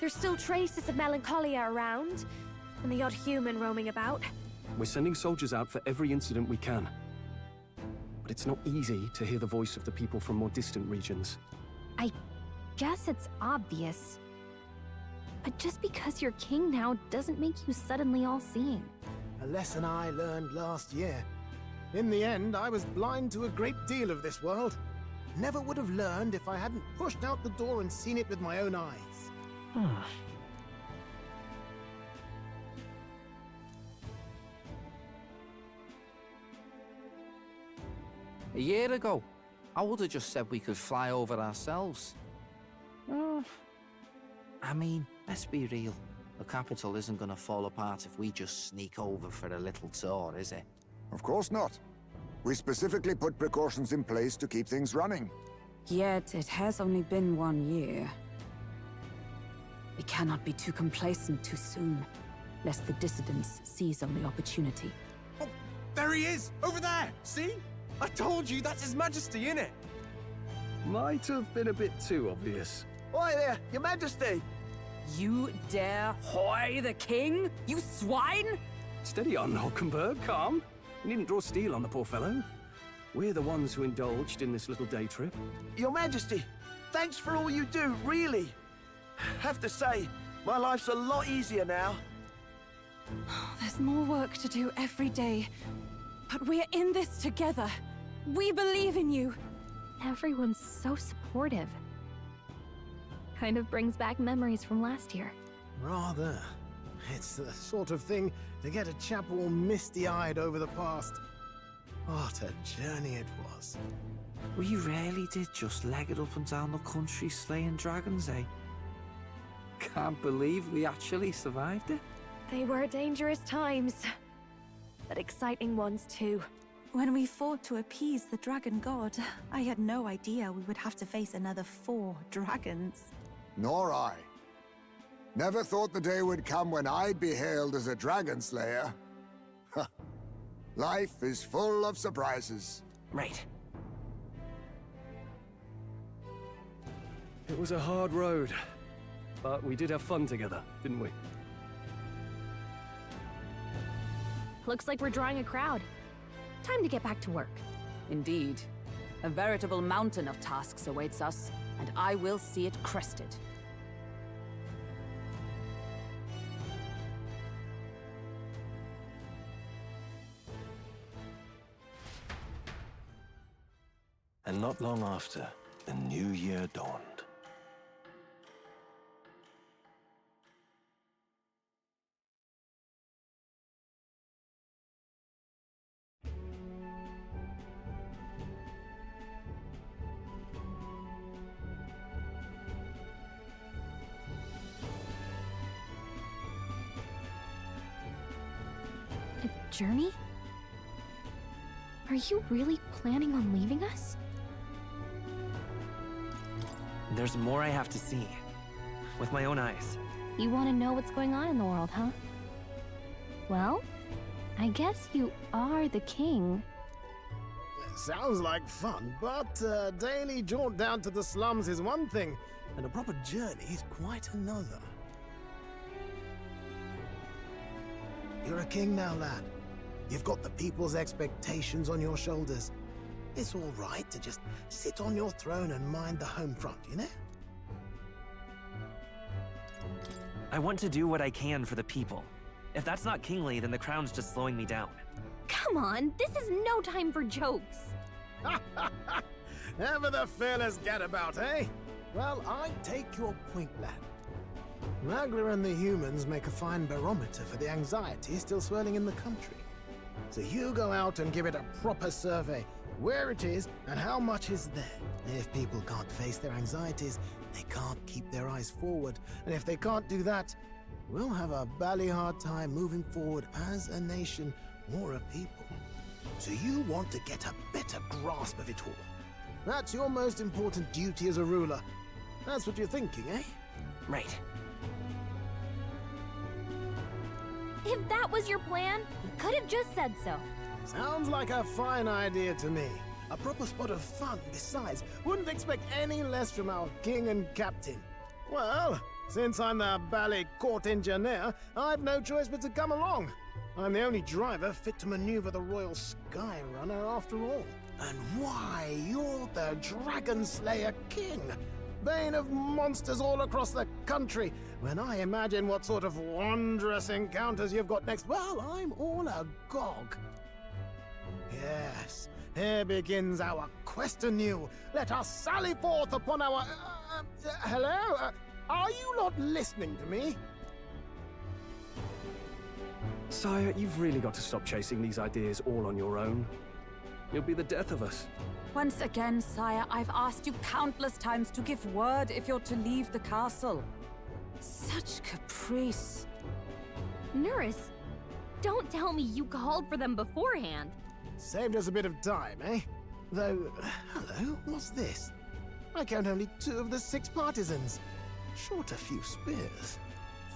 There's still traces of melancholia around, and the odd human roaming about. We're sending soldiers out for every incident we can. But it's not easy to hear the voice of the people from more distant regions. I guess it's obvious. But just because you're king now doesn't make you suddenly all-seeing. A lesson I learned last year. In the end, I was blind to a great deal of this world. Never would have learned if I hadn't pushed out the door and seen it with my own eyes. A year ago, I would have just said we could fly over ourselves. I mean, let's be real. The capital isn't gonna fall apart if we just sneak over for a little tour, is it? Of course not. We specifically put precautions in place to keep things running. Yet it has only been 1 year. We cannot be too complacent too soon, lest the dissidents seize on the opportunity. Oh, there he is! Over there! See? I told you, that's His Majesty, innit? Might have been a bit too obvious. Oi there, Your Majesty! You dare hoy the king? You swine! Steady on, Hulkenberg, calm. You needn't draw steel on the poor fellow. We're the ones who indulged in this little day trip. Your Majesty, thanks for all you do, really. Have to say, my life's a lot easier now. There's more work to do every day. But we're in this together. We believe in you. Everyone's so supportive. Kind of brings back memories from last year. Rather. It's the sort of thing to get a chap all misty-eyed over the past. What a journey it was. We really did just leg it up and down the country slaying dragons, eh? Can't believe we actually survived it. They were dangerous times, but exciting ones too. When we fought to appease the dragon god, I had no idea we would have to face another 4 dragons. Nor I. Never thought the day would come when I'd be hailed as a dragon slayer. Life is full of surprises. Right. It was a hard road, but we did have fun together, didn't we? Looks like we're drawing a crowd. Time to get back to work. Indeed. A veritable mountain of tasks awaits us, and I will see it crested. And not long after, the new year dawned. A journey? Are you really planning on leaving us? There's more I have to see. With my own eyes. You want to know what's going on in the world, huh? Well, I guess you are the king. Sounds like fun, but a daily jaunt down to the slums is one thing, and a proper journey is quite another. You're a king now, lad. You've got the people's expectations on your shoulders. It's all right to just sit on your throne and mind the home front, you know? I want to do what I can for the people. If that's not kingly, then the crown's just slowing me down. Come on, this is no time for jokes. Ever the fearless gadabout, eh? Well, I take your point, lad. Magla and the humans make a fine barometer for the anxiety still swirling in the country. So you go out and give it a proper survey. Where it is, and how much is there. If people can't face their anxieties, they can't keep their eyes forward. And if they can't do that, we'll have a bally hard time moving forward as a nation or a people. So you want to get a better grasp of it all. That's your most important duty as a ruler. That's what you're thinking, eh? Right. If that was your plan, you could have just said so. Sounds like a fine idea to me. A proper spot of fun, besides. Wouldn't expect any less from our king and captain. Well, Since I'm the ballet court engineer, I've no choice but to come along. I'm the only driver fit to maneuver the Royal Skyrunner after all. And why, you're the Dragon Slayer King, bane of monsters all across the country. When I imagine what sort of wondrous encounters you've got next, well, I'm all agog. Yes, here begins our quest anew. Let us sally forth upon our... hello? Are you not listening to me? Sire, you've really got to stop chasing these ideas all on your own. You'll be the death of us. Once again, sire, I've asked you countless times to give word if you're to leave the castle. Such caprice. Nurse, don't tell me you called for them beforehand. Saved us a bit of time, eh? Though, hello, what's this? I count only 2 of the 6 partisans. Short a few spears.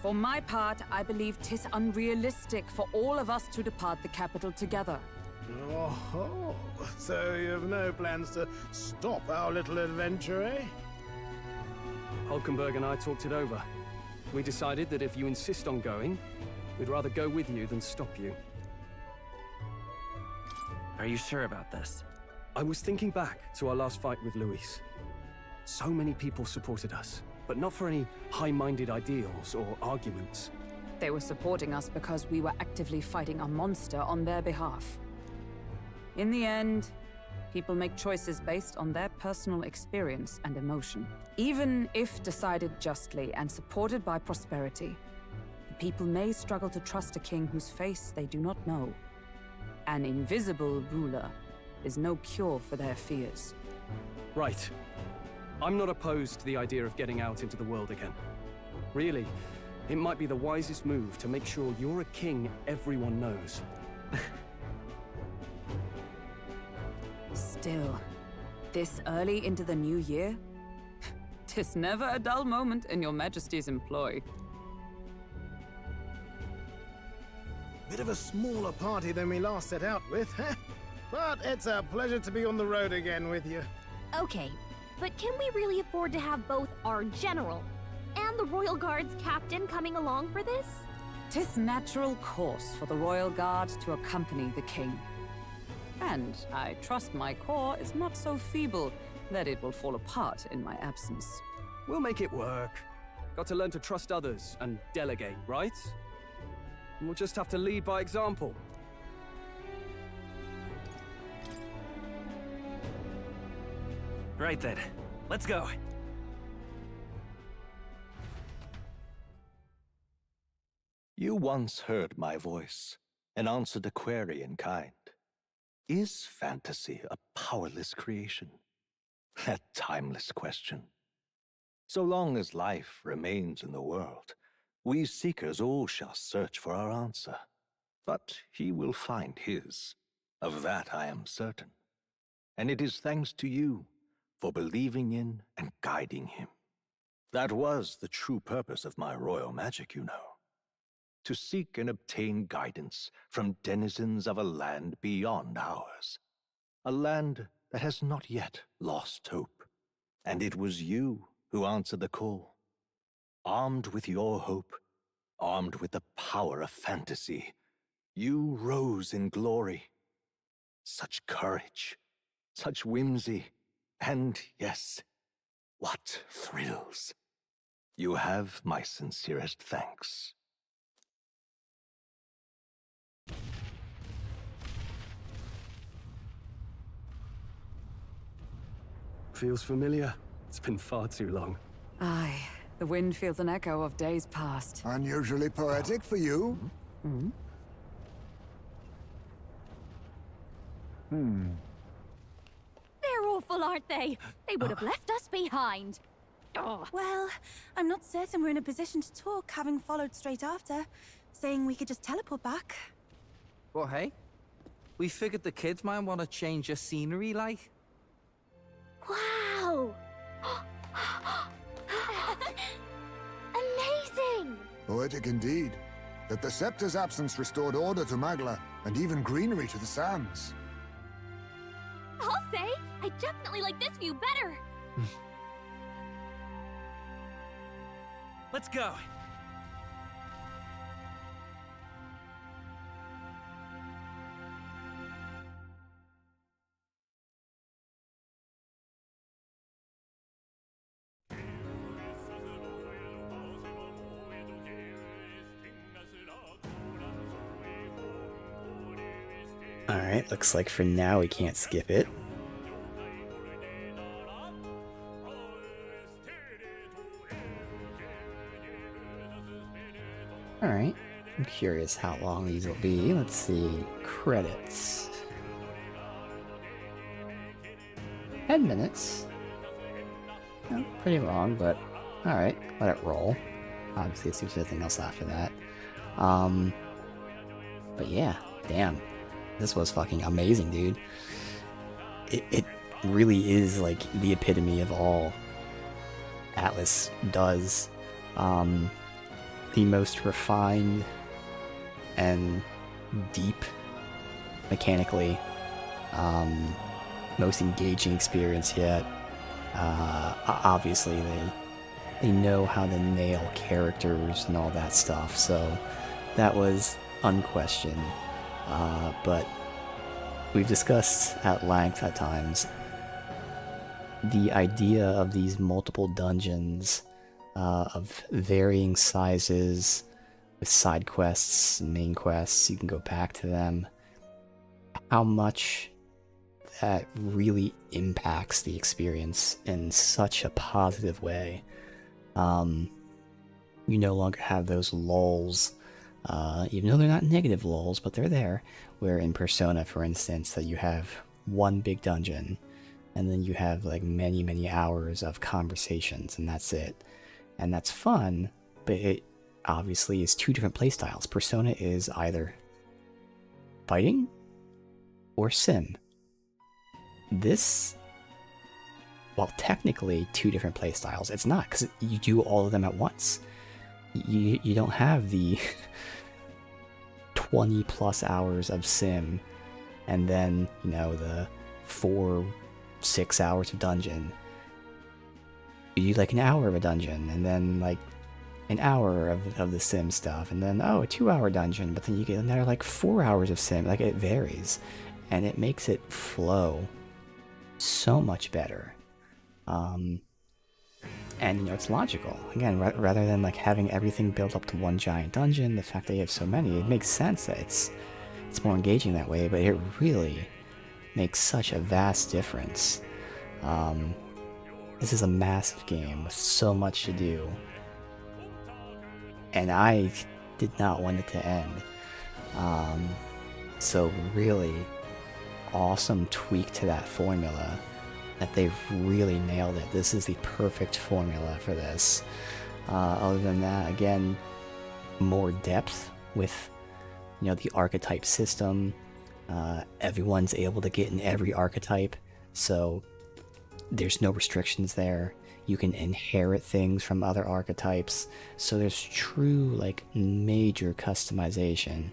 For my part, I believe 'tis unrealistic for all of us to depart the capital together. Oh, so you have no plans to stop our little adventure, eh? Hulkenberg and I talked it over. We decided that if you insist on going, we'd rather go with you than stop you. Are you sure about this? I was thinking back to our last fight with Luis. So many people supported us, but not for any high-minded ideals or arguments. They were supporting us because we were actively fighting a monster on their behalf. In the end, people make choices based on their personal experience and emotion. Even if decided justly and supported by prosperity, the people may struggle to trust a king whose face they do not know. An invisible ruler is no cure for their fears. Right. I'm not opposed to the idea of getting out into the world again. Really, it might be the wisest move to make sure you're a king everyone knows. Still, this early into the new year? 'Tis never a dull moment in your Majesty's employ. Bit of a smaller party than we last set out with, huh? But it's a pleasure to be on the road again with you. Okay, but can we really afford to have both our general and the Royal Guard's captain coming along for this? 'Tis natural course for the Royal Guard to accompany the king. And I trust my corps is not so feeble that it will fall apart in my absence. We'll make it work. Got to learn to trust others and delegate, right? We'll just have to lead by example. Right then, let's go. You once heard my voice and answered a query in kind. Is fantasy a powerless creation? That timeless question. So long as life remains in the world, we seekers all shall search for our answer. But he will find his. Of that I am certain. And it is thanks to you for believing in and guiding him. That was the true purpose of my royal magic, you know. To seek and obtain guidance from denizens of a land beyond ours. A land that has not yet lost hope. And it was you who answered the call. Armed with your hope, armed with the power of fantasy, you rose in glory. Such courage, such whimsy, and yes, what thrills. You have my sincerest thanks. Feels familiar. It's been far too long. Aye, the wind feels an echo of days past. Unusually poetic for you. Hmm? They're awful, aren't they? They would have left us behind. Ugh. Well, I'm not certain we're in a position to talk, having followed straight after, saying we could just teleport back. Well, hey, we figured the kids might want to change your scenery, like. Wow! Amazing! Poetic indeed. That the scepter's absence restored order to Magla, and even greenery to the sands. I'll say, I definitely like this view better. Let's go. Alright, looks like for now we can't skip it. Alright, I'm curious how long these will be. Let's see. Credits. 10 minutes. Oh, pretty long, but alright, let it roll. Obviously, let's see if there's anything else after that. But yeah, damn. This was fucking amazing, dude. It really is like the epitome of all Atlas does. The most refined and deep mechanically, most engaging experience yet. Obviously they know how to nail characters and all that stuff, so that was unquestioned. But we've discussed at length at times the idea of these multiple dungeons of varying sizes with side quests and main quests. You can go back to them. How much that really impacts the experience in such a positive way. You no longer have those lulls, even though they're not negative lulls, but they're there, where in Persona, for instance, that you have one big dungeon, and then you have like many hours of conversations, and that's it. And that's fun, but it obviously is two different playstyles. Persona is either fighting or sim. This, while technically two different playstyles, it's not, because you do all of them at once. You don't have the 20 plus hours of sim and then, you know, the 4-6 hours of dungeon. You do like an hour of a dungeon and then like an hour of the sim stuff, and then a 2-hour dungeon, but then you get another like 4 hours of sim. Like, it varies, and it makes it flow so much better. And, you know, it's logical. Again, rather than like having everything built up to one giant dungeon, the fact that you have so many, it makes sense that it's more engaging that way, but it really makes such a vast difference. This is a massive game with so much to do, and I did not want it to end. So really awesome tweak to that formula, that they've really nailed it. This is the perfect formula for this. Other than that, again, more depth with, you know, the archetype system. Everyone's able to get in every archetype, so there's no restrictions there. You can inherit things from other archetypes, so there's true, like, major customization.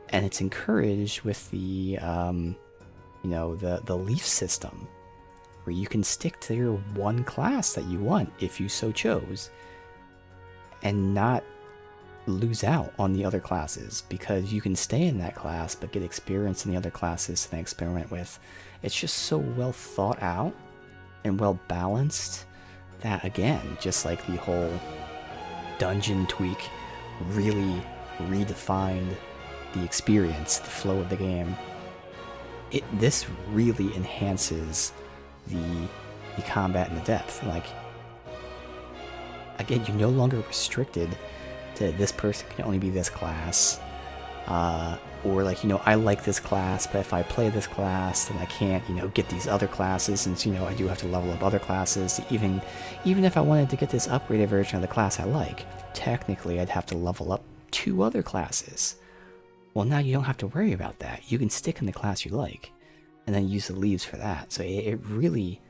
And it's encouraged with the, you know, the leaf system, where you can stick to your one class that you want, if you so chose, and not lose out on the other classes, because you can stay in that class but get experience in the other classes to then experiment with. It's just so well thought out and well balanced that, again, just like the whole dungeon tweak really redefined the experience, the flow of the game. This really enhances the combat and the depth. Like, again, you're no longer restricted to this person can only be this class, or like, you know, I like this class, but if I play this class, then I can't, you know, get these other classes, since, you know, I do have to level up other classes. Even if I wanted to get this upgraded version of the class I like, technically I'd have to level up 2 other classes. Well, now you don't have to worry about that. You can stick in the class you like, and then use the leaves for that. So it really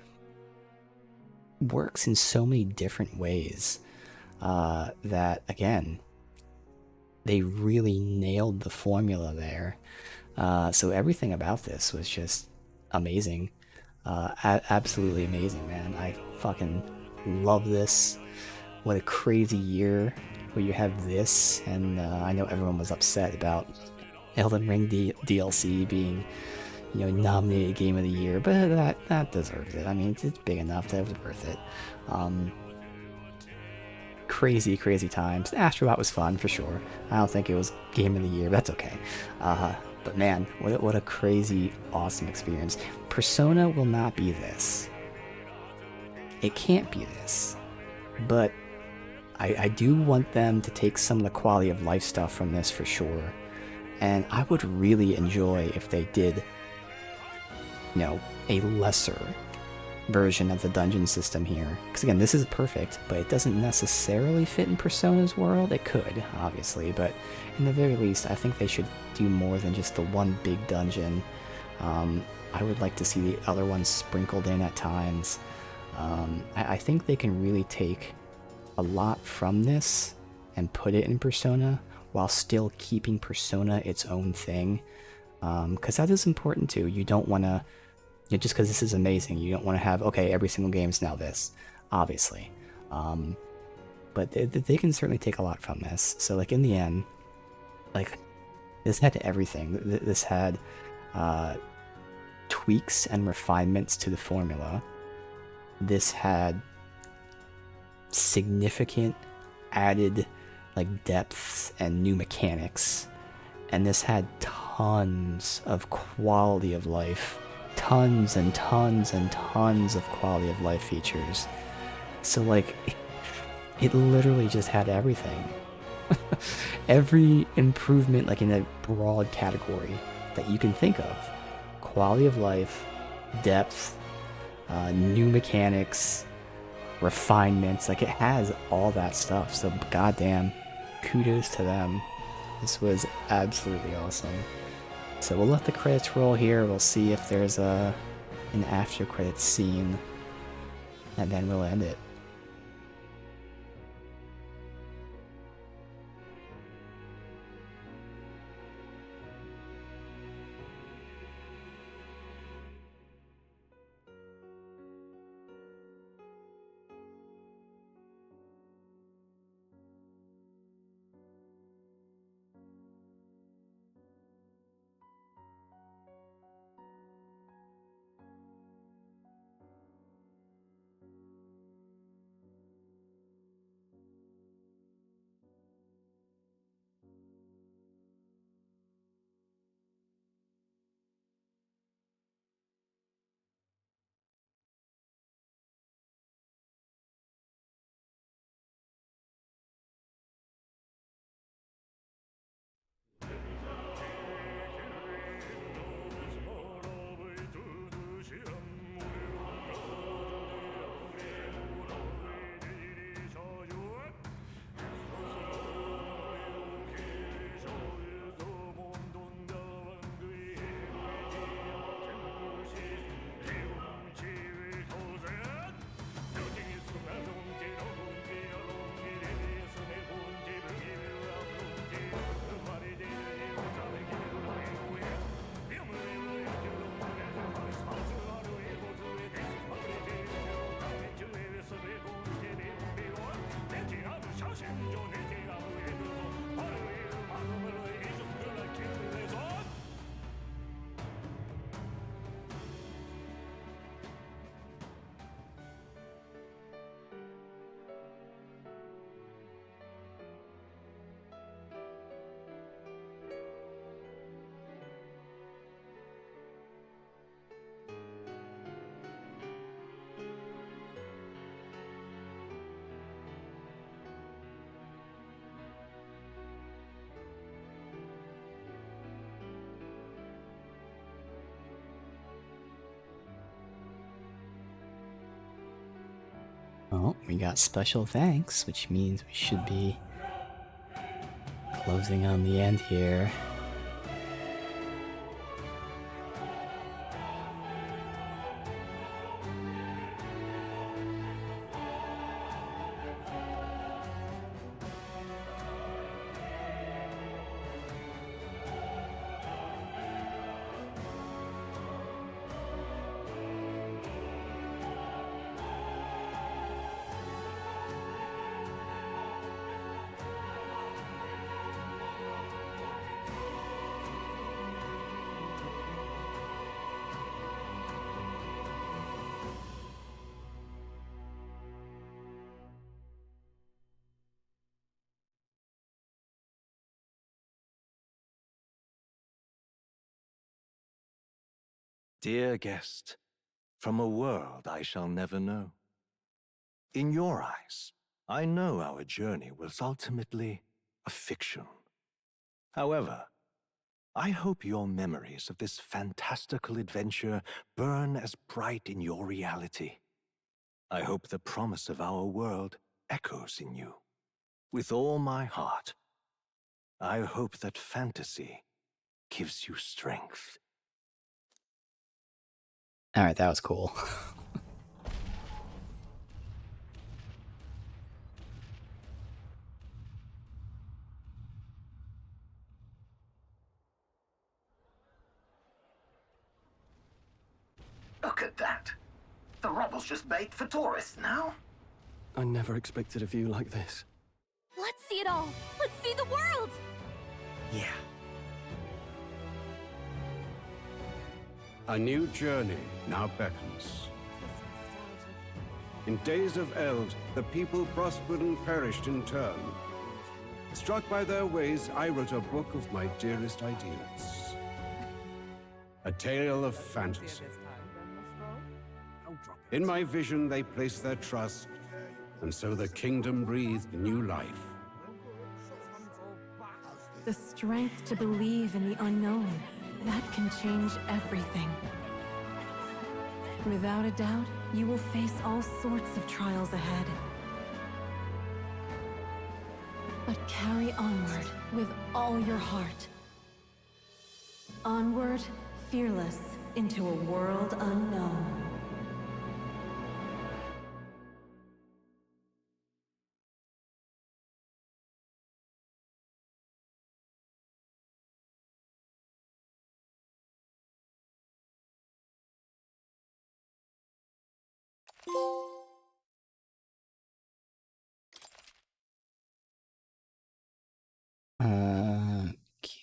works in so many different ways, that, again, they really nailed the formula there. So everything about this was just amazing. Absolutely amazing, man. I fucking love this. what a crazy year where you have this, and I know everyone was upset about Elden Ring DLC being, you know, nominated Game of the Year, but that deserves it. I mean, it's big enough that it was worth it. Crazy times. Astrobot was fun for sure. I don't think it was Game of the Year, but that's okay. But man, what a crazy, awesome experience. Persona will not be this. It can't be this. But I do want them to take some of the quality of life stuff from this for sure. And I would really enjoy if they did, you know, a lesser version of the dungeon system here. Because again, this is perfect, but it doesn't necessarily fit in Persona's world. It could, obviously, but in the very least, I think they should do more than just the one big dungeon. I would like to see the other ones sprinkled in at times. I think they can really take a lot from this and put it in Persona while still keeping Persona its own thing. Because that is important too. You don't want to, just because this is amazing, you don't want to have, okay, every single game is now this, obviously. But they can certainly take a lot from this. So like in the end, like this had everything. This had tweaks and refinements to the formula. This had significant added like depths and new mechanics, and this had tons of quality of life, tons and tons and tons of quality of life features. So like it literally just had everything. Every improvement, like in a broad category that you can think of: quality of life, depth, new mechanics, refinements. Like it has all that stuff. So goddamn, kudos to them. This was absolutely awesome. So we'll let the credits roll here. We'll see if there's an after credits scene, and then we'll end it. Oh, we got special thanks, which means we should be closing on the end here. dear guest, from a world I shall never know. In your eyes, I know our journey was ultimately a fiction. However, I hope your memories of this fantastical adventure burn as bright in your reality. I hope the promise of our world echoes in you. With all my heart, I hope that fantasy gives you strength. Alright, that was cool. Look at that. The rubble's just bait for tourists now. I never expected a view like this. Let's see it all! Let's see the world! Yeah. A new journey now beckons. In days of Eld, the people prospered and perished in turn. Struck by their ways, I wrote a book of my dearest ideals. A tale of fantasy. In my vision, they placed their trust, and so the kingdom breathed new life. The strength to believe in the unknown, that can change everything. Without a doubt, you will face all sorts of trials ahead. But carry onward with all your heart. Onward, fearless, into a world unknown.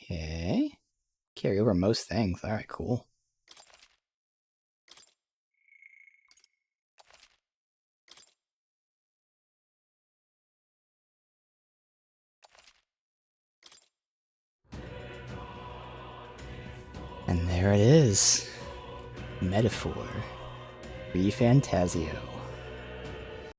Okay. Carry over most things. Alright, cool. And there it is. Metaphor. ReFantazio.